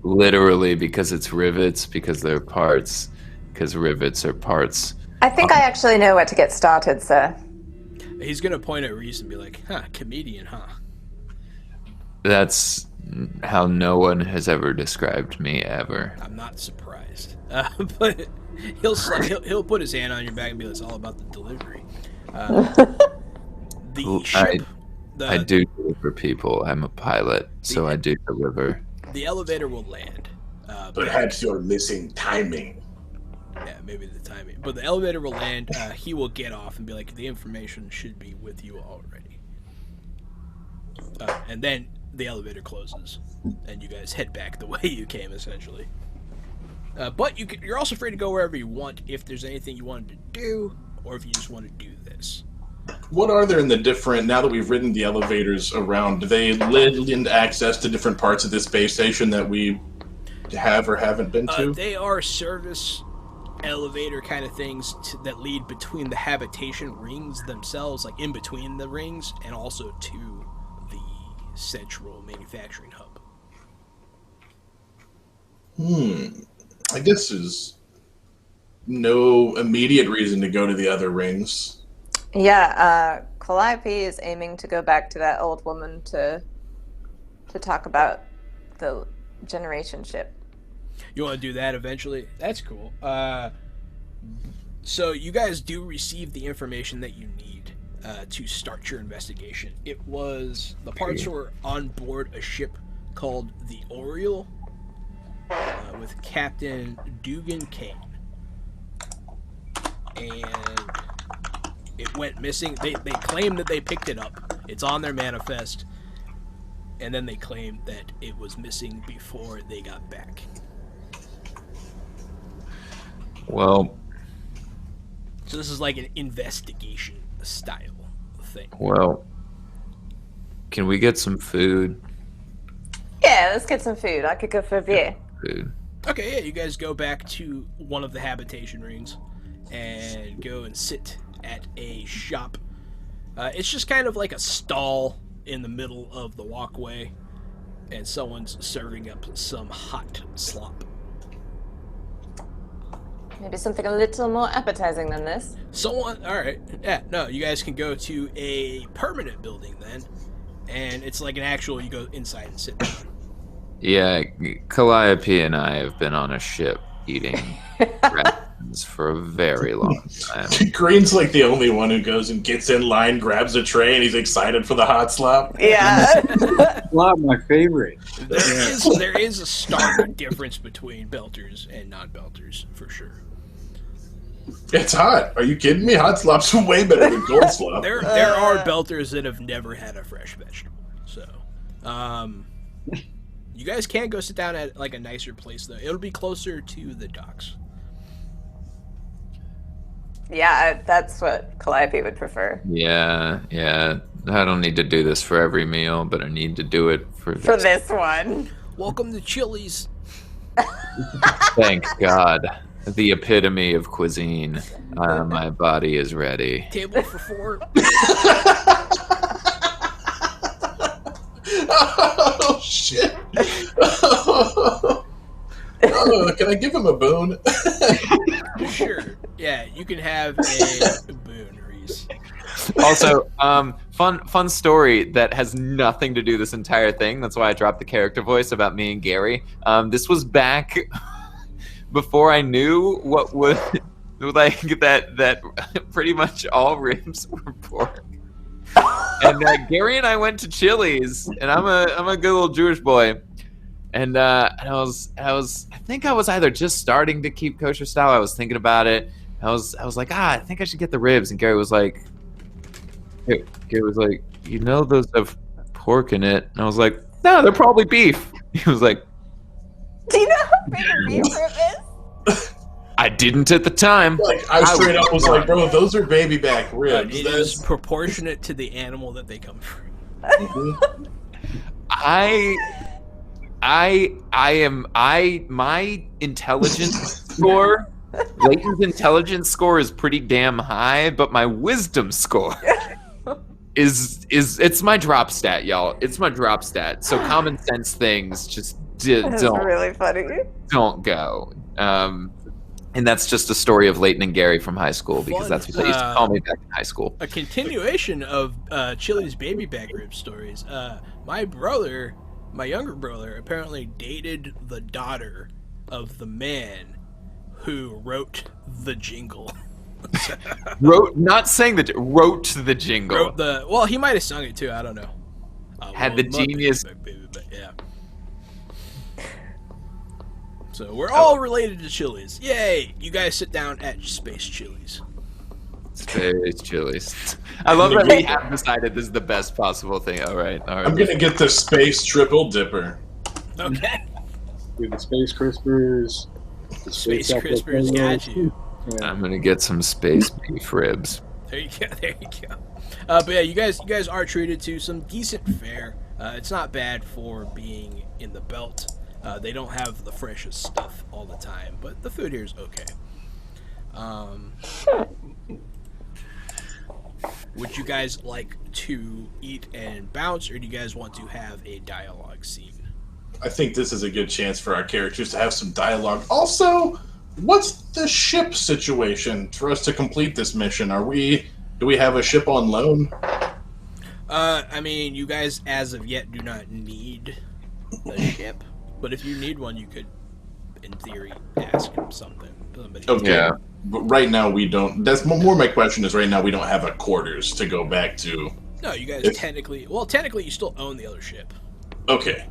Literally, because it's rivets, because they're parts, because rivets are parts. I think I actually know where to get started, sir. He's going to point at Reese and be like, comedian, huh? That's how no one has ever described me, ever. I'm not surprised. But he'll put his hand on your back and be like, it's all about the delivery. The ship... I do deliver people. I'm a pilot, so I do deliver. The elevator will land. Perhaps you're missing timing. Yeah, maybe the timing. But the elevator will land. He will get off and be like, the information should be with you already. And then the elevator closes, and you guys head back the way you came, essentially. But you're also free to go wherever you want if there's anything you wanted to do, or if you just want to do this. What are there in the different, now that we've ridden the elevators around, do they lend access to different parts of this space station that we have or haven't been to? They are service elevator kind of things that lead between the habitation rings themselves, like in between the rings, and also to the central manufacturing hub. I guess is no immediate reason to go to the other rings. Yeah, Calliope is aiming to go back to that old woman to talk about the generation ship. You want to do that eventually? That's cool. So you guys do receive the information that you need to start your investigation. It was the parts were on board a ship called the Oriole with Captain Dugan Kane, and it went missing. They claim that they picked it up. It's on their manifest, and then they claimed that it was missing before they got back. Well, So this is like an investigation style thing. well, can we get some food? Yeah, let's get some food. I could go for a beer. Food. Okay, yeah, you guys go back to one of the habitation rings and go and sit at a shop. It's just kind of like a stall in the middle of the walkway, and someone's serving up some hot slop. Maybe something a little more appetizing than this. Alright, yeah, no, you guys can go to a permanent building then, and it's like an actual, you go inside and sit down. Yeah, Calliope and I have been on a ship eating rations for a very long time. Green's like the only one who goes and gets in line, grabs a tray, and he's excited for the hot slop. Yeah. Wow, my favorite. There is a stark difference between belters and non-belters, for sure. It's hot. Are you kidding me? Hot slop's way better than cold slop. There are belters that have never had a fresh vegetable. So, you guys can go sit down at like a nicer place though. It'll be closer to the docks. Yeah, that's what Calliope would prefer. Yeah. I don't need to do this for every meal, but I need to do it for this one. Welcome to Chili's. Thank God. The epitome of cuisine. My body is ready. Table for 4. Oh, shit. Oh, can I give him a boon? Sure. Yeah, you can have a boon, Reese. Also, fun story that has nothing to do with this entire thing. That's why I dropped the character voice about me and Gary. This was back before I knew what was like that pretty much all ribs were pork. And Gary and I went to Chili's, and I'm a good little Jewish boy, and I think I was either just starting to keep kosher style. I was thinking about it. I was like, I think I should get the ribs, and Gary was like, you know those have pork in it, and I was like, no, they're probably beef. He was like, Do you know how big a beef rib is? I didn't at the time. Like, I straight up was like, bro, those are baby back ribs. It is proportionate to the animal that they come from. My intelligence score, Leighton's intelligence score is pretty damn high, but my wisdom score is it's my drop stat, y'all. It's my drop stat. So common sense things just That's really funny. don't go. And that's just a story of Leighton and Gary from high school, because that's what they used to call me back in high school. A continuation of Chili's baby back rib stories. My younger brother, apparently dated the daughter of the man who wrote the jingle. Wrote the jingle. Well, he might have sung it too. I don't know. Had the genius. Baby back, yeah. So we're all related to Chili's. Yay! You guys sit down at Space Chili's. Space Chili's. I love that we have decided this is the best possible thing. All right. I'm gonna get the space triple dipper. Okay. With the Space Crispers. The Space Crispers got you. Yeah. I'm gonna get some space beef ribs. There you go. But yeah, you guys are treated to some decent fare. It's not bad for being in the belt. They don't have the freshest stuff all the time, but the food here is okay. Would you guys like to eat and bounce, or do you guys want to have a dialogue scene? I think this is a good chance for our characters to have some dialogue. Also, what's the ship situation for us to complete this mission? Do we have a ship on loan? I mean, you guys as of yet do not need a ship, but if you need one, you could, in theory, ask somebody. Okay. Yeah. But right now we don't. That's more my question is right now we don't have a quarters to go back to. No, you guys technically you still own the other ship. Okay.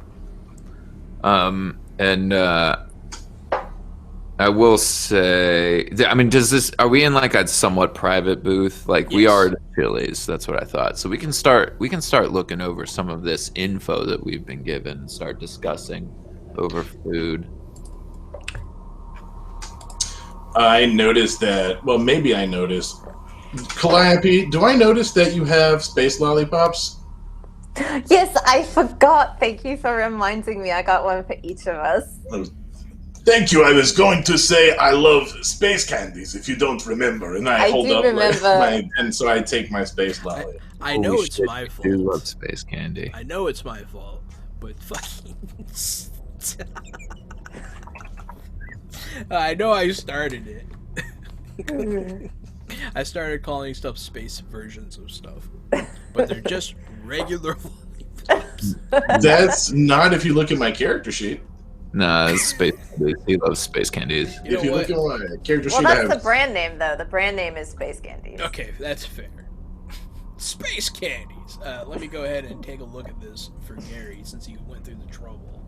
And I will say, I mean, are we in like a somewhat private booth? Like we Yes. are at Chili's. That's what I thought. So we can start looking over some of this info that we've been given and start discussing over food. I noticed that. Well, maybe I noticed. Calliope, do I notice that you have space lollipops? Yes, I forgot. Thank you for reminding me. I got one for each of us. Thank you. I was going to say I love space candies. If you don't remember, and I hold do up remember. and so I take my space lolly. I know Holy it's shit, my I fault. do love space candy. I know it's my fault, but fucking. I know I started it. I started calling stuff space versions of stuff, but they're just regular lollipops. That's not if you look at my character sheet. Nah, it's space candy. He loves space candies. You know If you what? look at my character Well, sheet, I that's the have brand name, though. The brand name is Space Candies. Okay, that's fair. Space candies. Let me go ahead and take a look at this for Gary, since he went through the trouble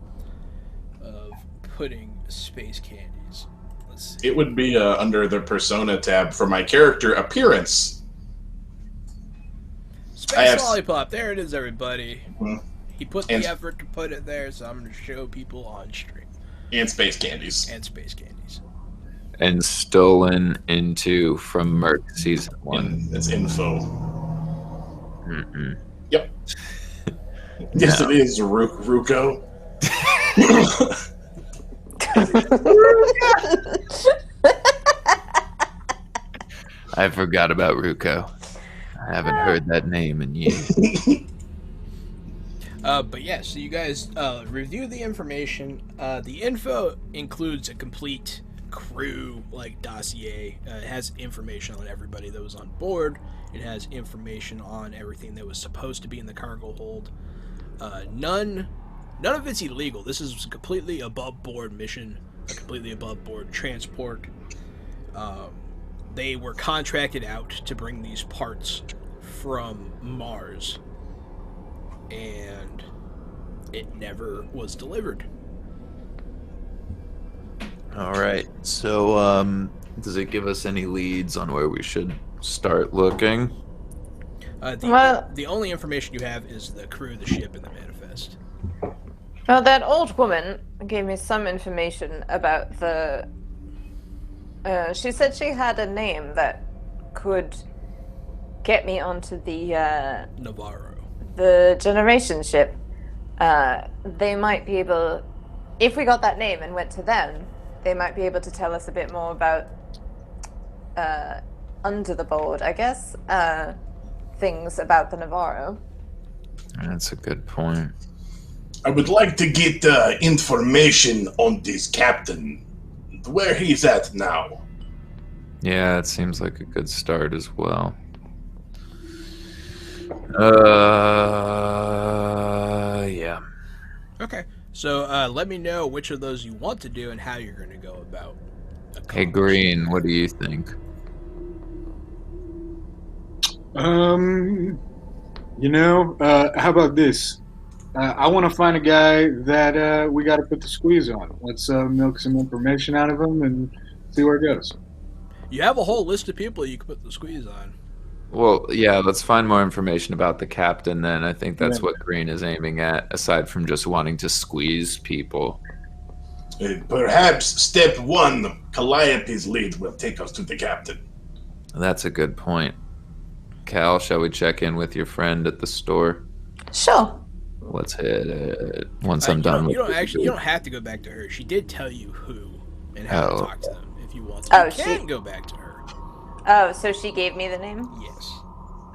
of putting space candies. Let's see. it would be under the persona tab for my character appearance. I Space have- lollipop. There it is, everybody. Mhm. He put And- the effort to put it there, so I'm going to show people on stream. And space candies. And space candies. And stolen into from Merc season 1. And it's info. Mm-mm. Yep. Yes, No. it is, Ruko. I forgot about Ruko. I haven't heard that name in years. But yeah, so you guys review the information. The info includes a complete crew dossier. It has information on everybody that was on board. It has information on everything that was supposed to be in the cargo hold. None of it's illegal. This is a completely above board mission, a completely above board transport. They were contracted out to bring these parts from Mars, and it never was delivered. All right. So, does it give us any leads on where we should start looking? The only information you have is the crew of the ship and the manifest. Well, that old woman gave me some information about the. She said she had a name that could get me onto the Navarro. the generation ship. They might be able, if we got that name and went to them, they might be able to tell us a bit more about under the board, I guess, things about the Navarro. That's a good point. I would like to get information on this captain. Where he's at now. Yeah, it seems like a good start as well. Yeah. Okay, so let me know which of those you want to do and how you're going to go about. Hey, Green, what do you think? How about this? I want to find a guy that we got to put the squeeze on. Let's milk some information out of him and see where it goes. You have a whole list of people you can put the squeeze on. Well, yeah, let's find more information about the captain then. I think that's Yeah. what Green is aiming at, aside from just wanting to squeeze people. Perhaps step one, Calliope's lead will take us to the captain. That's a good point. Cal, shall we check in with your friend at the store? Sure. Let's hit it once I'm done. You don't with actually. You don't have to go back to her. She did tell you who and how to Oh. talk to them if you want to. Oh, You can she- go back to her. Oh, so she gave me the name? Yes.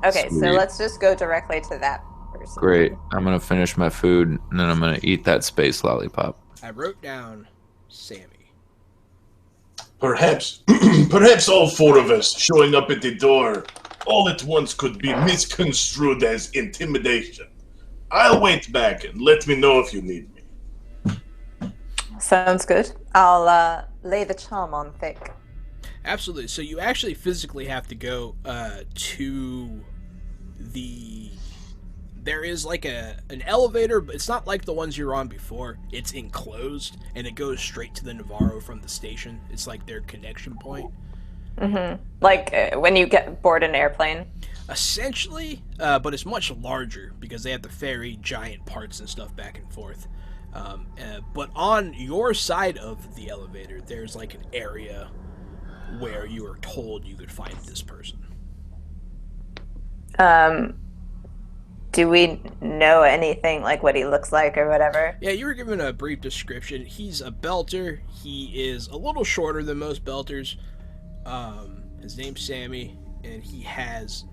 Okay, so Sweet. let's just go directly to that person. Great. I'm gonna finish my food and then I'm gonna eat that space lollipop. I wrote down Sammy. Perhaps, perhaps all four of us showing up at the door all at once could be misconstrued as intimidation. I'll wait back and let me know if you need me. Sounds good. I'll lay the charm on thick. Absolutely. So you actually physically have to go to the... There is like an elevator, but it's not like the ones you were on before. It's enclosed, and it goes straight to the Navarro from the station. It's like their connection point. Mm-hmm. Like when you get board an airplane. Essentially, but it's much larger because they have to ferry giant parts and stuff back and forth. But on your side of the elevator, there's like an area where you are told you could find this person. Do we know anything, like what he looks like or whatever? Yeah, you were given a brief description. He's a belter. He is a little shorter than most belters. His name's Sammy, and he has...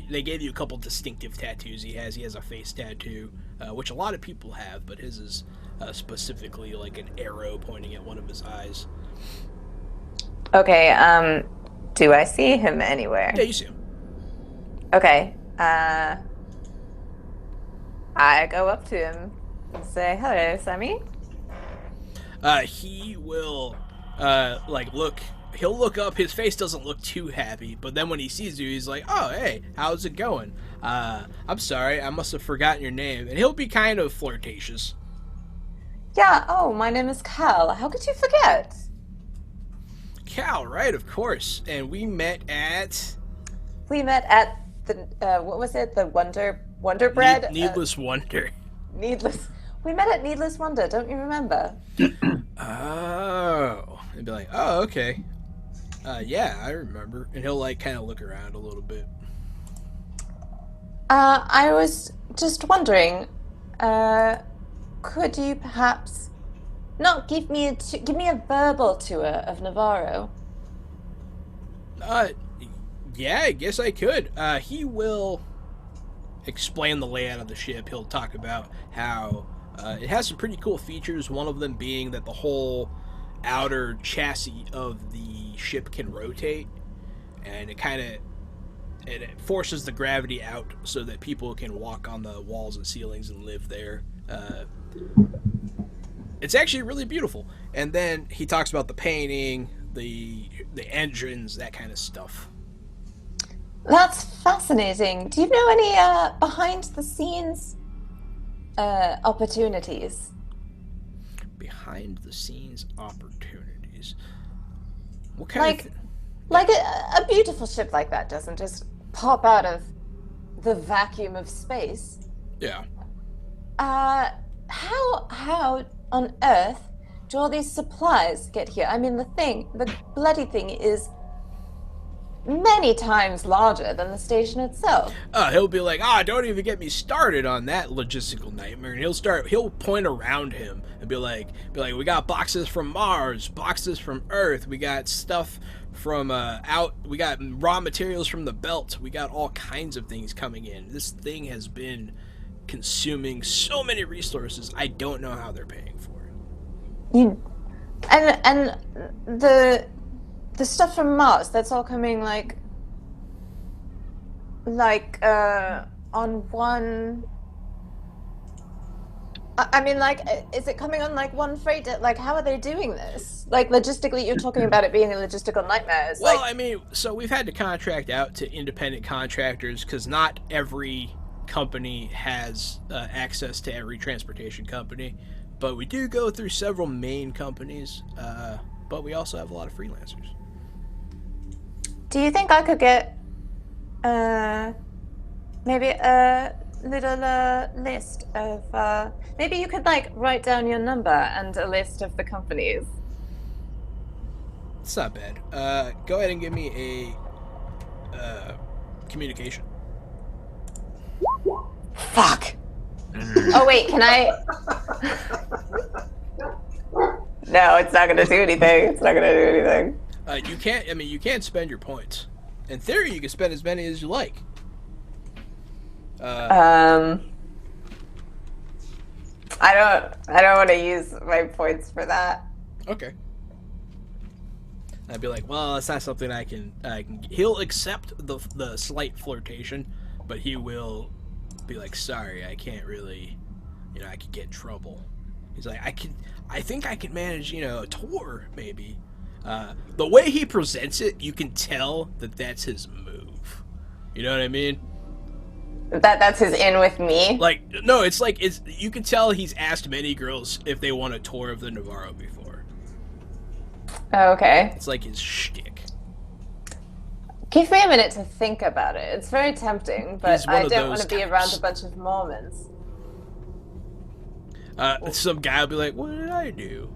They gave you a couple distinctive tattoos he has. He has a face tattoo, which a lot of people have, but his is specifically like an arrow pointing at one of his eyes. Okay, do I see him anywhere? Yeah, you see him. Okay, I go up to him and say, "Hello, Sammy." He will, look. He'll look up. His face doesn't look too happy, but then when he sees you, he's like, "Oh, hey, how's it going? I'm sorry, I must have forgotten your name." And he'll be kind of flirtatious. Yeah. Oh, my name is Cal. How could you forget? Cal, right? Of course. And we met at. We met at the what was it? The Wonder Bread. Needless Wonder. Needless. We met at Needless Wonder. Don't you remember? Oh. And be like, oh, okay. Yeah, I remember. And he'll like kind of look around a little bit. I was just wondering, could you perhaps not give me a verbal tour of Navarro? Yeah, I guess I could. He will explain the layout of the ship. He'll talk about how it has some pretty cool features, one of them being that the whole outer chassis of the ship can rotate, and it forces the gravity out so that people can walk on the walls and ceilings and live there. It's actually really beautiful. And then he talks about the painting, the engines, that kind of stuff. That's fascinating. Do you know any behind the scenes opportunities? Behind the scenes opportunities. What kind of like a beautiful ship like that doesn't just pop out of the vacuum of space. Yeah. How on earth do all these supplies get here? I mean, the bloody thing is many times larger than the station itself. He'll be like, don't even get me started on that logistical nightmare. And he'll point around him and be like, we got boxes from Mars, boxes from Earth, we got stuff from we got raw materials from the belt, we got all kinds of things coming in. This thing has been consuming so many resources, I don't know how they're paying for it. And the stuff from Mars, that's all coming like on one. I mean, like, is it coming on like one freight? Like, how are they doing this? Like, logistically, you're talking about it being a logistical nightmare. It's well, I mean, so we've had to contract out to independent contractors because not every company has access to every transportation company, but we do go through several main companies. But we also have a lot of freelancers. Do you think I could get maybe a little list of maybe you could like write down your number and a list of the companies? It's not bad. Go ahead and give me a communication. Fuck. Oh wait, can I? No, it's not gonna do anything. It's not gonna do anything. You can't. I mean, you can't spend your points. In theory, you can spend as many as you like. I don't want to use my points for that. Okay. I'd be like, well, it's not something I can. He'll accept the slight flirtation, but he will be like, sorry, I can't really. I could get in trouble. He's like, I think I can manage, a tour maybe. The way he presents it, you can tell that that's his move. You know what I mean? That's his in with me. Like, no, it's like you can tell he's asked many girls if they want a tour of the Navarro before. Oh, okay. It's like his shtick. Give me a minute to think about it. It's very tempting, but I don't want to be around a bunch of Mormons. Some guy will be like, what did I do?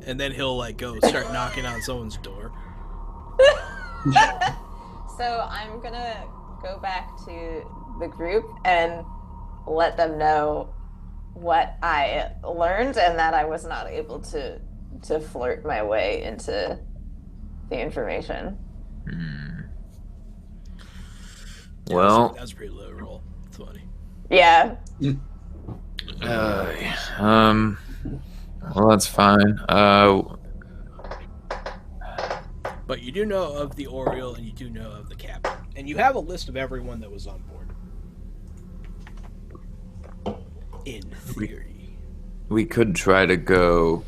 And then he'll like go start knocking on someone's door. So I'm gonna go back to the group and let them know what I learned and that I was not able to flirt my way into the information. Well, that was a pretty low roll. It's funny. Yeah. Well, that's fine. But you do know of the Oriole and you do know of the captain. And you have a list of everyone that was on board. In theory. We could try to go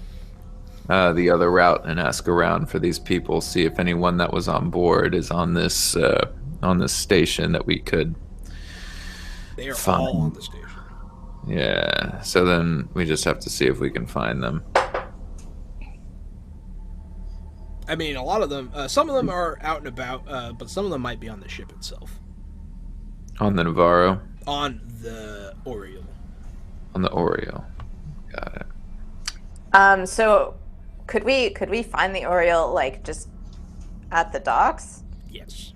the other route and ask around for these people, see if anyone that was on board is on this station that we could They are find. all on the station. Yeah, so then we just have to see if we can find them. I mean, a lot of them, some of them are out and about, but some of them might be on the ship itself. On the Navarro? On the Oriole. On the Oriole. Got it. So could we find the Oriole like just at the docks? Yes.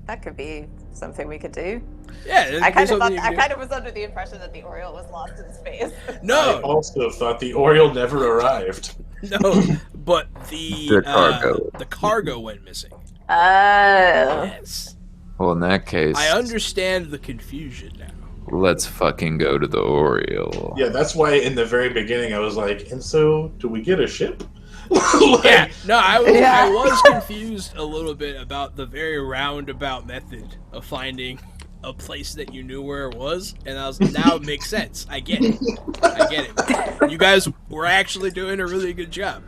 That could be something we could do. Yeah, I kind of was under the impression that the Oriole was lost in space. I No, also thought the Oriole never arrived. no, but the cargo went missing. Oh. Yes. Well, in that case, I understand the confusion now. let's fucking go to the Oriole. Yeah, that's why in the very beginning I was like, and so do we get a ship? Like, Yeah, no, I Yeah. was confused a little bit about the very roundabout method of finding a place that you knew where it was, and now it makes sense. I get it. You guys were actually doing a really good job.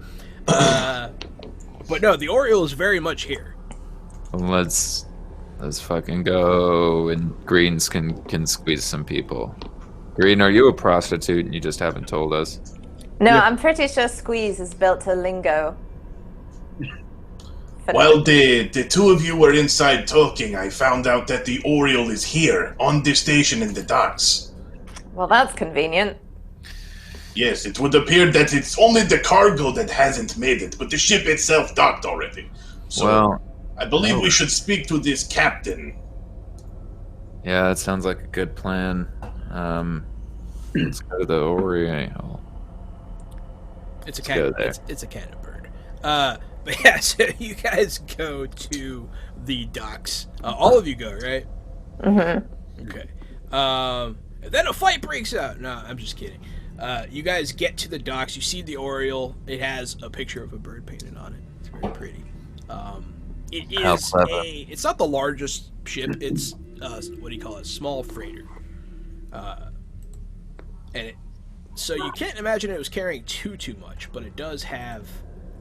But no, the Oriole is very much here. Let's fucking go, and Greens can squeeze some people. Green, are you a prostitute and you just haven't told us? No, I'm pretty sure squeeze is built to lingo. While the two of you were inside talking, I found out that the Oriole is here, on the station in the docks. Well, that's convenient. Yes, it would appear that it's only the cargo that hasn't made it, but the ship itself docked already. So, Well, I believe we should speak to this captain. yeah, that sounds like a good plan. Let's go to the Oriole. It's a Let's go cat. there. It's a cannon bird. But yeah, so you guys go to the docks. All of you go, right? Mm-hmm. Okay. And then a fight breaks out. No, I'm just kidding. You guys get to the docks. You see the Oriole. It has a picture of a bird painted on it. It's very pretty. It How is clever. it's not the largest ship. It's what do you call it? Small freighter. So you can't imagine it was carrying too much, but it does have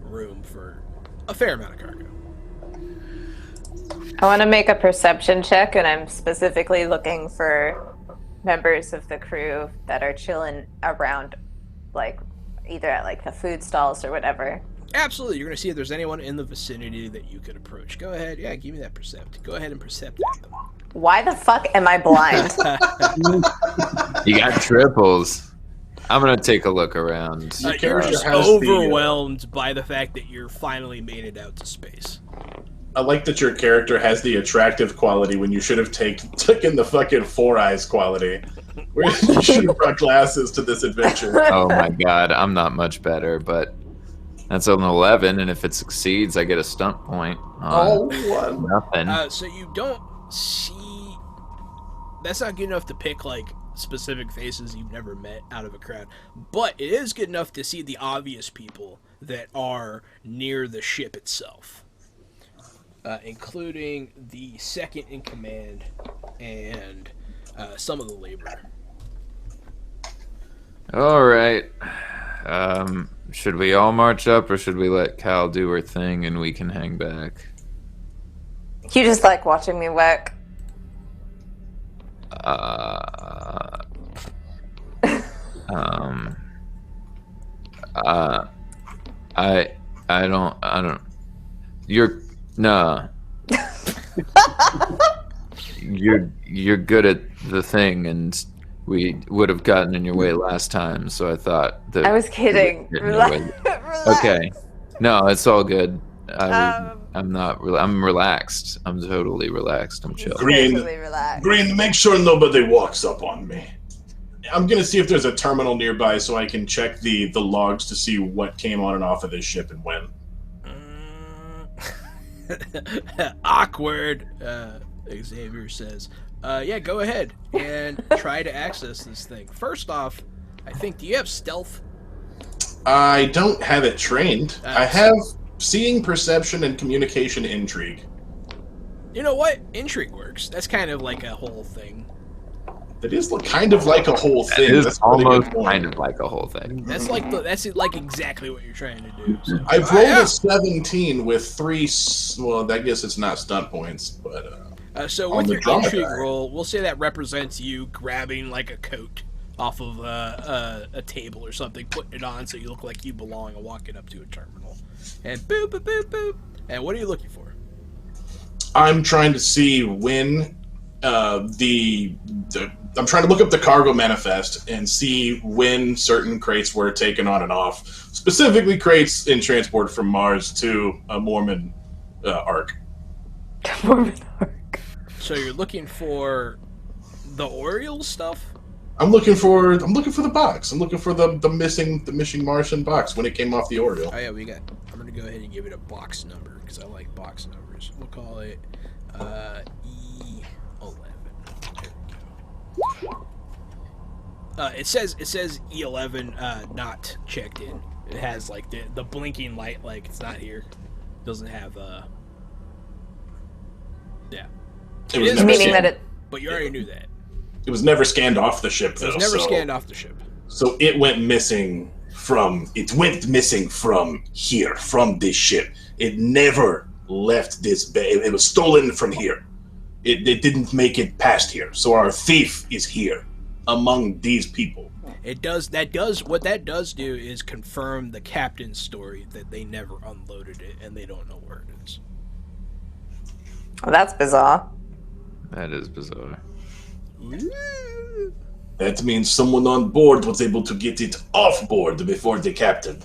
room for a fair amount of cargo. I want to make a perception check, and I'm specifically looking for members of the crew that are chilling around, like either at like the food stalls or whatever. Absolutely, you're going to see if there's anyone in the vicinity that you could approach. Go ahead, yeah, give me that percept. Go ahead and percept at them. Why the fuck am I blind? You got triples. I'm gonna take a look around. Your You're character just has the, overwhelmed by the fact that you're finally made it out to space. I like that your character has the attractive quality when you should have taken the fucking Four Eyes quality. Where you should have brought glasses to this adventure. Oh my god, I'm not much better, but that's an 11, and if it succeeds, I get a stunt point. One. Nothing. So you don't see... That's not good enough to pick, like, specific faces you've never met out of a crowd. But it is good enough to see the obvious people that are near the ship itself, including the second in command and some of the labor. All right. Should we all march up, or should we let Cal do her thing and we can hang back? You just like watching me work. Uh, um, I don't. You're nah. You're good at the thing, and we would have gotten in your way last time. So I thought that I was kidding. Relax. Okay, no, it's all good. I'm not. I'm relaxed. I'm totally relaxed. I'm chill. Green, Totally relaxed. Green, make sure nobody walks up on me. I'm gonna see if there's a terminal nearby so I can check the logs to see what came on and off of this ship and when. Awkward, Xavier says. Yeah, go ahead and try to access this thing. First off, I think, do you have stealth? I don't have it trained. I have seeing, perception, and communication intrigue. You know what? Intrigue works. That's kind of like a whole thing. That is kind of like a whole thing. It is That's a really good almost point. kind of like a whole thing. That's like exactly what you're trying to do. So. I've rolled a 17 with 3. Well, I guess it's not stunt points, but So on with the your drama intrigue die. roll, we'll say that represents you grabbing like a coat off of a table or something, putting it on so you look like you belong, and walking up to a terminal. And boop, boop, boop, boop. And what are you looking for? I'm trying to see when I'm trying to look up the cargo manifest and see when certain crates were taken on and off. Specifically, crates in transport from Mars to a Mormon arc. Mormon arc. So you're looking for the Oriole stuff? I'm looking for the box. I'm looking for the missing Martian box when it came off the Oriole. Oh yeah, I'm gonna go ahead and give it a box number because I like box numbers. We'll call it E11. There we go. It says E11 not checked in. It has like the blinking light, like it's not here. Doesn't have yeah. It was is never Meaning scanned. that it. But you already knew that. It was never scanned off the ship, though. It was never so, scanned off the ship. So it went missing from here, from this ship. It never left this bay. It was stolen from here. It didn't make it past here. So our thief is here among these people. What that does do is confirm the captain's story that they never unloaded it and they don't know where it is. Well, that's bizarre. That is bizarre. That means someone on board was able to get it off board before the captain.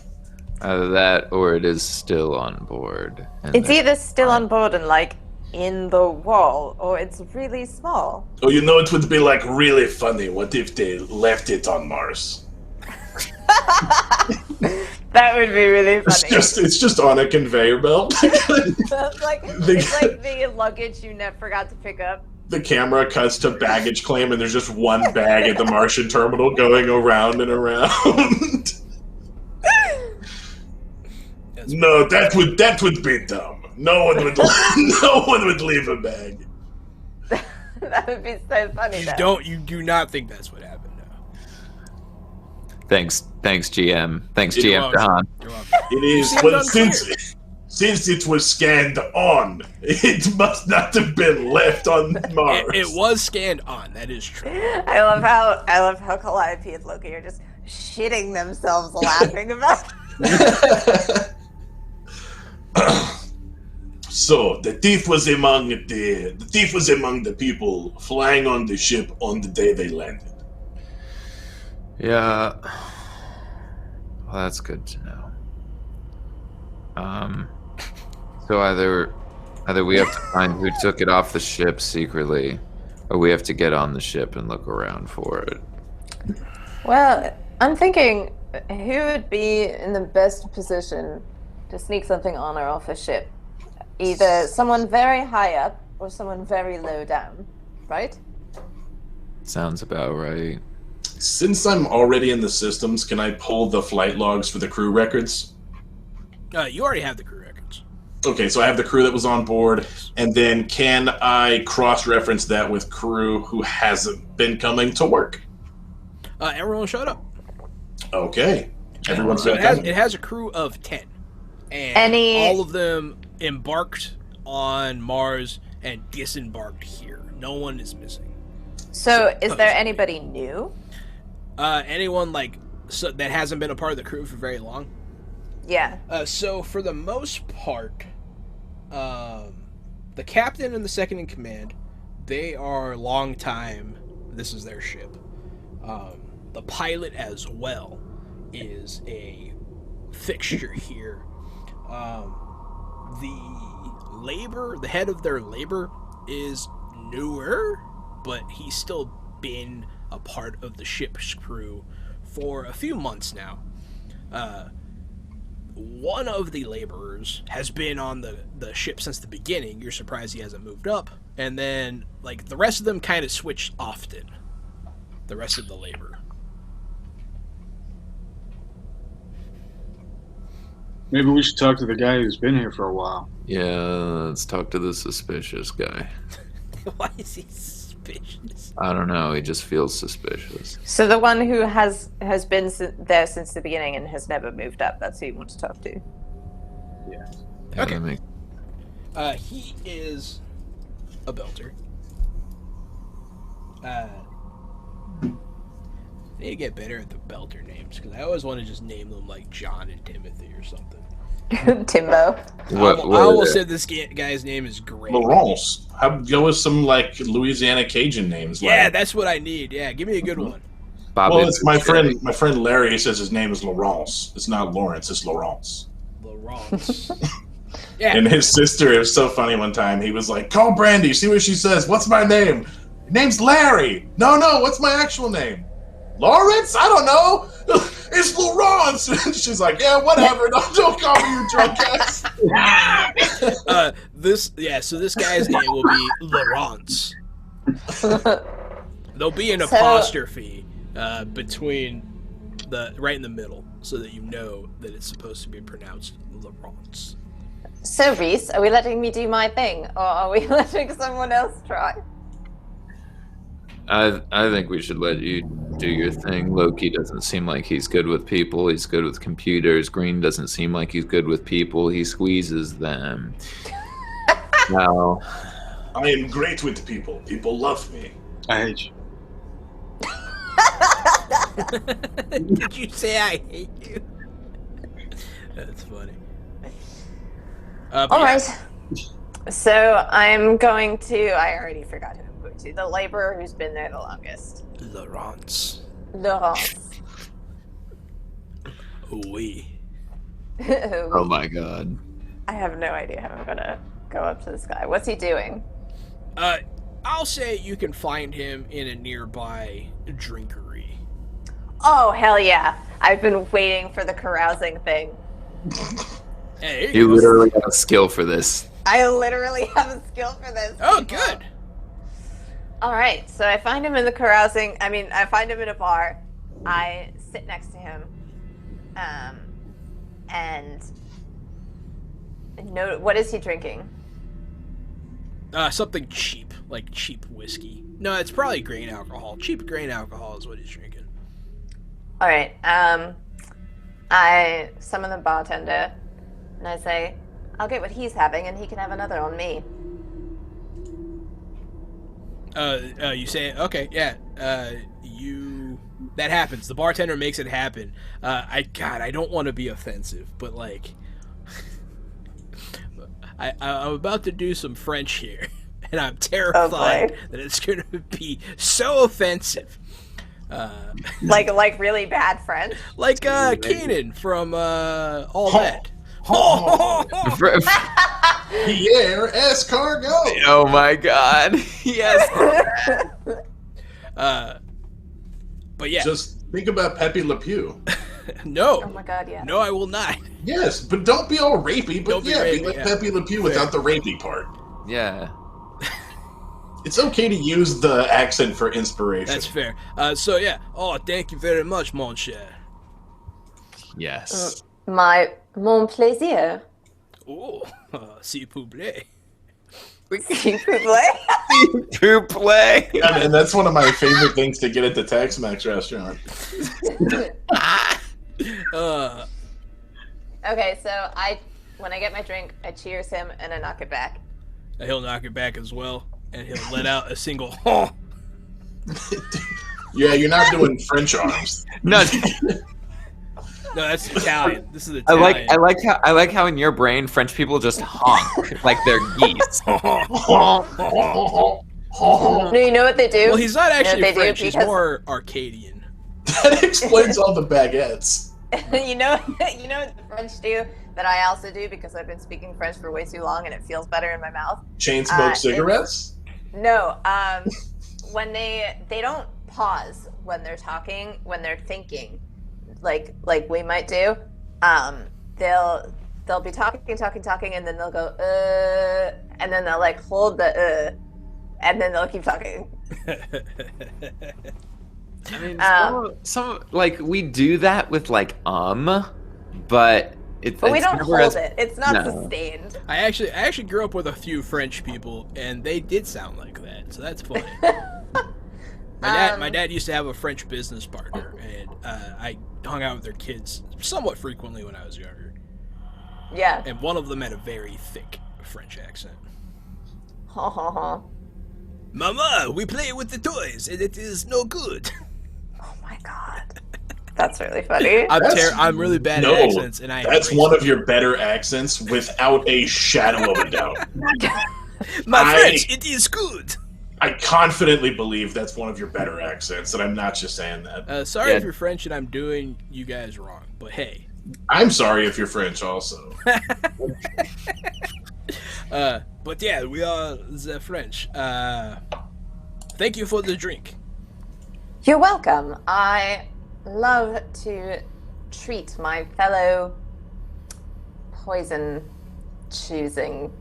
Either that, or it is still on board. And It's then- either still on board and like in the wall, or it's really small. Oh, you know, it would be like really funny. What if they left it on Mars? That would be really It's funny. just on a conveyor belt. That's like The- it's like the luggage you never forgot to pick up. The camera cuts to baggage claim, and there's just one bag at the Martian terminal going around and around. No, that would be dumb. No one would leave a bag. That would be so funny. You do not think that's what happened, no. Thanks, GM. Thanks, You're GM Don. You're welcome. It is seemed well, unclear. since it was scanned on, it must not have been left on Mars. It was scanned on. That is true. I love how Calliope and Loki are just shitting themselves laughing about. So the thief was among the people flying on the ship on the day they landed. Yeah. Well, that's good to know. So either we have to find who took it off the ship secretly, or we have to get on the ship and look around for it. Well, I'm thinking who would be in the best position to sneak something on or off a ship? Either someone very high up or someone very low down, right? Sounds about right. Since I'm already in the systems, can I pull the flight logs for the crew records? You already have the crew records. Okay, so I have the crew that was on board, and then can I cross-reference that with crew who hasn't been coming to work? Everyone showed up. Okay. Everyone's So been it coming. has a crew of 10. And Any- all of them embarked on Mars and disembarked here. No one is missing. So, is there anybody new? Anyone that hasn't been a part of the crew for very long? Yeah. So for the most part, the captain and the second in command, they are long time. This is their ship. The pilot as well is a fixture here. The head of their labor is newer, but he's still been a part of the ship's crew for a few months now. One of the laborers has been on the ship since the beginning. You're surprised he hasn't moved up. And then, the rest of them kind of switch often. The rest of the labor. Maybe we should talk to the guy who's been here for a while. Yeah, let's talk to the suspicious guy. Why is he suspicious? I don't know. He just feels suspicious. So the one who has been there since the beginning and has never moved up, that's who you want to talk to. Yeah. Okay. that make- He is a belter. I need to get better at the belter names, because I always want to just name them like John and Timothy or something. Timbo. What, I what are almost they? said this guy's name is Greg. Laurence. Go with some Louisiana Cajun names. Yeah, that's what I need. Yeah, give me a good one. Bobby Well, it's my Boucher. friend Larry. He says his name is Laurence. It's not Lawrence. It's Laurence. Laurence. Yeah. And his sister, it was so funny one time. He was like, "Call Brandy. See what she says. What's my name? Name's Larry. No. What's my actual name? Lawrence? I don't know. It's Laurence." She's like, "Yeah, whatever. Don't call me you drunk ass." So this guy's name will be Laurence. There'll be an apostrophe between right in the middle, so that you know that it's supposed to be pronounced Laurence. So, Reese, are we letting me do my thing, or are we letting someone else try? I think we should let you do your thing. Loki doesn't seem like he's good with people. He's good with computers. Green doesn't seem like he's good with people. He squeezes them. Well, I am great with people. People love me. I hate you. Did you say I hate you? That's funny. All right. So I'm going to. I already forgot who I'm going to. The laborer who's been there the longest. Laurence. Laurence. Oui. oh my god. I have no idea how I'm gonna go up to this guy. What's he doing? I'll say you can find him in a nearby drinkery. Oh, hell yeah. I've been waiting for the carousing thing. Hey, You literally have a skill for this. I literally have a skill for this. Oh, people. good. All right, so I find him in the carousing. I find him in a bar. I sit next to him, and no, what is he drinking? Something cheap, like cheap whiskey. No, it's probably grain alcohol. Cheap grain alcohol is what he's drinking. All right, I summon the bartender, and I say, "I'll get what he's having, and he can have another on me." You say, okay, yeah, that happens. The bartender makes it happen. I don't want to be offensive, but I'm about to do some French here, and I'm terrified that it's going to be so offensive. Like really bad French? Like Keenan from All That. Pierre Escargot. Oh my god. Yes. But yeah. Just think about Pepe Le Pew. No. Oh my god, yeah. No, I will not. Yes, but don't be all rapey. But Don't be be rapey, like yeah. Pepe Le Pew without the rapey part. Yeah. It's okay to use the accent for inspiration. That's fair. Oh, thank you very much, mon cher. Yes. My Mon plaisir. Oh, s'il vous plaît. S'il vous plaît. To play. And that's one of my favorite things to get at the Tex-Mex restaurant. Okay, so when I get my drink, I cheers him and I knock it back. He'll knock it back as well, and he'll let out a single "huh." Yeah, you're not doing French arms. No, No, that's Italian. This is Italian. I like how in your brain French people just honk like they're geese. No, you know what they do? Well, he's not actually they do French. He's because- more Arcadian. That explains all the baguettes. you know what the French do that I also do because I've been speaking French for way too long and it feels better in my mouth? Chain smoke cigarettes? No, when they don't pause when they're talking, when they're thinking, like we might do. They'll be talking, and then they'll go and then they'll like hold the and then they'll keep talking. I mean, some like we do that with like but it's But we don't never hold as- it. It's not No. sustained. I actually grew up with a few French people, and they did sound like that, so that's funny. My dad used to have a French business partner, and I hung out with their kids somewhat frequently when I was younger. Yeah. And one of them had a very thick French accent. Ha ha ha. Mama, we play with the toys, and it is no good. Oh my god. That's really funny. I'm really bad at accents, and that's one of your better accents without a shadow of a doubt. My French, it is good. I confidently believe that's one of your better accents, and I'm not just saying that. Sorry Yeah. if you're French and I'm doing you guys wrong, but hey. I'm sorry if you're French also. But yeah, we are the French. Thank you for the drink. You're welcome. I love to treat my fellow poison choosing.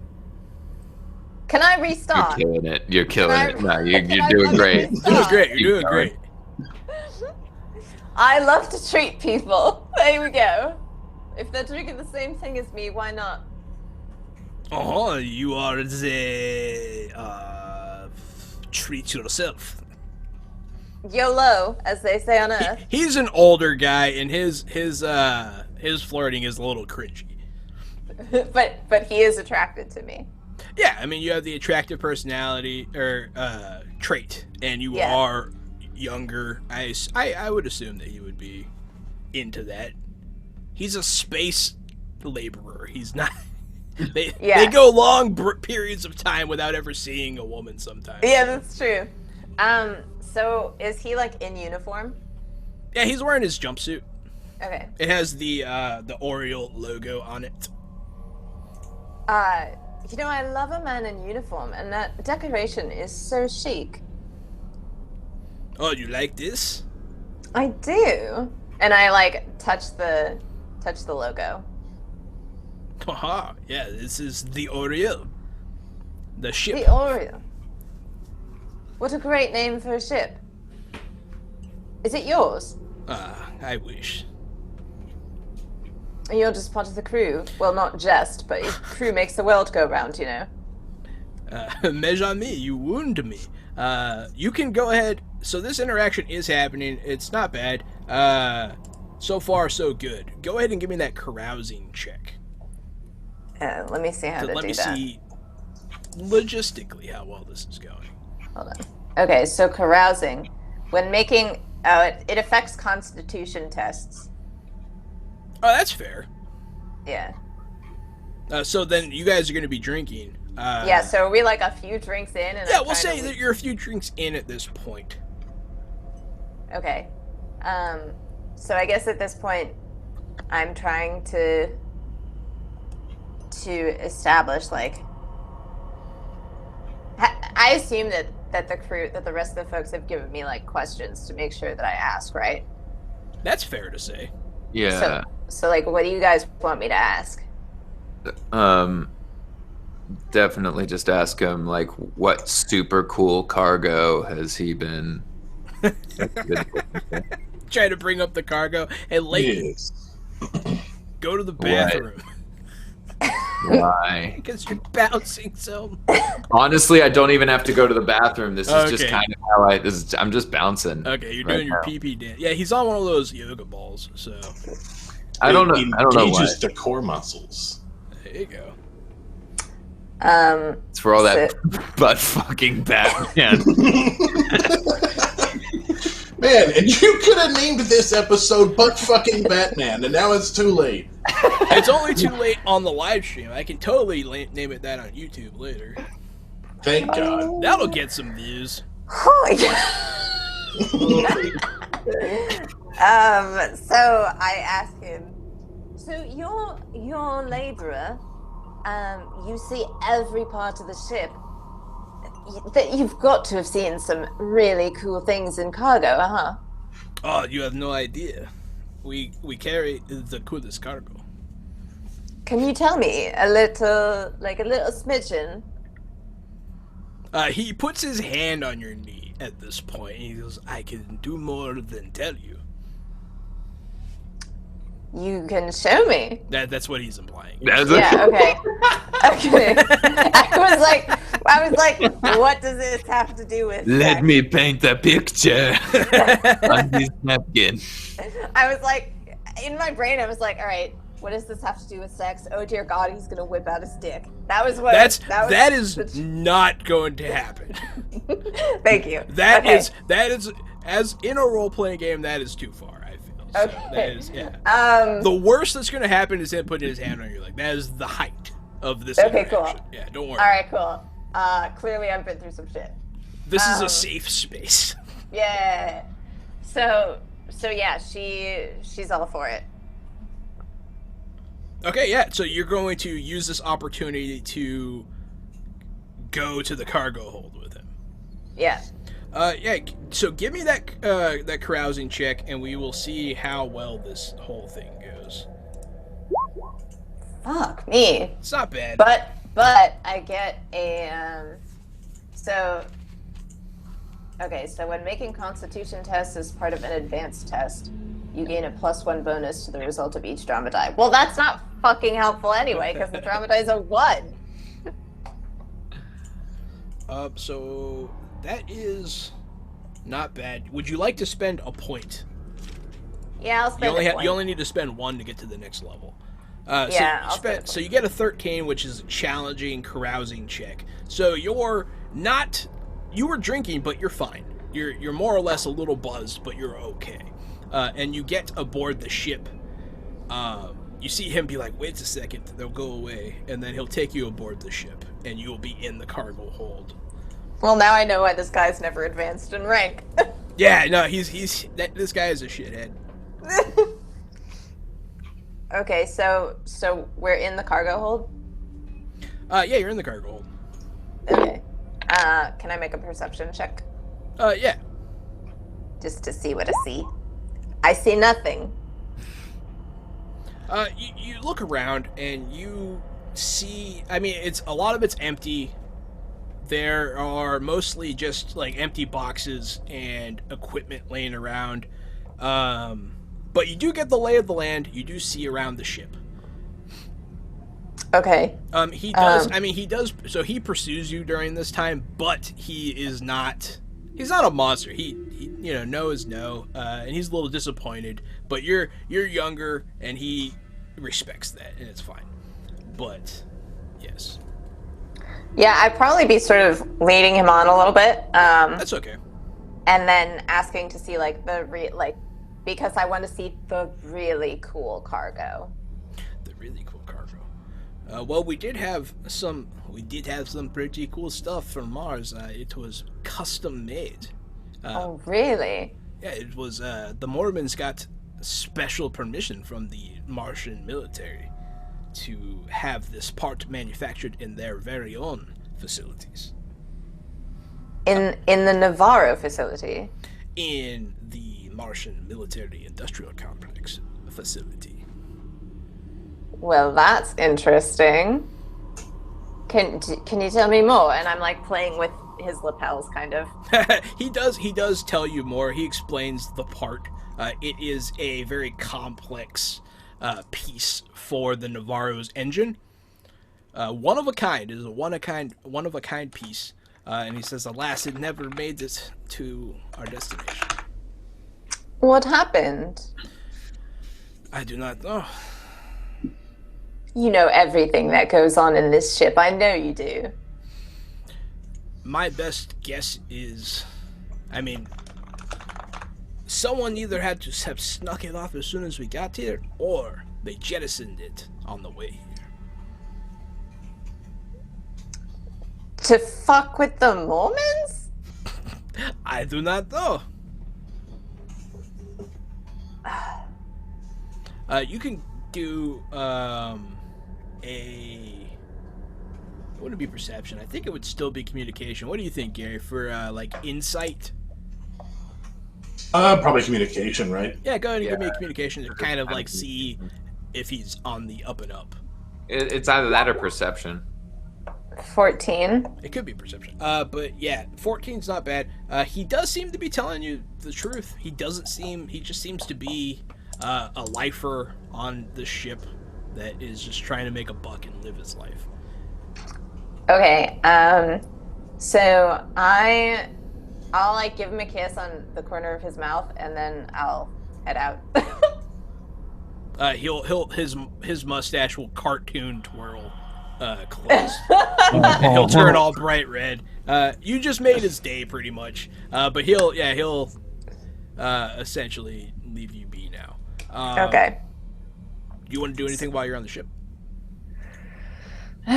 Can I restart? You're killing it. You're killing Can I- it. No, can you're I doing fucking great. restart? You're doing great. You're Keep doing going. great. I love to treat people. There we go. If they're drinking the same thing as me, why not? Oh, you are the treat yourself. YOLO, as they say on Earth. He's an older guy, and his flirting is a little cringy. but he is attracted to me. Yeah, I mean, you have the attractive personality or trait, and you Yeah. are younger. I would assume that he would be into that. He's a space laborer. He's not. They go long periods of time without ever seeing a woman. Sometimes. Yeah, that's true. So is he like in uniform? Yeah, he's wearing his jumpsuit. Okay. It has the Oriole logo on it. I love a man in uniform, and that decoration is so chic. Oh, you like this? I do. And I like touch the logo. Haha, yeah, this is the Oriole. The ship. The Oriole. What a great name for a ship. Is it yours? I wish. You're just part of the crew. Well, not just, but crew makes the world go round, you know. Measure me, you wound me. You can go ahead. So this interaction is happening. It's not bad. So far, so good. Go ahead and give me that carousing check. Let me see how to Let do me that. see logistically how well this is going. Hold on. Okay, so carousing. When making... it affects constitution tests. Oh, that's fair. Yeah. So then you guys are going to be drinking. Yeah, so are we like a few drinks in? And Yeah, I'm we'll trying say to... that you're a few drinks in at this point. Okay. So I guess at this point, I'm trying to establish, like... I assume that the crew, that the rest of the folks have given me, like, questions to make sure that I ask, right? That's fair to say. Yeah. So like, what do you guys want me to ask? Definitely just ask him like what super cool cargo has he been Trying to bring up the cargo. And late. Yes. Go to the bathroom. Why? Because you're bouncing so. Honestly, I don't even have to go to the bathroom. This is just Okay. kind of how I'm just bouncing. Okay, you're right doing your now. pee dance. Yeah, he's on one of those yoga balls. So I don't know. It I don't know why. engages the core muscles. there you go. It's for all that butt fucking Batman. Man, and you could have named this episode "Butt Fucking Batman," and now it's too late. It's only too late on the live stream. I can totally name it that on YouTube later. Thank God. That'll get some views. So I asked him, so you're a laborer, you see every part of the ship. That you've got to have seen some really cool things in cargo, huh? Oh, you have no idea. We carry the coolest cargo. Can you tell me a little smidgen? He puts his hand on your knee at this point. He goes, I can do more than tell you. You can show me. That's what he's implying. Yeah, okay. Okay. I was like, what does this have to do with Let sex? me paint a picture on this napkin. I was like, in my brain, I was like, all right, what does this have to do with sex? Oh dear God, he's gonna whip out his dick. That was what. That is not going to happen. Thank you. That is as in a role playing game. That is too far. I feel. So Okay. that is the worst that's going to happen is him putting his hand on you. Like that is the height of this. Okay, interaction. cool. Yeah, don't worry. All right, cool. Clearly, I've been through some shit. This is a safe space. Yeah. So yeah, she's all for it. Okay, yeah. So you're going to use this opportunity to go to the cargo hold with him. Yeah. Yeah. So give me that carousing check, and we will see how well this whole thing goes. Fuck me. It's not bad. But I get a Okay, so when making constitution tests as part of an advanced test, you gain a +1 bonus to the result of each drama die. Well, that's not fucking helpful anyway, because the drama die is a 1. So that is not bad. Would you like to spend a point? Yeah, I'll spend a point. You only need to spend 1 to get to the next level. Yeah, I'll spend a point. So you get a 13, which is a challenging carousing check. So you were drinking, but you're fine. You're more or less a little buzzed, but you're okay. And you get aboard the ship. You see him be like, wait a second, they'll go away, and then he'll take you aboard the ship, and you will be in the cargo hold. Well, now I know why this guy's never advanced in rank. Yeah, no, this guy is a shithead. Okay, so we're in the cargo hold? Yeah, you're in the cargo hold. Okay. Can I make a perception check? Yeah. Just to see what I see. I see nothing. You look around and you see, I mean, a lot of it's empty. There are mostly just like empty boxes and equipment laying around. But you do get the lay of the land. You do see around the ship. Okay. He does. So he pursues you during this time, but he's not a monster. He no is no, and he's a little disappointed. But you're younger, and he respects that, and it's fine. But yes. Yeah, I'd probably be sort of leading him on a little bit. That's okay. And then asking to see because I want to see the really cool cargo. The really cool cargo. Well, we did have some pretty cool stuff from Mars. It was custom made. Oh, really? Yeah, it was. The Mormons got special permission from the Martian military to have this part manufactured in their very own facilities. In the Navarro facility? In the Martian military industrial complex facility. Well, that's interesting. Can you tell me more? And I'm like playing with his lapels, kind of. He does tell you more. He explains the part. It is a very complex piece for the Navarro's engine. One of a kind. It is a one of a kind piece. And he says, alas, it never made it to our destination. What happened? I do not know. You know everything that goes on in this ship. I know you do. My best guess is, someone either had to have snuck it off as soon as we got here, or they jettisoned it on the way here. To fuck with the Mormons? I do not know. You can do it wouldn't be perception. I think it would still be communication. What do you think, Gary, for insight? Probably communication, right? Yeah, go ahead and give me a communication to kind of see if he's on the up and up. It's either that or perception. 14. It could be perception. But yeah, 14's not bad. He does seem to be telling you the truth. He just seems to be a lifer on the ship that is just trying to make a buck and live his life. Okay, so I'll give him a kiss on the corner of his mouth, and then I'll head out. His mustache will cartoon twirl close. And he'll turn all bright red. You just made his day pretty much. But he'll essentially leave you be now. Okay. Do you want to do anything while you're on the ship? Do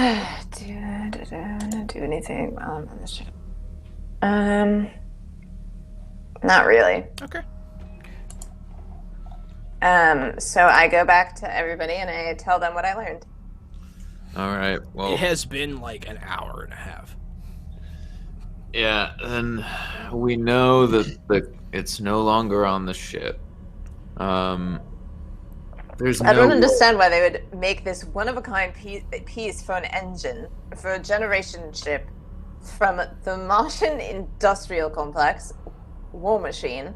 anything while I'm on the ship? Not really. Okay. So I go back to everybody and I tell them what I learned. All right. Well, It has been an hour and a half. yeah. Then we know that it's no longer on the ship. There's I don't no understand why they would make this one-of-a-kind piece for an engine, for a generation ship, from the Martian industrial complex, War Machine,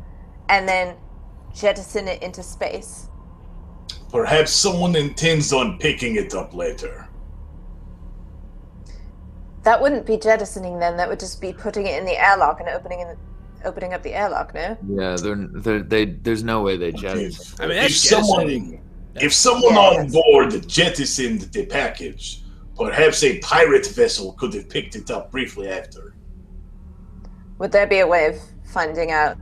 and then jettison it into space. Perhaps someone intends on picking it up later. That wouldn't be jettisoning then, that would just be putting it in the airlock and opening up the airlock, no? Yeah, there's no way they jettison. That's If someone on board jettisoned the package, perhaps a pirate vessel could have picked it up briefly after. Would there be a way of finding out?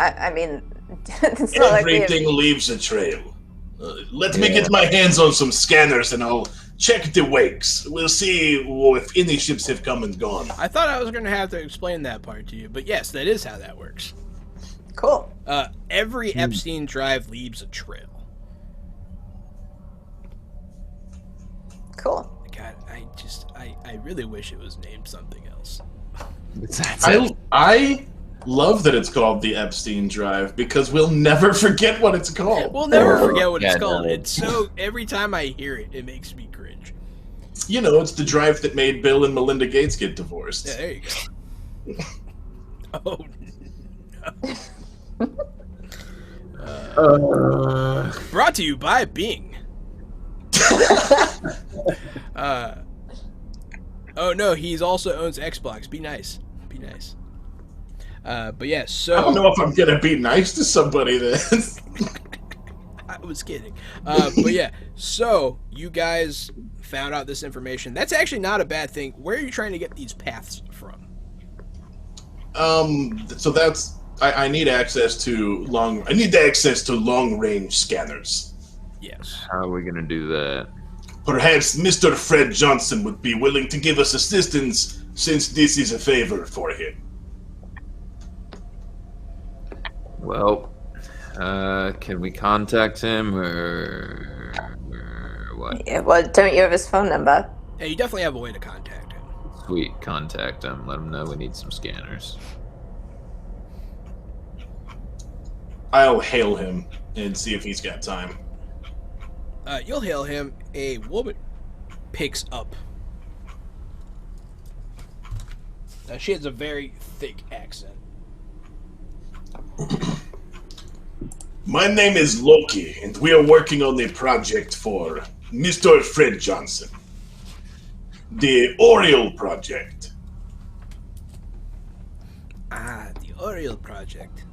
It's not Everything leaves a trail. Let me get my hands on some scanners and I'll check the wakes. We'll see if any ships have come and gone. I thought I was going to have to explain that part to you, but yes, that is how that works. Cool. Every Epstein drive leaves a trail. Cool. God, I really wish it was named something else. I love that it's called the Epstein Drive because we'll never forget what it's called. We'll never forget what it's Yeah, called. no. It's so every time I hear it, it makes me cringe. You know, it's the drive that made Bill and Melinda Gates get divorced. Yeah, there you go. Oh, no. Brought to you by Bing. Oh no, he's also owns Xbox. Be nice. Be nice. But yeah, so I don't know if I'm gonna be nice to somebody then. I was kidding. But yeah, so you guys found out this information. That's actually not a bad thing. Where are you trying to get these paths from? So that's I need access to long range scanners. Yes. How are we gonna do that? Perhaps Mr. Fred Johnson would be willing to give us assistance since this is a favor for him. Well, can we contact him or what? Yeah, well, don't you have his phone number? Yeah, you definitely have a way to contact him. Sweet, contact him. Let him know we need some scanners. I'll hail him and see if he's got time. You'll hail him. A woman picks up. She has a very thick accent. My name is Loki, and we are working on a project for Mr. Fred Johnson. The Oriole Project. Ah, the Oriole Project.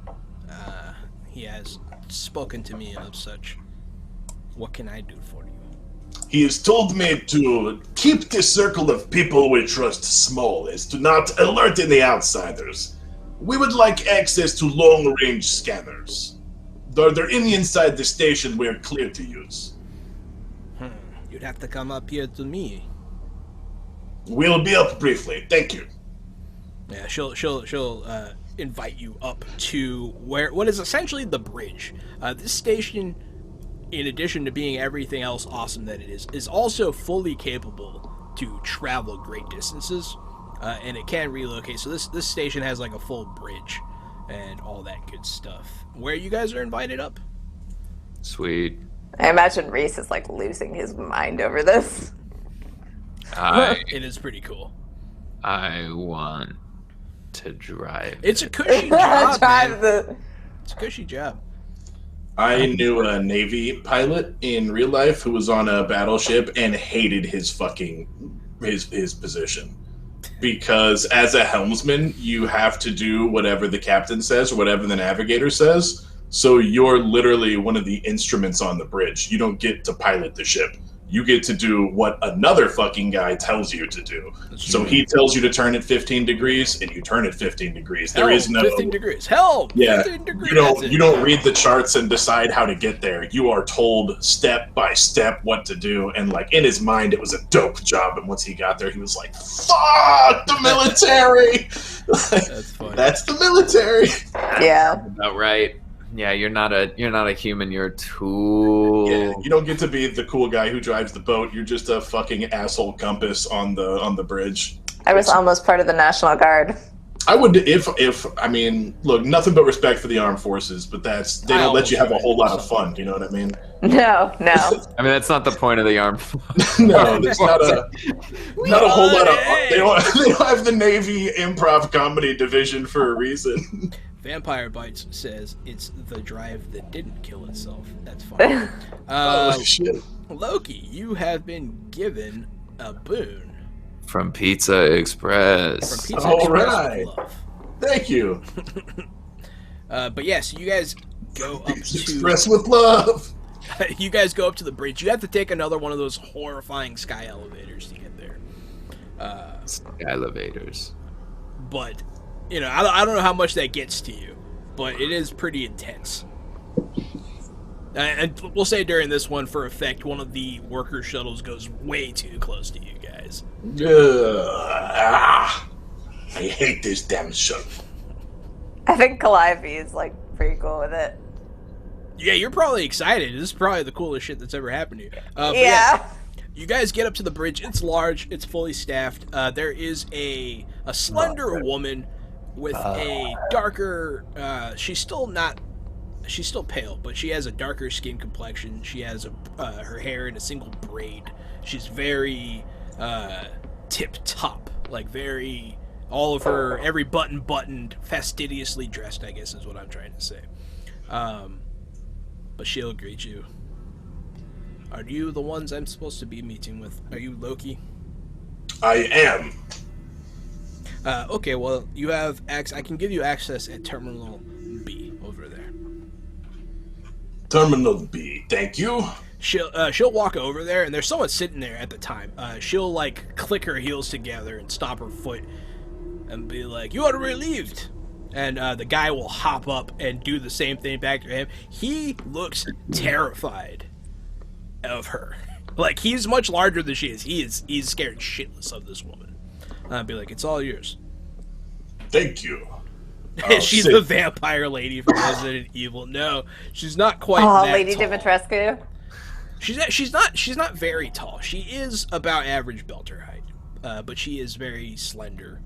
He has spoken to me of such. What can I do for you? He has told me to keep the circle of people we trust small, as to not alert any outsiders. We would like access to long-range scanners. They're inside the station. We're clear to use. You'd have to come up here to me. We'll be up briefly. Thank you. Yeah, she'll invite you up to what is essentially the bridge. This station, in addition to being everything else awesome that it is also fully capable to travel great distances, and it can relocate. So this station has like a full bridge and all that good stuff. Where you guys are invited up? Sweet. I imagine Reese is like losing his mind over this. It is pretty cool. I want to drive. It's a cushy job, Drive man. It's a cushy job. I knew a Navy pilot in real life who was on a battleship and hated his position. Because as a helmsman, you have to do whatever the captain says or whatever the navigator says. So you're literally one of the instruments on the bridge. You don't get to pilot the ship. You get to do what another fucking guy tells you to do. So he tells you to turn at 15 degrees, and you turn at 15 degrees. There is no 15 degrees. Help! Yeah, 15 degrees. you don't read the charts and decide how to get there. You are told step by step what to do, and like in his mind, it was a dope job. And once he got there, he was like, "Fuck the military!" That's funny. That's the military. Yeah. About right. Yeah, you're not a human. You're a tool. Yeah, you don't get to be the cool guy who drives the boat. You're just a fucking asshole compass on the bridge. I was almost part of the National Guard. I would if I mean, look, nothing but respect for the armed forces, but they don't let you have a whole lot of fun. You know what I mean? No. I mean, that's not the point of the arm. No, it's not a whole lot of. They don't have the Navy improv comedy division for a reason. Vampire Bites says it's the drive that didn't kill itself. That's fine. Oh shit! Loki, you have been given a boon From Pizza Express. from Pizza All Express right. with Love. Thank you. But yeah, so you guys go up to Express with love. you guys go up to the bridge. You have to take another one of those horrifying sky elevators to get there. Elevators. But you know, I don't know how much that gets to you, but it is pretty intense. And we'll say during this one, for effect, one of the worker shuttles goes way too close to you guys. I hate this damn shuttle. I think Calliope is like pretty cool with it. Yeah, you're probably excited. This is probably the coolest shit that's ever happened to you. But Yeah. you guys get up to the bridge. It's large. It's fully staffed. There is a slender woman with a darker. She's still pale, but she has a darker skin complexion. She has her hair in a single braid. She's very tip top, like very all of her every button buttoned, fastidiously dressed, I guess is what I'm trying to say. But she'll greet you. Are you the ones I'm supposed to be meeting with? Are you Loki? I am. Okay, well, you have I can give you access at Terminal B over there. Terminal B. Thank you. She'll walk over there, and there's someone sitting there at the time. She'll like click her heels together and stop her foot, and be like, "You are relieved." And the guy will hop up and do the same thing back to him. He looks terrified of her. Like, he's much larger than she is. He's scared shitless of this woman. I'd be like, "It's all yours." Thank you. She's sit. the vampire lady from Resident Evil. No, she's not quite Oh, that Lady tall. Dimitrescu. She's not very tall. She is about average belter height, but she is very slender.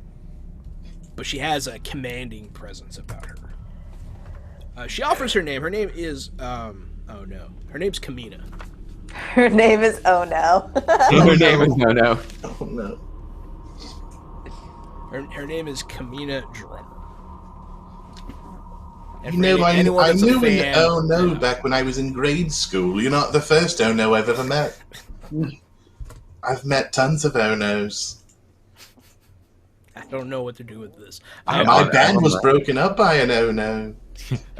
But she has a commanding presence about her. She offers her name. Her name is oh no. Her name's Kamina. Her name is Oh No. Her name is No. Oh no. Her name is Kamina Drummer. And You for know, anyone I that's a knew fan, an oh no yeah. back when I was in grade school. You're not the first oh no I've ever met. I've met tons of oh no's. I don't know what to do with this. My band was broken up by an oh no.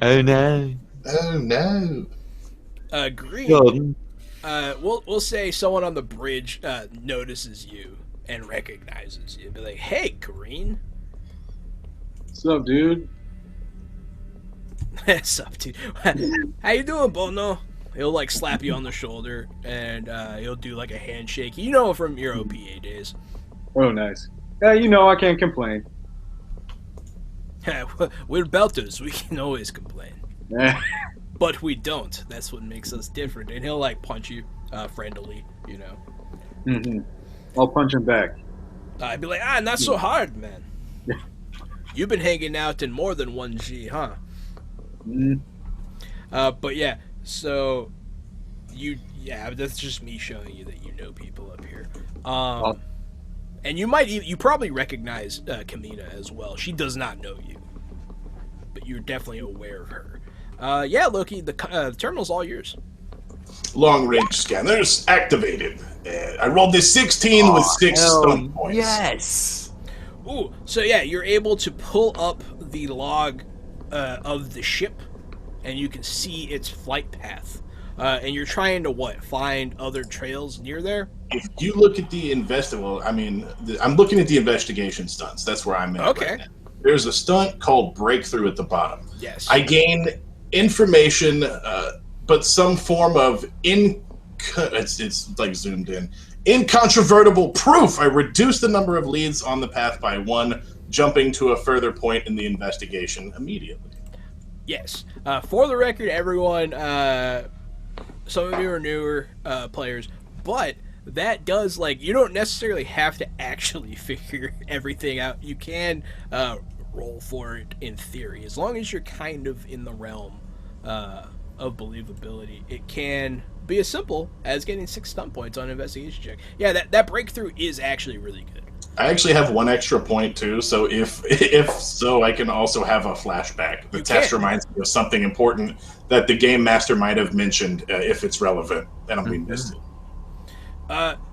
Oh no. Oh no. Green. Jordan. We'll say someone on the bridge notices you and recognizes you. Be like, "Hey, Green." What's up, dude? What's up, dude? How you doing, Bono? He'll like slap you on the shoulder and he'll do like a handshake. You know from your OPA days. Oh, nice. Yeah, you know I can't complain. We're belters. We can always complain, Eh. but we don't. That's what makes us different. And he'll like punch you friendly, you know. Mm-hmm. I'll punch him back. I'd be like, not so hard, man. You've been hanging out in more than 1G, huh? Mm. But yeah, so that's just me showing you that you know people up here. And you probably recognize Kamina as well. She does not know you, but you're definitely aware of her. Yeah, Loki, the terminal's all yours. Long range scanners activated. I rolled this 16 with 6 stun points. Yes. Ooh, so yeah, you're able to pull up the log of the ship, and you can see its flight path. And you're trying to find other trails near there? If you look at the I'm looking at the investigation stunts. That's where I'm at. Okay. Right now. There's a stunt called Breakthrough at the bottom. Yes. I gain information, but some form of it's like zoomed in. Incontrovertible proof. I reduce the number of leads on the path by 1, jumping to a further point in the investigation immediately. Yes. For the record, everyone, some of you are newer players, but that does, you don't necessarily have to actually figure everything out. You can roll for it in theory. As long as you're kind of in the realm of believability, it can be as simple as getting 6 stun points on an investigation check. Yeah, that breakthrough is actually really good. I actually have 1 extra point too, so if so, I can also have a flashback. The test reminds me of something important that the game master might have mentioned if it's relevant, and we missed it.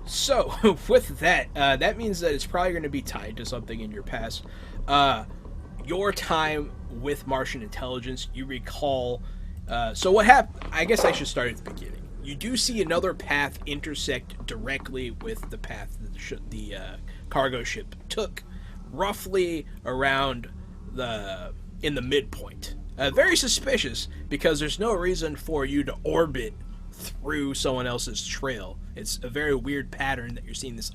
So with that, that means that it's probably going to be tied to something in your past. Your time with Martian intelligence, you recall. So what happened? I guess I should start at the beginning. You do see another path intersect directly with the path that the cargo ship took, roughly around in the midpoint. Very suspicious because there's no reason for you to orbit through someone else's trail. It's a very weird pattern that you're seeing this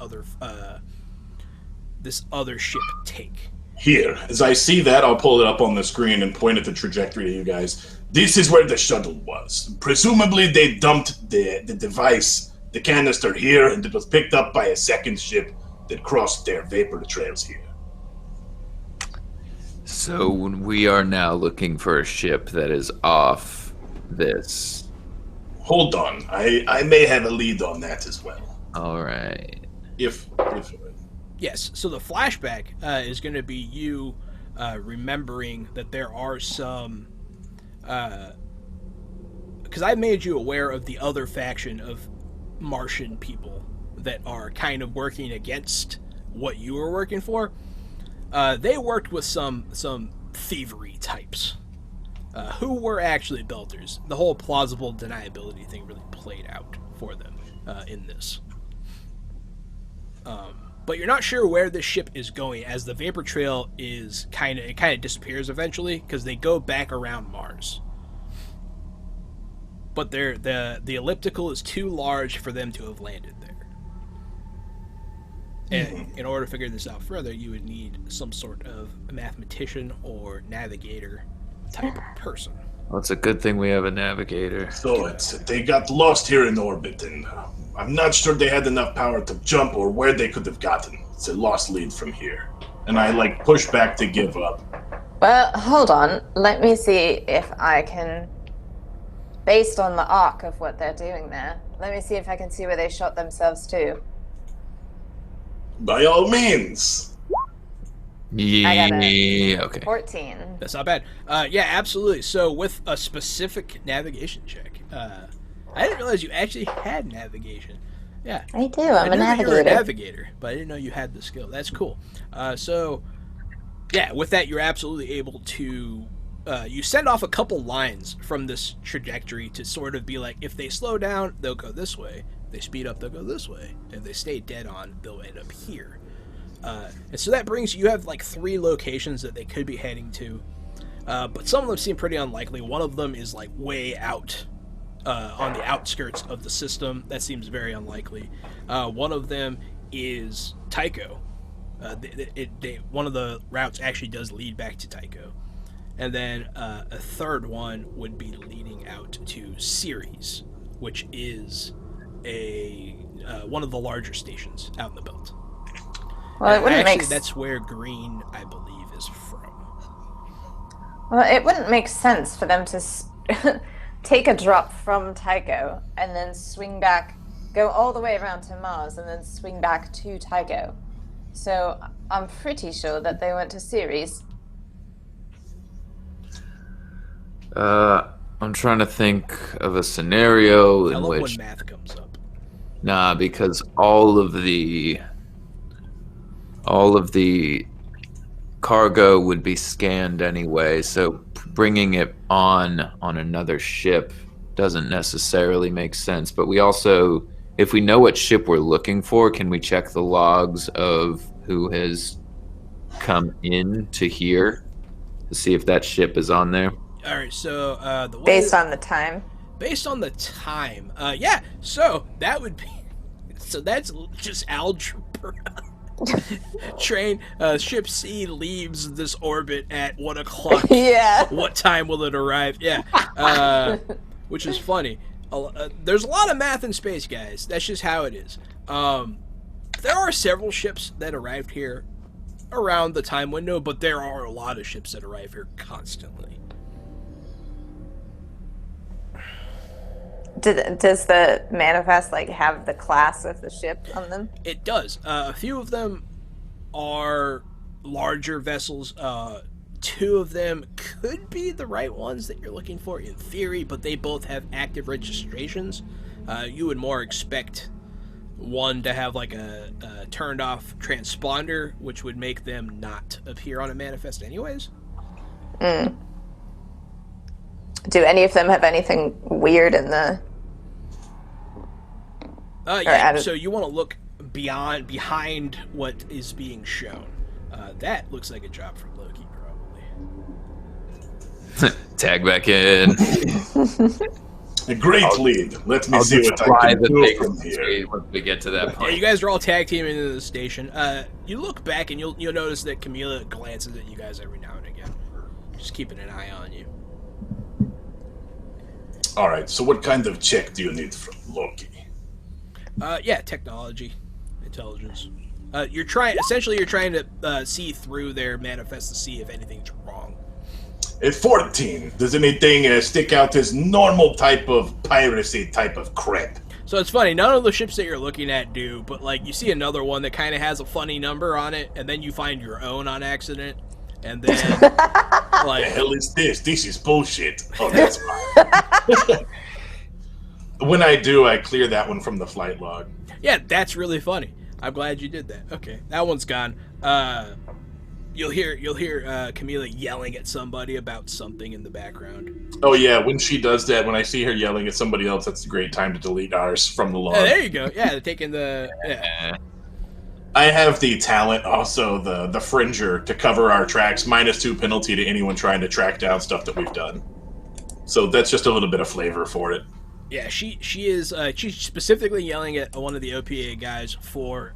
other ship take. Here, as I see that, I'll pull it up on the screen and point at the trajectory to you guys. This is where the shuttle was. Presumably, they dumped the device, the canister here, and it was picked up by a second ship that crossed their vapor trails here. So we are now looking for a ship that is off this. Hold on, I may have a lead on that as well. All right. If Yes, so the flashback is going to be you remembering that there are some... Because I made you aware of the other faction of Martian people that are kind of working against what you were working for. They worked with some thievery types who were actually belters. The whole plausible deniability thing really played out for them in this. But you're not sure where this ship is going, as the vapor trail is kind of disappears eventually because they go back around Mars. But the elliptical is too large for them to have landed there. And in order to figure this out further, you would need some sort of mathematician or navigator type person. Well, it's a good thing we have a navigator. So they got lost here in orbit, and I'm not sure they had enough power to jump or where they could have gotten. It's a lost lead from here. And I push back to give up. Well, hold on. Let me see if I can, based on the arc of what they're doing there, let me see if I can see where they shot themselves to. By all means. Yeah. got a Okay. 14. That's not bad. Yeah, absolutely. So with a specific navigation check, I didn't realize you actually had navigation. Yeah, I do. I I'm a knew that you were a navigator. navigator, but I didn't know you had the skill. That's cool. So yeah, with that, you're absolutely able to. You send off a couple lines from this trajectory to sort of be like, if they slow down, they'll go this way. If they speed up, they'll go this way. If they stay dead on, they'll end up here. And so that brings you have like 3 locations that they could be heading to, but some of them seem pretty unlikely. One of them is like way out on the outskirts of the system. That seems very unlikely. One of them is Tycho. One of the routes actually does lead back to Tycho. And then a third one would be leading out to Ceres, which is one of the larger stations out in the belt. Well, it wouldn't actually, make that's where Green, I believe, is from. Well, it wouldn't make sense for them to take a drop from Tycho and then swing back, go all the way around to Mars, and then swing back to Tycho. So I'm pretty sure that they went to Ceres. I'm trying to think of a scenario I in love which when math comes up. because all of the cargo would be scanned anyway, so bringing it on another ship doesn't necessarily make sense. But we also, if we know what ship we're looking for, can we check the logs of who has come in to here to see if that ship is on there? All right, so the way Based on the time. yeah. So that would be. So that's just algebra. Train ship C leaves this orbit at 1 o'clock. Yeah. What time will it arrive? Yeah, which is funny. There's a lot of math in space, guys. That's just how it is. There are several ships that arrived here around the time window, but there are a lot of ships that arrive here constantly. Does the manifest like have the class of the ship on them? It does. A few of them are larger vessels. 2 of them could be the right ones that you're looking for in theory, but they both have active registrations. You would more expect one to have like a turned off transponder, which would make them not appear on a manifest anyways. Do any of them have anything weird in the... Yeah, so you want to look behind what is being shown. That looks like a job for Loki, probably. Tag back in. A great lead. Let me see what I can do from here. Once we get to that Yeah, point. you guys are all tag teaming into the station. You look back and you'll notice that Camila glances at you guys every now and again, just keeping an eye on you. All right. So, what kind of check do you need from Loki? Yeah, technology, intelligence. You're trying to see through their manifest to see if anything's wrong. At 14, does anything stick out as normal type of piracy type of crap? So it's funny, none of the ships that you're looking at do, but like you see another one that kind of has a funny number on it, and then you find your own on accident, and then What the hell is this? This is bullshit. Oh, that's fine. When I do, I clear that one from the flight log. Yeah, that's really funny. I'm glad you did that. Okay, that one's gone. You'll hear Camila yelling at somebody about something in the background. Oh yeah, when she does that, when I see her yelling at somebody else, that's a great time to delete ours from the log. There you go. Yeah, they're taking the. Yeah. I have the talent, also the Fringer, to cover our tracks, -2 penalty to anyone trying to track down stuff that we've done. So that's just a little bit of flavor for it. Yeah, she's specifically yelling at one of the OPA guys for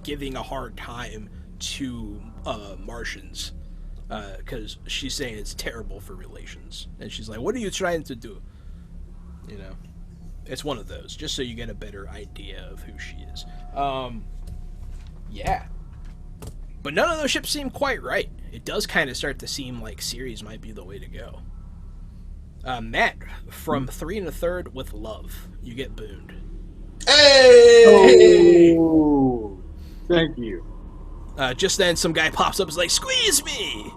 giving a hard time to Martians because she's saying it's terrible for relations, and she's like, "What are you trying to do?" You know, it's one of those. Just so you get a better idea of who she is. Yeah, but none of those ships seem quite right. It does kind of start to seem like Ceres might be the way to go. Matt, from 3 1/3 with love, you get booned. Hey! Oh, thank you. Just then, some guy pops up and is like, "Squeeze me!"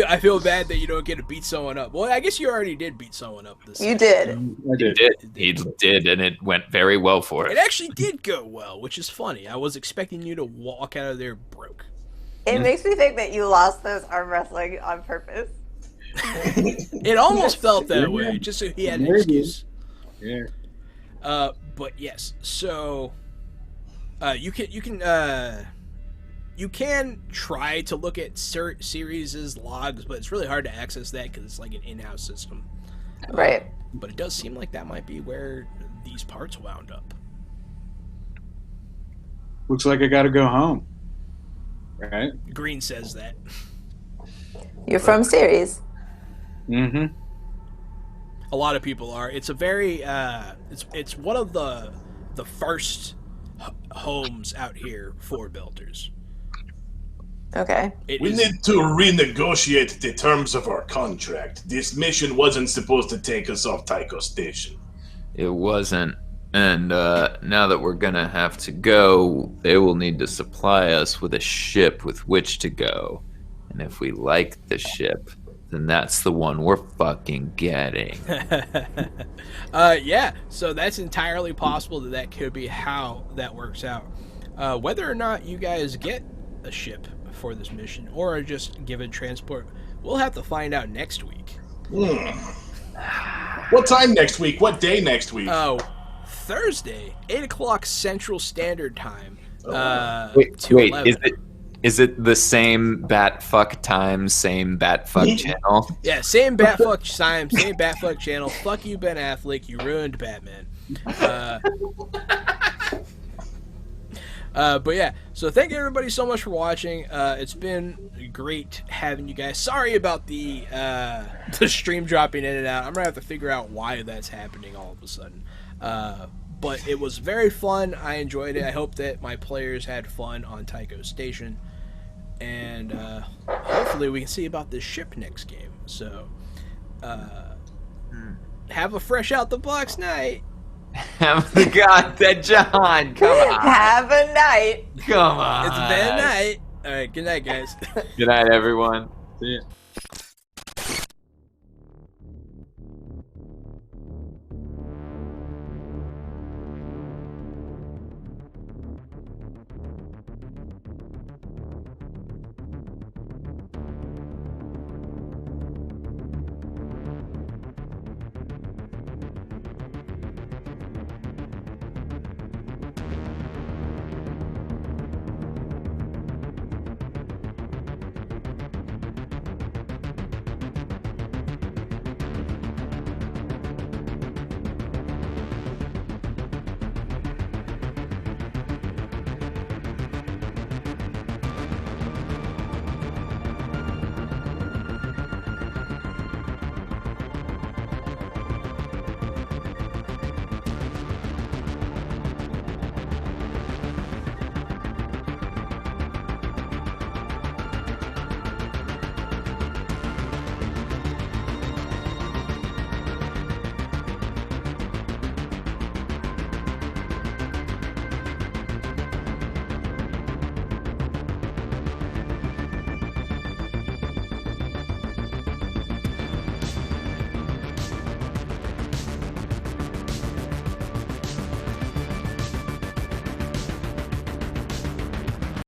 I feel bad that you don't get to beat someone up. Well, I guess you already did beat someone up this You time. did. He did, and it went very well for It us. actually did go well, which is funny. I was expecting you to walk out of there broke. It makes me think that you lost those arm wrestling on purpose. It almost felt that way, just so he had an Maybe. excuse. Yeah. But yes, so you can try to look at series' logs, but it's really hard to access that because it's like an in-house system. Right. But it does seem like that might be where these parts wound up. Looks like I got to go home. Right. Green says that. You're from Ceres. Mm-hmm. A lot of people are. It's a very it's one of the first homes out here for builders. Okay. We need to renegotiate the terms of our contract. This mission wasn't supposed to take us off Tycho Station. It wasn't. And now that we're gonna have to go, they will need to supply us with a ship with which to go. And if we like the ship, then that's the one we're fucking getting. Yeah, so that's entirely possible that could be how that works out. Whether or not you guys get a ship for this mission or are just given transport, we'll have to find out next week. What time next week? What day next week? Oh, Thursday, 8 o'clock Central Standard Time. Wait, to 11. is it the same bat fuck time, same bat fuck channel? Yeah, same Batfuck time, same Batfuck channel. Fuck you, Ben Affleck. You ruined Batman. But yeah, so thank you everybody so much for watching. It's been great having you guys. Sorry about the stream dropping in and out. I'm gonna have to figure out why that's happening all of a sudden. But it was very fun. I enjoyed it. I hope that my players had fun on Tycho Station. And hopefully we can see about this ship next game. So, have a fresh out the box night. God, that John, come on. Have a night. Come on. It's a bad night. All right, good night, guys. Good night, everyone. See ya.